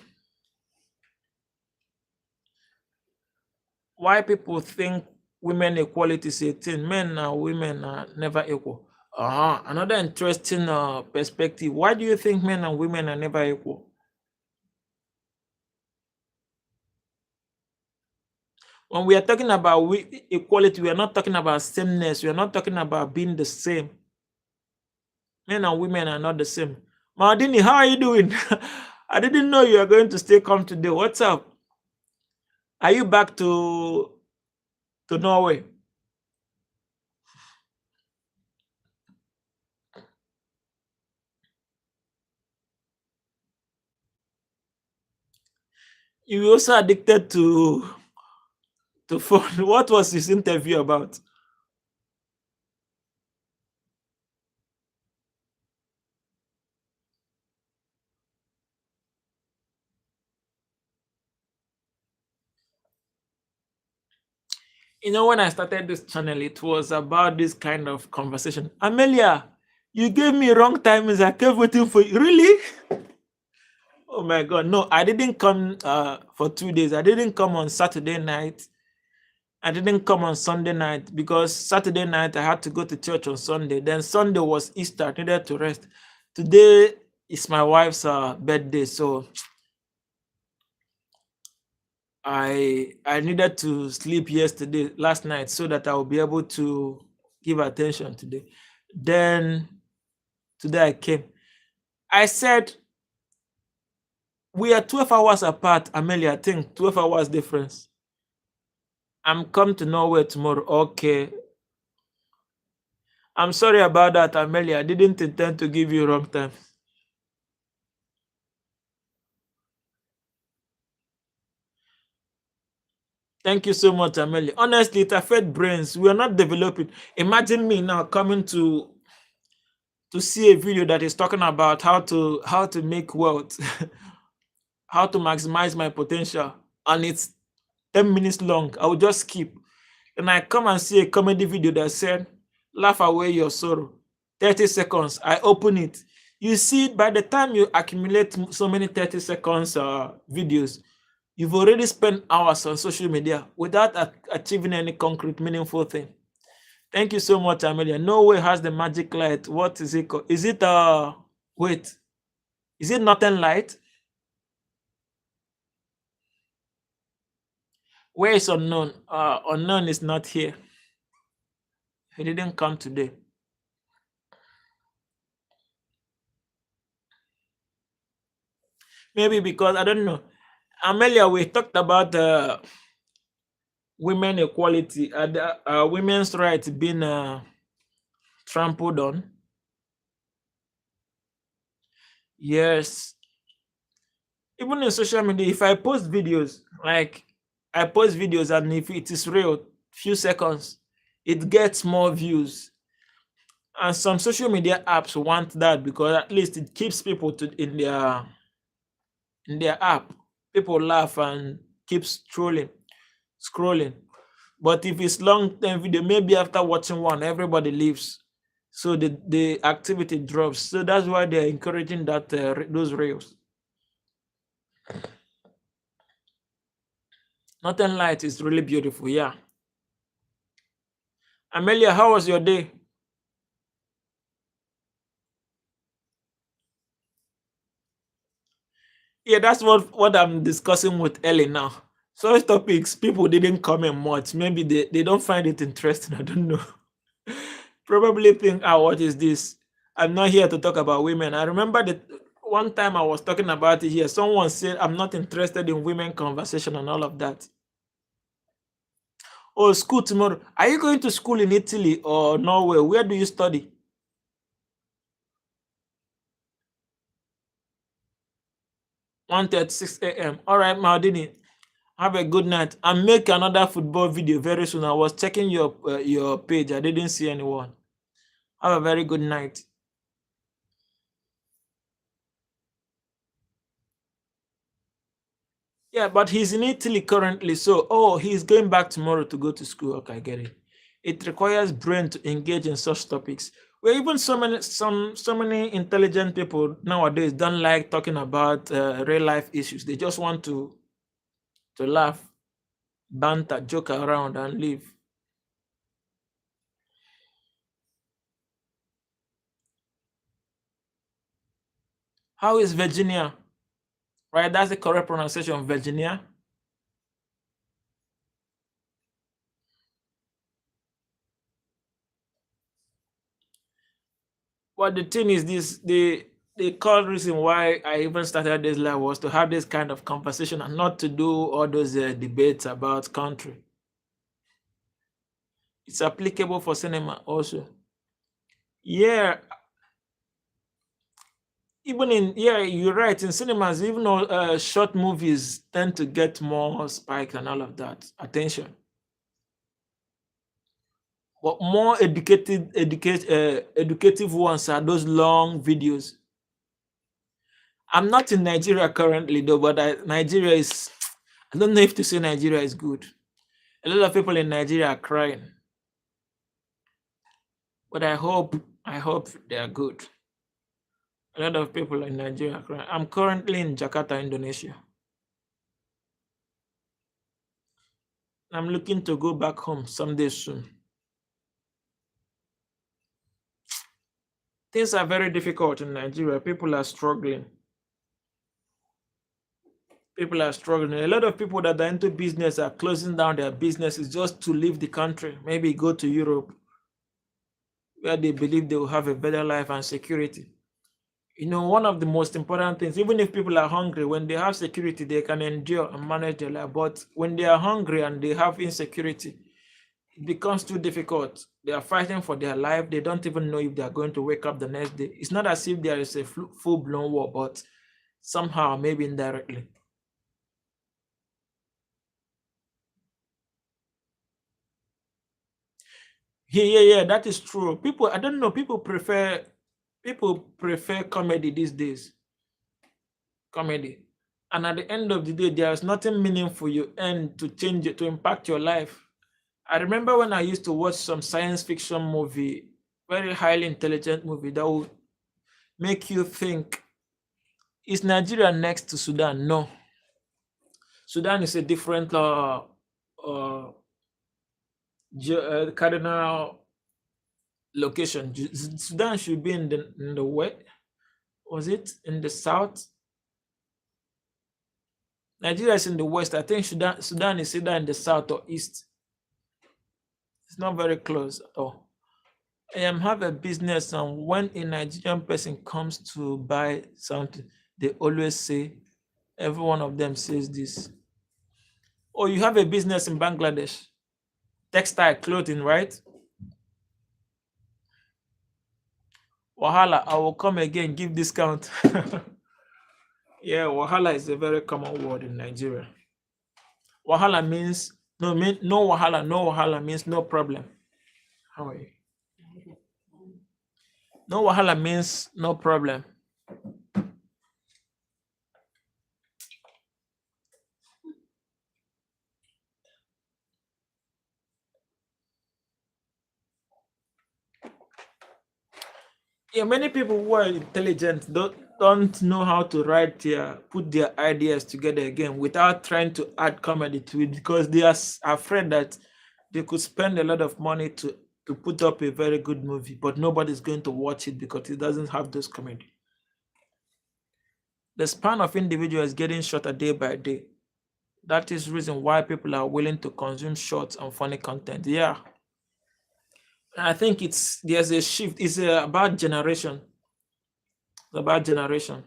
Why people think women equality is a thing? Men and women are never equal. Another interesting perspective. Why do you think men and women are never equal? When we are talking about equality, we are not talking about sameness. We are not talking about being the same. Men and women are not the same. Mardini, how are you doing? I didn't know you were going to stay calm today. What's up? Are you back to Norway? You also addicted to phone. What was this interview about? You know, when I started this channel, it was about this kind of conversation. Amelia, you gave me wrong timings. I kept waiting for you. Really? Oh my God. No, I didn't come for 2 days. I didn't come on Saturday night. I didn't come on Sunday night because Saturday night I had to go to church on Sunday. Then Sunday was Easter. I needed to rest. Today is my wife's birthday. So I needed to sleep last night, so that I will be able to give attention today. Then today I came. I said we are 12 hours apart, Amelia. I think 12 hours difference. I'm come to Norway tomorrow. Okay. I'm sorry about that, Amelia. I didn't intend to give you wrong time. Thank you so much, Amelia. Honestly, it affects brains. We are not developing. Imagine me now coming to see a video that is talking about how to make wealth, how to maximize my potential, and 10 minutes long. I will just skip. And I come and see a comedy video that said, laugh away your sorrow. 30 seconds. I open it. You see, by the time you accumulate so many 30 seconds videos, you've already spent hours on social media without achieving any concrete, meaningful thing. Thank you so much, Amelia. No way has the magic light. What is it called? Is it wait, is it Northern Light? Where is Unknown? Unknown is not here. He didn't come today. Maybe because I don't know. Amelia, we talked about women equality and women's rights being trampled on. Yes. Even in social media, if I post videos, like I post videos and if it is real, few seconds, it gets more views. And some social media apps want that because at least it keeps people in their app. People laugh and keep scrolling. But if it's long-term video, maybe after watching one, everybody leaves. So the activity drops. So that's why they're encouraging that those reels. Northern Light is really beautiful, yeah. Amelia, how was your day? Yeah, that's what I'm discussing with Ellie now. Such topics, people didn't comment much. Maybe they don't find it interesting. I don't know. Probably think, what is this? I'm not here to talk about women. I remember that one time I was talking about it here. Someone said, I'm not interested in women conversation and all of that. Oh, school tomorrow. Are you going to school in Italy or Norway? Where do you study? 1:36 a.m. All right, Maldini. Have a good night and make another football video very soon. I was checking your page. I didn't see anyone. Have a very good night. Yeah, but he's in Italy currently. So, he's going back tomorrow to go to school. Okay, I get it. It requires brain to engage in such topics. Well, even so many intelligent people nowadays don't like talking about real life issues. They just want to laugh, banter, joke around, and live. How is Virginia? Right, that's the correct pronunciation of Virginia. But the thing is, the core reason why I even started this live was to have this kind of conversation and not to do all those debates about country. It's applicable for cinema also. Yeah, you're right. In cinemas, even though short movies tend to get more spike and all of that attention, but more educative ones are those long videos. I'm not in Nigeria currently though, but Nigeria is. I don't know if to say Nigeria is good. A lot of people in Nigeria are crying, but I hope they are good. A lot of people in Nigeria are crying. I'm currently in Jakarta, Indonesia. I'm looking to go back home someday soon. Things are very difficult in Nigeria. People are struggling. People are struggling. A lot of people that are into business are closing down their businesses just to leave the country, maybe go to Europe, where they believe they will have a better life and security. One of the most important things, even if people are hungry, when they have security, they can endure and manage their life. But when they are hungry and they have insecurity, it becomes too difficult. They are fighting for their life. They don't even know if they are going to wake up the next day. It's not as if there is a full-blown war, but somehow, maybe indirectly. Yeah, that is true. People, I don't know, people prefer comedy these days. Comedy. And at the end of the day, there's nothing meaningful you earn to change it, to impact your life. I remember when I used to watch some science fiction movie, very highly intelligent movie that would make you think, is Nigeria next to Sudan? No. Sudan is a different uh, cardinal location. Sudan should be in the west. Was it in the south? Nigeria is in the west. I think Sudan is either in the south or east. It's not very close at all. I have a business, and when a Nigerian person comes to buy something, they always say, every one of them says this. Oh, you have a business in Bangladesh, textile clothing, right? Wahala, I will come again, give discount. Yeah, wahala is a very common word in Nigeria. Wahala means no wahala. No wahala means no problem. How are you? No wahala means no problem. Yeah, many people who are intelligent don't know how to put their ideas together again without trying to add comedy to it, because they are afraid that they could spend a lot of money to put up a very good movie, but nobody's going to watch it because it doesn't have those comedy. The span of individual is getting shorter day by day. That is the reason why people are willing to consume short and funny content. Yeah, I think there's a shift. It's about generation. It's about generation.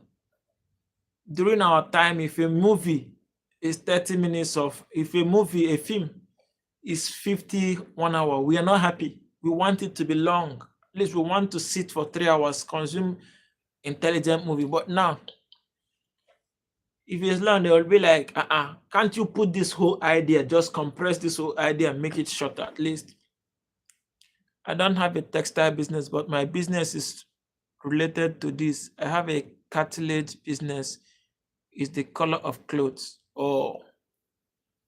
During our time, if a movie is 30 minutes of, if a film is 51 hour, we are not happy. We want it to be long. At least we want to sit for 3 hours, consume intelligent movie. But now, if it's long, they will be like, can't you put this whole idea, just compress this whole idea and make it shorter at least? I don't have a textile business, but my business is related to this. I have a cartilage business. Is the color of clothes. Oh,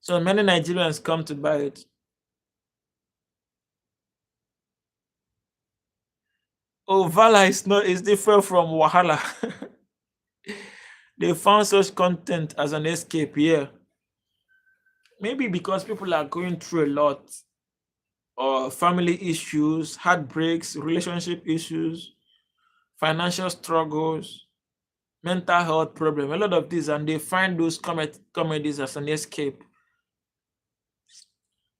so many Nigerians come to buy it. Oh, Vala is different from Wahala. They found such content as an escape here. Maybe because people are going through a lot, or family issues, heartbreaks, relationship issues, financial struggles, mental health problem, a lot of these, and they find those comedies as an escape.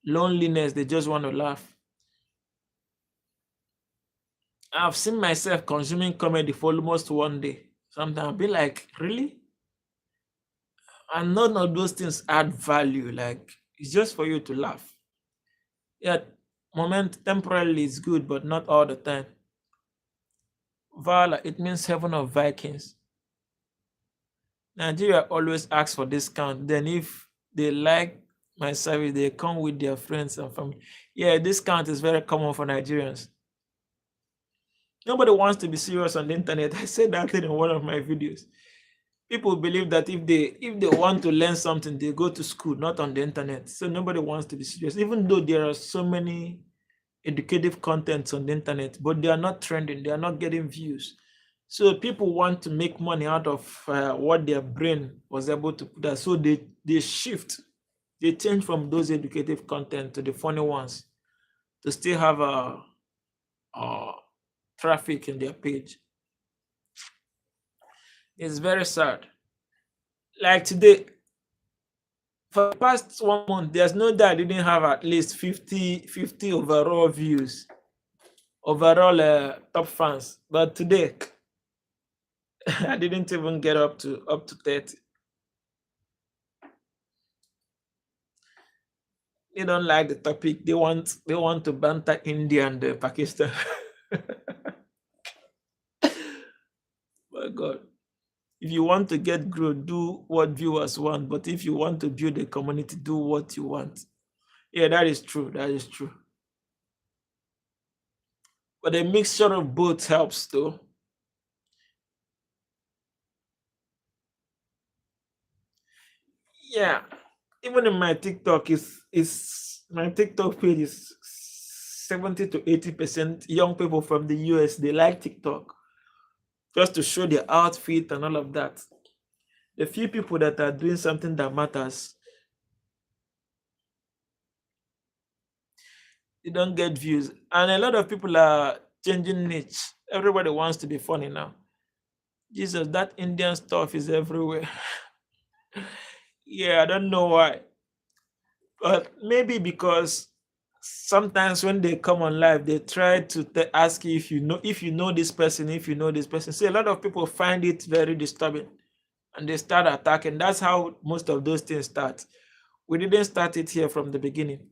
Loneliness, they just want to laugh. I've seen myself consuming comedy for almost one day. Sometimes I'll be like, really? And none of those things add value. Like, it's just for you to laugh. Yeah, temporarily is good, but not all the time. Vala, it means heaven of Vikings. Nigeria always asks for discount. Then if they like my service, they come with their friends and family. Yeah, discount is very common for Nigerians. Nobody wants to be serious on the internet. I said that in one of my videos. People believe that if they want to learn something, they go to school, not on the internet. So nobody wants to be serious, even though there are so many educative contents on the internet, but they are not trending, they are not getting views. So people want to make money out of what their brain was able to put out. So they change from those educative content to the funny ones to still have a traffic in their page. It's very sad. Like today, for the past 1 month, there's no doubt I didn't have at least 50 overall views, overall top fans. But today, I didn't even get up to 30. They don't like the topic. They want to banter India and Pakistan. My God. If you want to get growth, do what viewers want. But if you want to build a community, do what you want. Yeah, that is true. That is true. But a mixture of both helps, though. Yeah, even in my TikTok is my TikTok page is 70 to 80% young people from the US. They like TikTok just to show their outfit and all of that. The few people that are doing something that matters, they don't get views. And a lot of people are changing niche. Everybody wants to be funny now. Jesus, that Indian stuff is everywhere. Yeah, I don't know why. But maybe because sometimes when they come on live, they try to ask you if you know this person, if you know this person. So a lot of people find it very disturbing and they start attacking. That's how most of those things start. We didn't start it here from the beginning.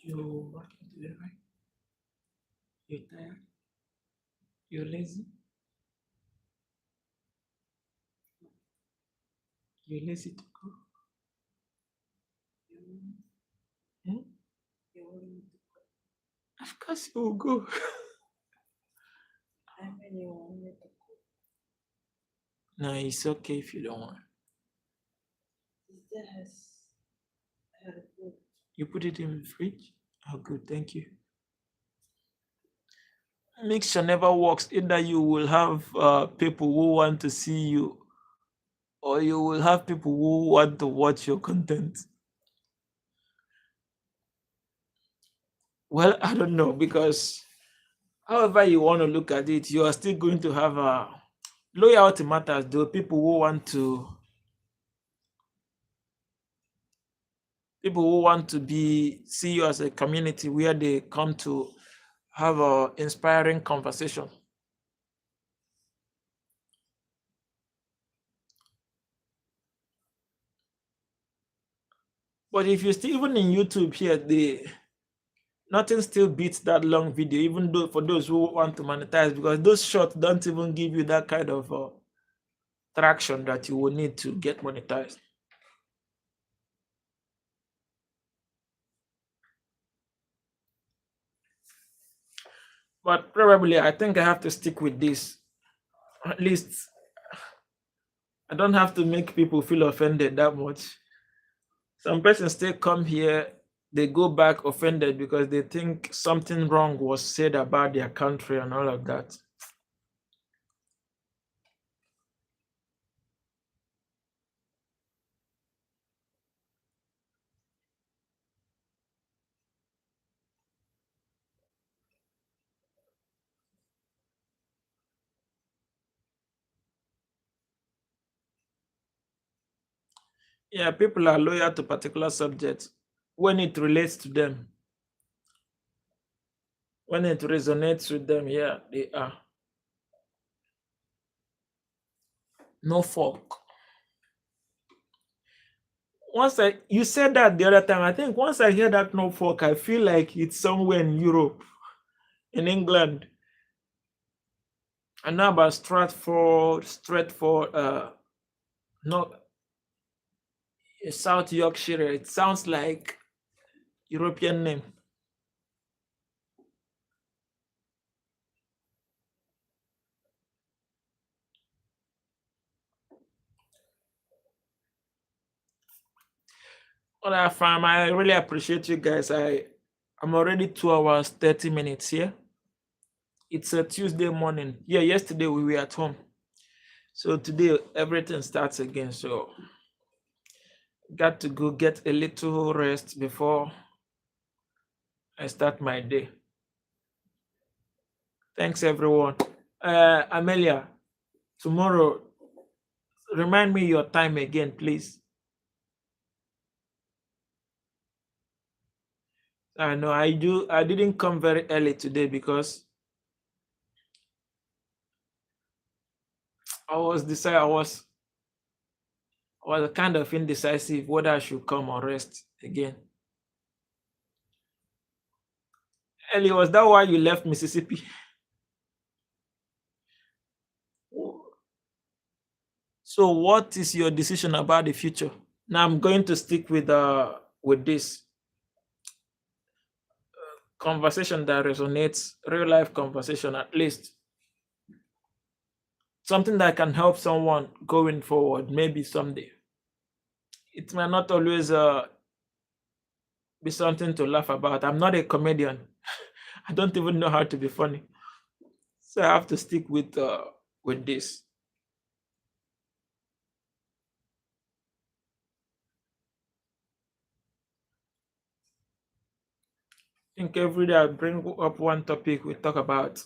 You working today, right? You're tired? You're lazy? You're lazy to go? Hmm? Of course you will go. No, it's okay if you don't want. You put it in the fridge? Oh, good, thank you. Mixture never works. Either you will have people who want to see you, or you will have people who want to watch your content. Well, I don't know because however you want to look at it, you are still going to have loyalty matters. Though people who want to be see you as a community where they come to have a inspiring conversation. But if you still even in YouTube here, nothing still beats that long video, even though for those who want to monetize, because those shorts don't even give you that kind of traction that you will need to get monetized. But probably I think I have to stick with this. At least I don't have to make people feel offended that much. Some persons still come here, they go back offended because they think something wrong was said about their country and all of that. Yeah, people are loyal to particular subjects when it relates to them. When it resonates with them, yeah, they are. No fork. Once you said that the other time, I think once I hear that no fork, I feel like it's somewhere in Europe, in England. I know about Stratford, no, South Yorkshire. It sounds like European name. Well, I really appreciate you guys. I'm already 2 hours 30 minutes here. It's a Tuesday morning. Yeah, yesterday we were at home. So today everything starts again. So got to go get a little rest before I start my day. Thanks everyone. Amelia, tomorrow remind me your time again, please. I know I didn't come very early today because I was kind of indecisive whether I should come or rest again. Ellie, was that why you left Mississippi? So, what is your decision about the future? Now I'm going to stick with this conversation that resonates, real life conversation at least. Something that can help someone going forward, maybe someday. It may not always be something to laugh about. I'm not a comedian. I don't even know how to be funny. So I have to stick with this. I think every day I bring up one topic we talk about.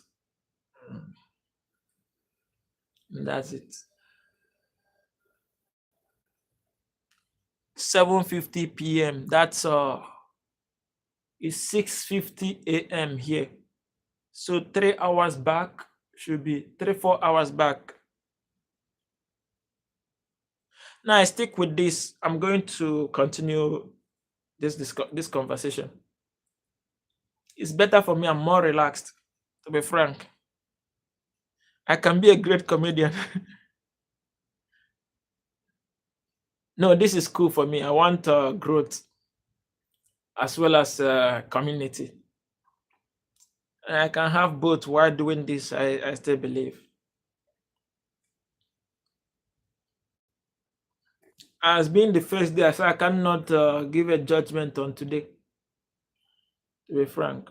And that's it. 7:50 p.m. That's it's 6:50 a.m. here. So 3 hours back should be 3 4 hours back. Now I stick with this. I'm going to continue this conversation. It's better for me. I'm more relaxed, to be frank. I can be a great comedian. No, this is cool for me. I want growth as well as community. And I can have both while doing this. I still believe. As being the first day, I cannot give a judgment on today, to be frank.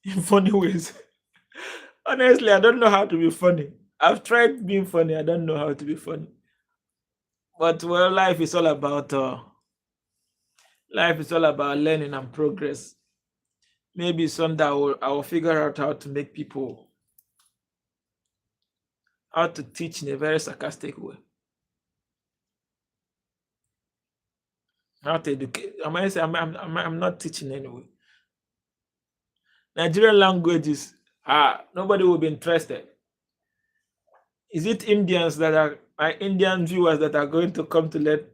In funny ways. Honestly, I don't know how to be funny. I've tried being funny. I don't know how to be funny. But well, life is all about learning and progress. Maybe someday I will figure out how to make people how to teach in a very sarcastic way. How to educate. I might say I'm not teaching anyway. Nigerian languages, nobody will be interested. Is it Indians that are Indian viewers that are going to come to learn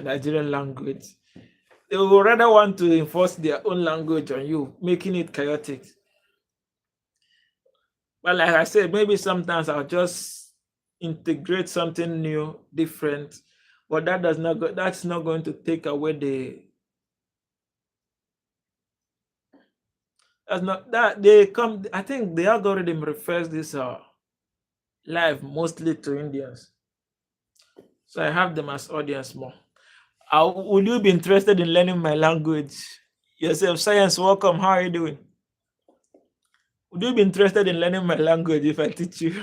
Nigerian language? They will rather want to enforce their own language on you, making it chaotic. But like I said, maybe sometimes I'll just integrate something new, different, but that's not going to take away the that's not that they come. I think the algorithm refers this live mostly to Indians, so I have them as audience more. Will you be interested in learning my language? Yourself, science, welcome. How are you doing? Would you be interested in learning my language if I teach you?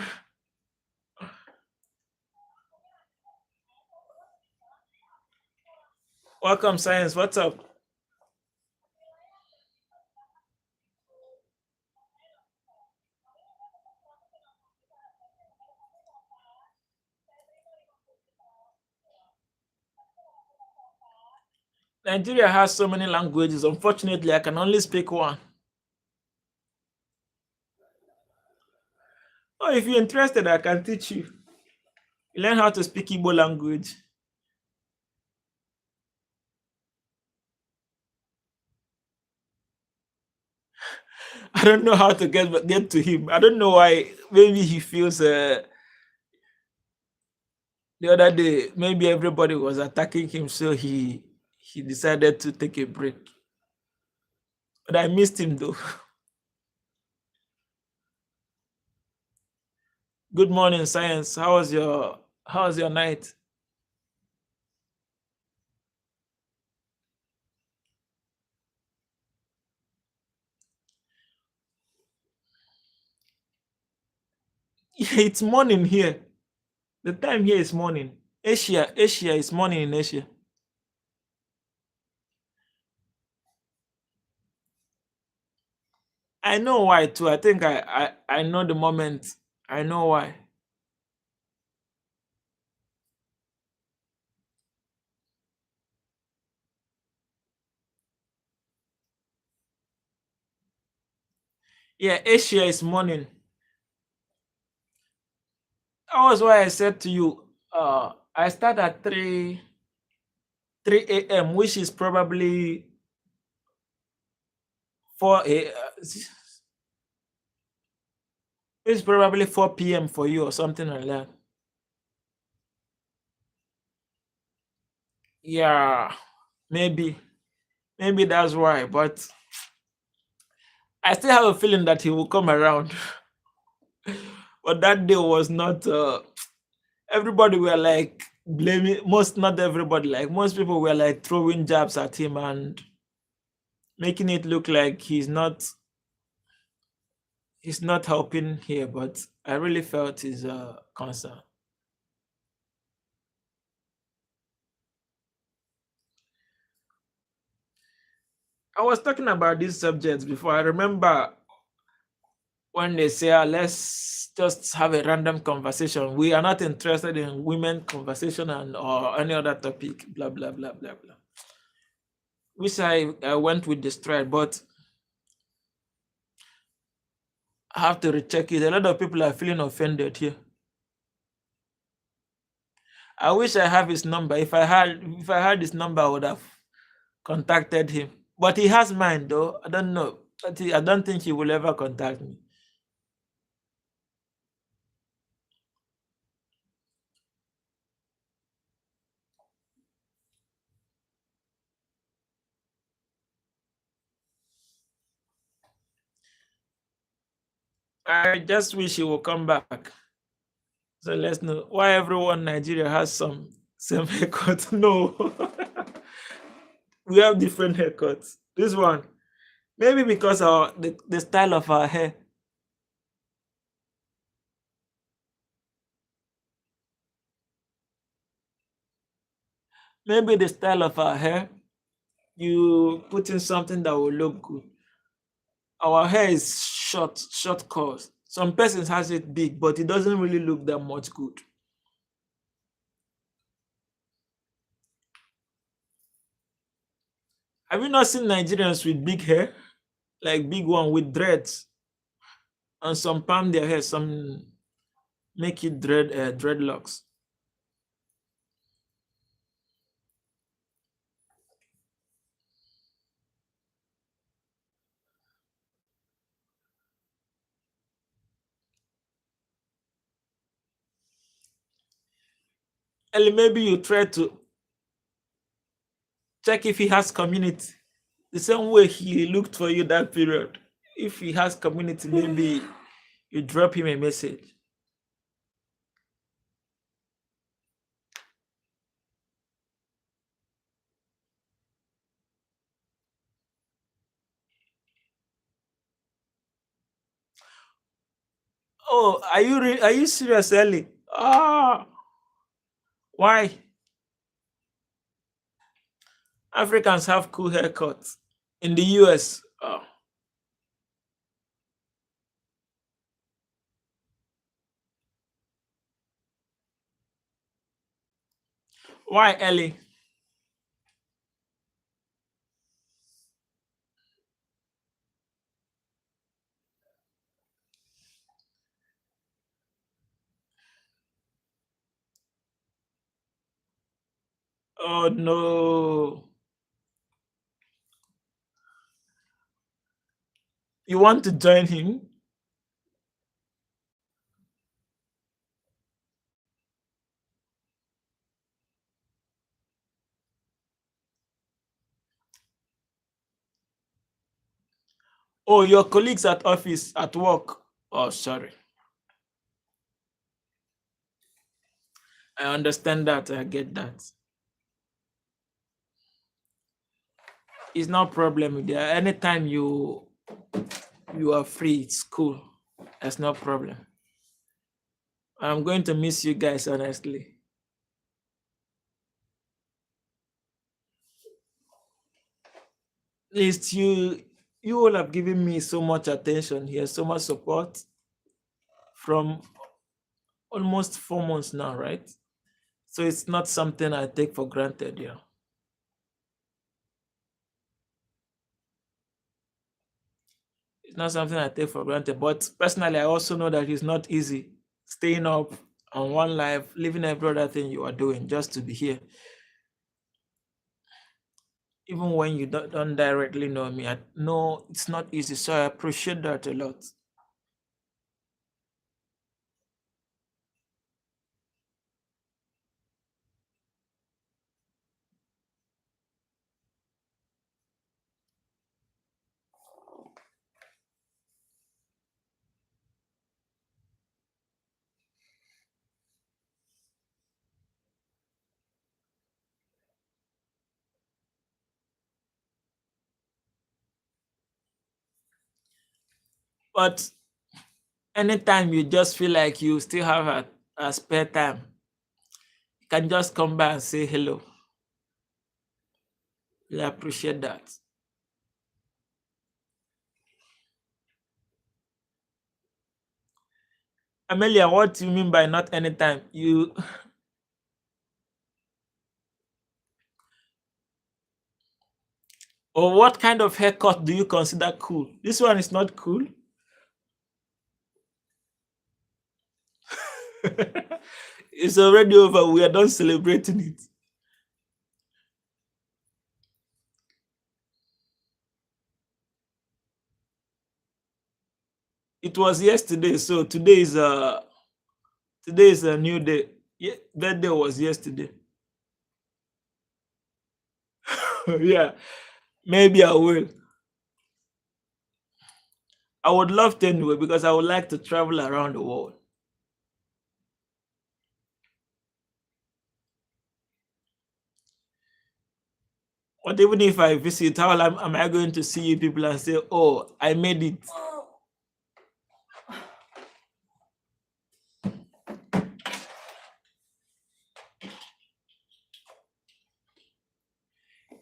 Welcome, science. What's up? Nigeria has so many languages. Unfortunately, I can only speak one. Oh, if you're interested, I can teach you. You learn how to speak Igbo language. I don't know how to get to him. I don't know why. Maybe he feels the other day. Maybe everybody was attacking him, so he decided to take a break. But I missed him though. Good morning, science. How was your night? Yeah, it's morning here. The time here is morning. Asia is morning in Asia. I know why too. I think I know the moment. I know why. Yeah, Asia is morning. That was why I said to you, I start at 3 a.m., which is probably it's probably 4 p.m. for you or something like that. Yeah, maybe. Maybe that's why. But I still have a feeling that he will come around. But that day was not everybody were like blaming not everybody, like most people were like throwing jabs at him and making it look like he's not helping here, but I really felt his concern. I was talking about these subjects before. I remember when they say, "Ah, let's just have a random conversation. We are not interested in women conversation and or any other topic, blah blah blah blah blah." Which I went with the stride, but I have to recheck it. A lot of people are feeling offended here. I wish I have his number. If I had his number, I would have contacted him. But he has mine though. I don't know. I don't think he will ever contact me. I just wish he will come back. So let's know why everyone in Nigeria has some same haircut. No, we have different haircuts. This one, maybe because the style of our hair. Maybe the style of our hair. You put in something that will look good. Our hair is short curls. Some persons has it big, but it doesn't really look that much good. Have you not seen Nigerians with big hair, like big one with dreads, and some palm their hair, some make it dreadlocks. And maybe you try to check if he has community, the same way he looked for you that period. If he has community, maybe you drop him a message. Oh, are you serious, Ellie? Ah, why? Africans have cool haircuts in the US. Oh, why, Ellie? Oh no. You want to join him? Oh, your colleagues at office, at work. Oh, sorry. I understand that. I get that. It's no problem there. Anytime you are free, it's cool. That's no problem. I'm going to miss you guys, honestly. At least you all have given me so much attention here, so much support from almost 4 months now, right? So it's not something I take for granted, yeah. It's not something I take for granted. But personally, I also know that it's not easy staying up on one life, leaving every other thing you are doing just to be here. even when you don't directly know me. I know it's not easy, so I appreciate that a lot. But anytime you just feel like you still have a spare time, you can just come by and say hello. I appreciate that. Amelia, what do you mean by not anytime? You or what kind of haircut do you consider cool? This one is not cool. It's already over. We are done celebrating it. It was yesterday, so today is a new day. Yeah, birthday was yesterday. Yeah, maybe I will. I would love to anyway because I would like to travel around the world. But even if I visit, how am I going to see you people and say, "Oh, I made it"?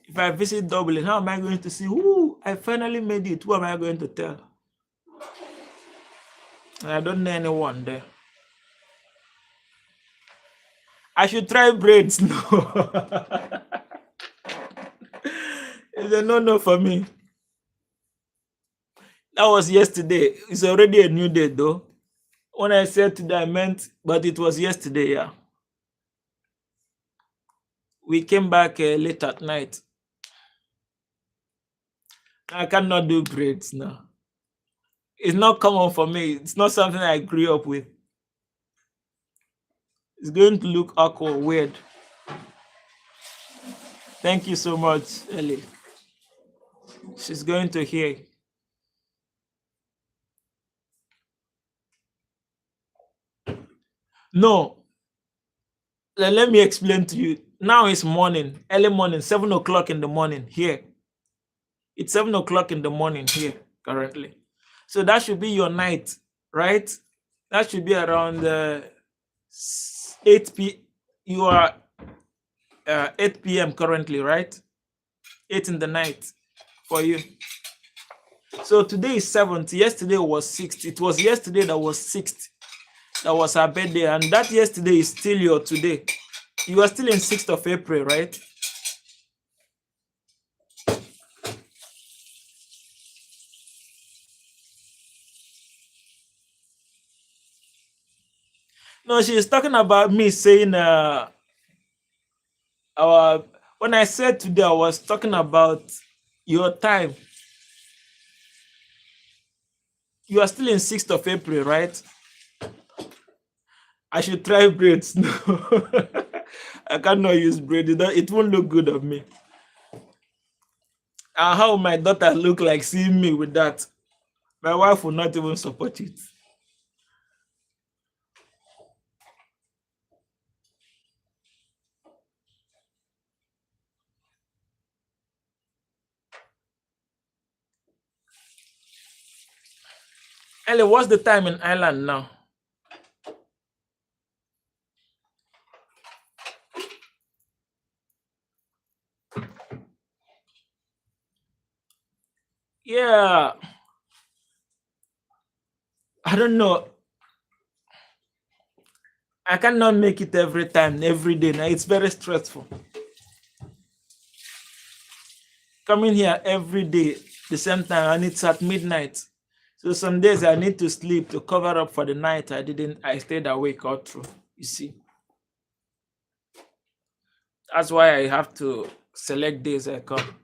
If I visit Dublin, how am I going to see, "Ooh, I finally made it"? Who am I going to tell? I don't know anyone there. I should try braids. No, it's a no for me. That was yesterday. It's already a new day, though. When I said today, I meant, but it was yesterday. Yeah, we came back late at night. I cannot do braids now. It's not common for me. It's not something I grew up with. It's going to look awkward, weird. Thank you so much, Ellie. She's going to hear. No, let me explain to you. Now it's morning, early morning, 7 o'clock in the morning here. It's 7 o'clock in the morning here currently. So that should be your night, right? That should be around 8 p. You are 8 p.m. currently, right? 8 in the night for you. So today is 7th. Yesterday was 6th. It was yesterday that was 6th. That was our birthday. And that yesterday is still your today. You are still in 6th of April, right? No, she's talking about me saying our when I said today, I was talking about your time. You are still in 6th of April, right? I should try braids. No, I cannot use braids. It won't look good on me. And how my daughter look like seeing me with that? My wife will not even support it. Ellie, what's the time in Ireland now? Yeah, I don't know. I cannot make it every time, every day. Now it's very stressful. Coming here every day, the same time, and it's at midnight. So some days I need to sleep to cover up for the night. I stayed awake all through. You see, that's why I have to select days I come.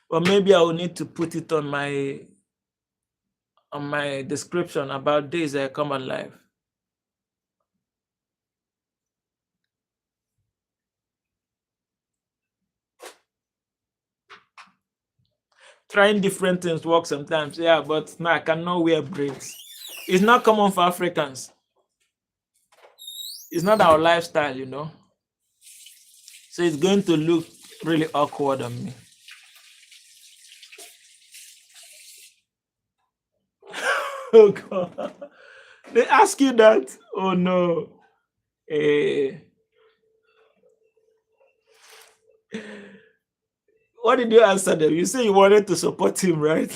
Or maybe I will need to put it on my description about days I come alive. Trying different things work sometimes, yeah, but no, I cannot wear braids. It's not common for Africans. It's not our lifestyle, you know. So it's going to look really awkward on me. Oh God. They ask you that? Oh no. Eh, what did you answer them? You say you wanted to support him, right?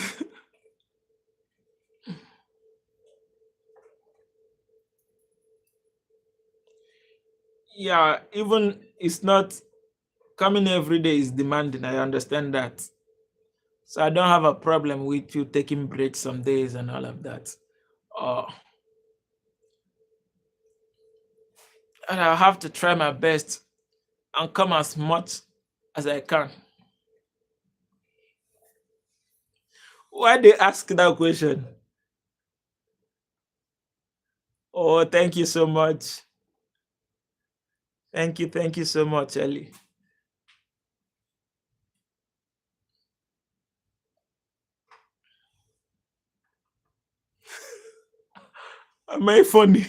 Yeah, even it's not coming every day is demanding. I understand that. So I don't have a problem with you taking breaks some days and all of that. Uh, and I'll have to try my best and come as much as I can. Why they ask that question? Oh, thank you so much. Thank you so much, Ellie. Am I funny?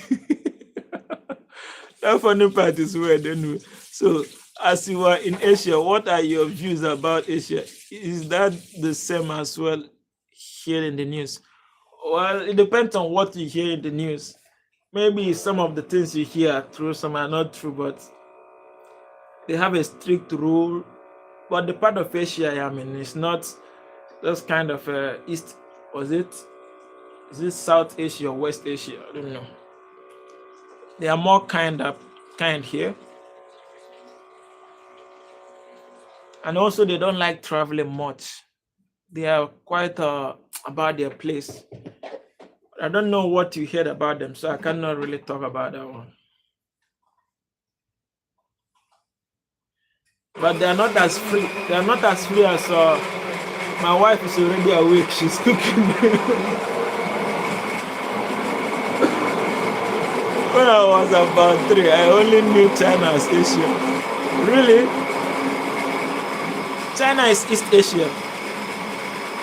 That funny part is weird anyway. So, as you are in Asia, what are your views about Asia? Is that the same as well here in the news? Well, it depends on what you hear in the news. Maybe some of the things you hear are true, some are not true, but they have a strict rule. But the part of Asia I am in is not those kind of East, was it? Is it South Asia or West Asia? I don't know. They are more kind here, and also they don't like traveling much. They are quite about their place. I don't know what you heard about them, so I cannot really talk about that one. But they are not as free. They are not as free as my wife is already awake. She's cooking. When I was about 3, I only knew China as Asia. Really? China is East Asia.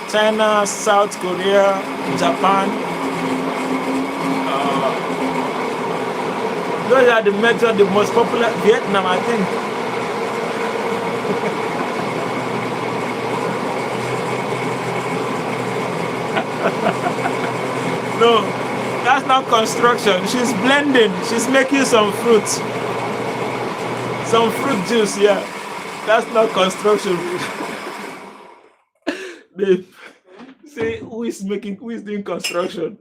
China, South Korea, Japan. Those are the most popular. Vietnam, I think. No, that's not construction. She's blending. She's making some fruits. Some fruit juice, yeah. That's not construction. They say who is doing construction?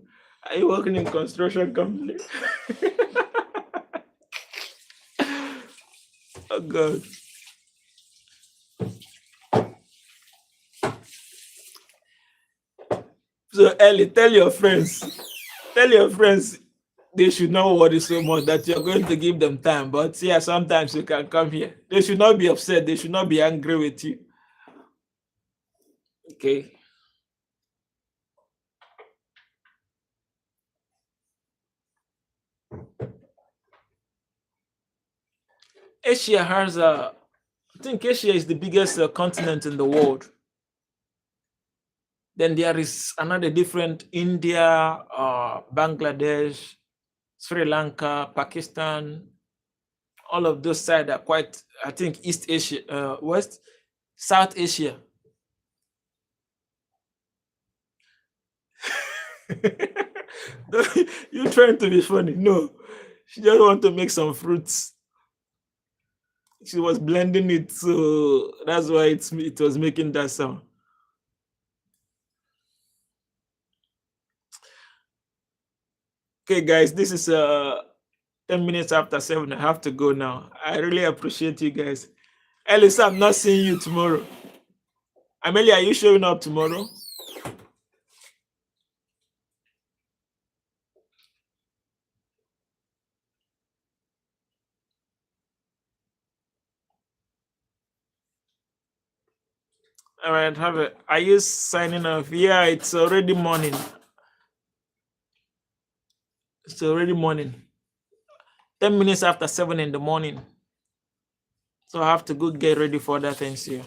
Are you working in construction company? Oh God. So Ellie, tell your friends they should not worry so much that you're going to give them time. But yeah, sometimes you can come here. They should not be upset. They should not be angry with you. Okay. Asia has I think Asia is the biggest continent in the world. Then there is another different India, Bangladesh, Sri Lanka, Pakistan. All of those sides are quite, I think, East Asia, South Asia. You're trying to be funny. No, she just want to make some fruits. She was blending it, so that's why it was making that sound. Okay, guys, this is 10 minutes after 7. I have to go now. I really appreciate you guys. Alice, I'm not seeing you tomorrow. Amelia, are you showing up tomorrow? All right, have it. Are you signing off? Yeah, it's already morning. It's already morning. 10 minutes after 7 in the morning. So I have to go get ready for other things here.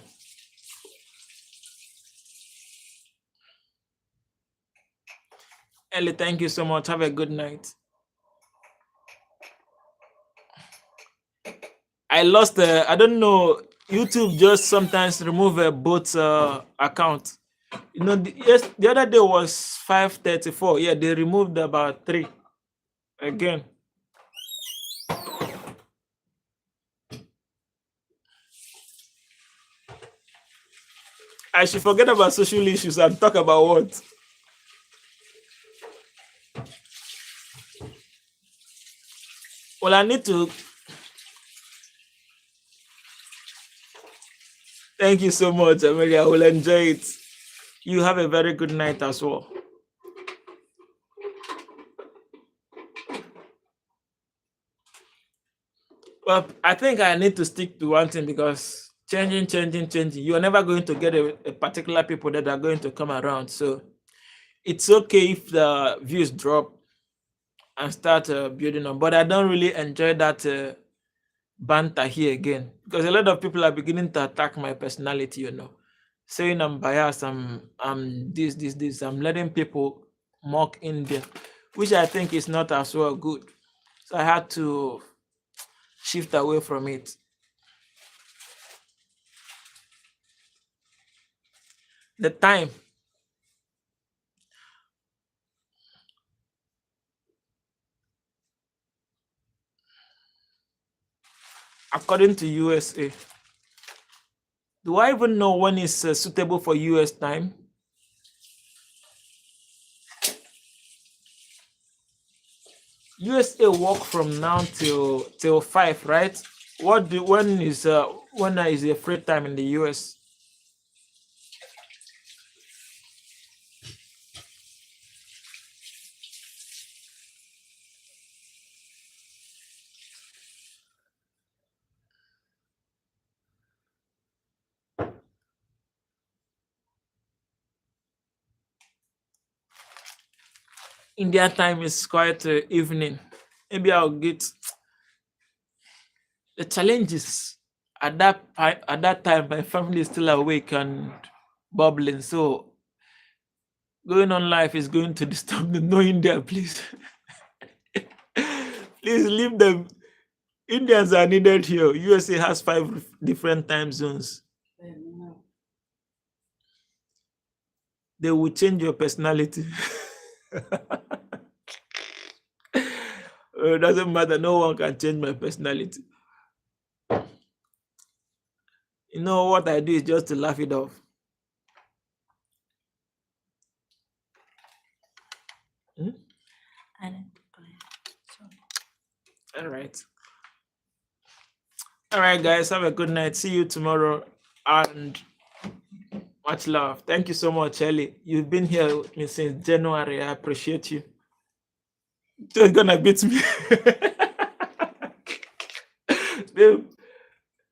Ellie, thank you so much. Have a good night. I lost I don't know. YouTube just sometimes remove a both account. You know, the other day was 534. Yeah, they removed about 3 again. I should forget about social issues and talk about what? Well, I need to. Thank you so much, Amelia. I will enjoy it. You have a very good night as well. Well, I think I need to stick to one thing because changing. You're never going to get a particular people that are going to come around. So it's okay if the views drop and start building on. But I don't really enjoy that banter here again because a lot of people are beginning to attack my personality. You know, saying I'm biased, I'm this. I'm letting people mock India, which I think is not as well good. So I had to shift away from it. The time, according to USA, do I even know when is suitable for US time? USA work from now till 5, right? When is a free time in the US? India time is quite evening. Maybe I'll get the challenges at that time. My family is still awake and bubbling, so going on life is going to disturb them. No, India, please. Please leave them. Indians are needed here. USA has 5 different time zones. They will change your personality. It doesn't matter. No one can change my personality. You know what I do is just to laugh it off. Hmm? All right. All right, guys. Have a good night. See you tomorrow. And much love. Thank you so much, Ellie. You've been here with me since January. I appreciate you. Just gonna beat me. Babe,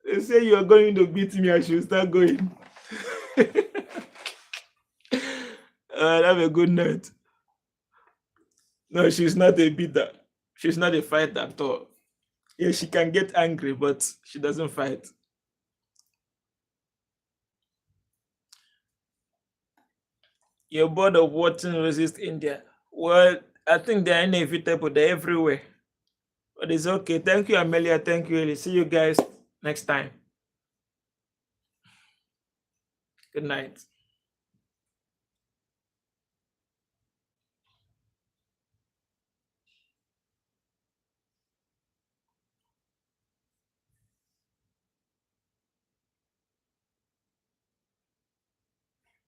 they say you are going to beat me. I should start going. Have a good night. No, she's not a beater. She's not a fighter at all. Yeah, she can get angry, but she doesn't fight. You're bored of watching Resist India. Well, I think they're inevitable. They're everywhere. But it's okay. Thank you, Amelia. Thank you, Ellie. See you guys next time. Good night.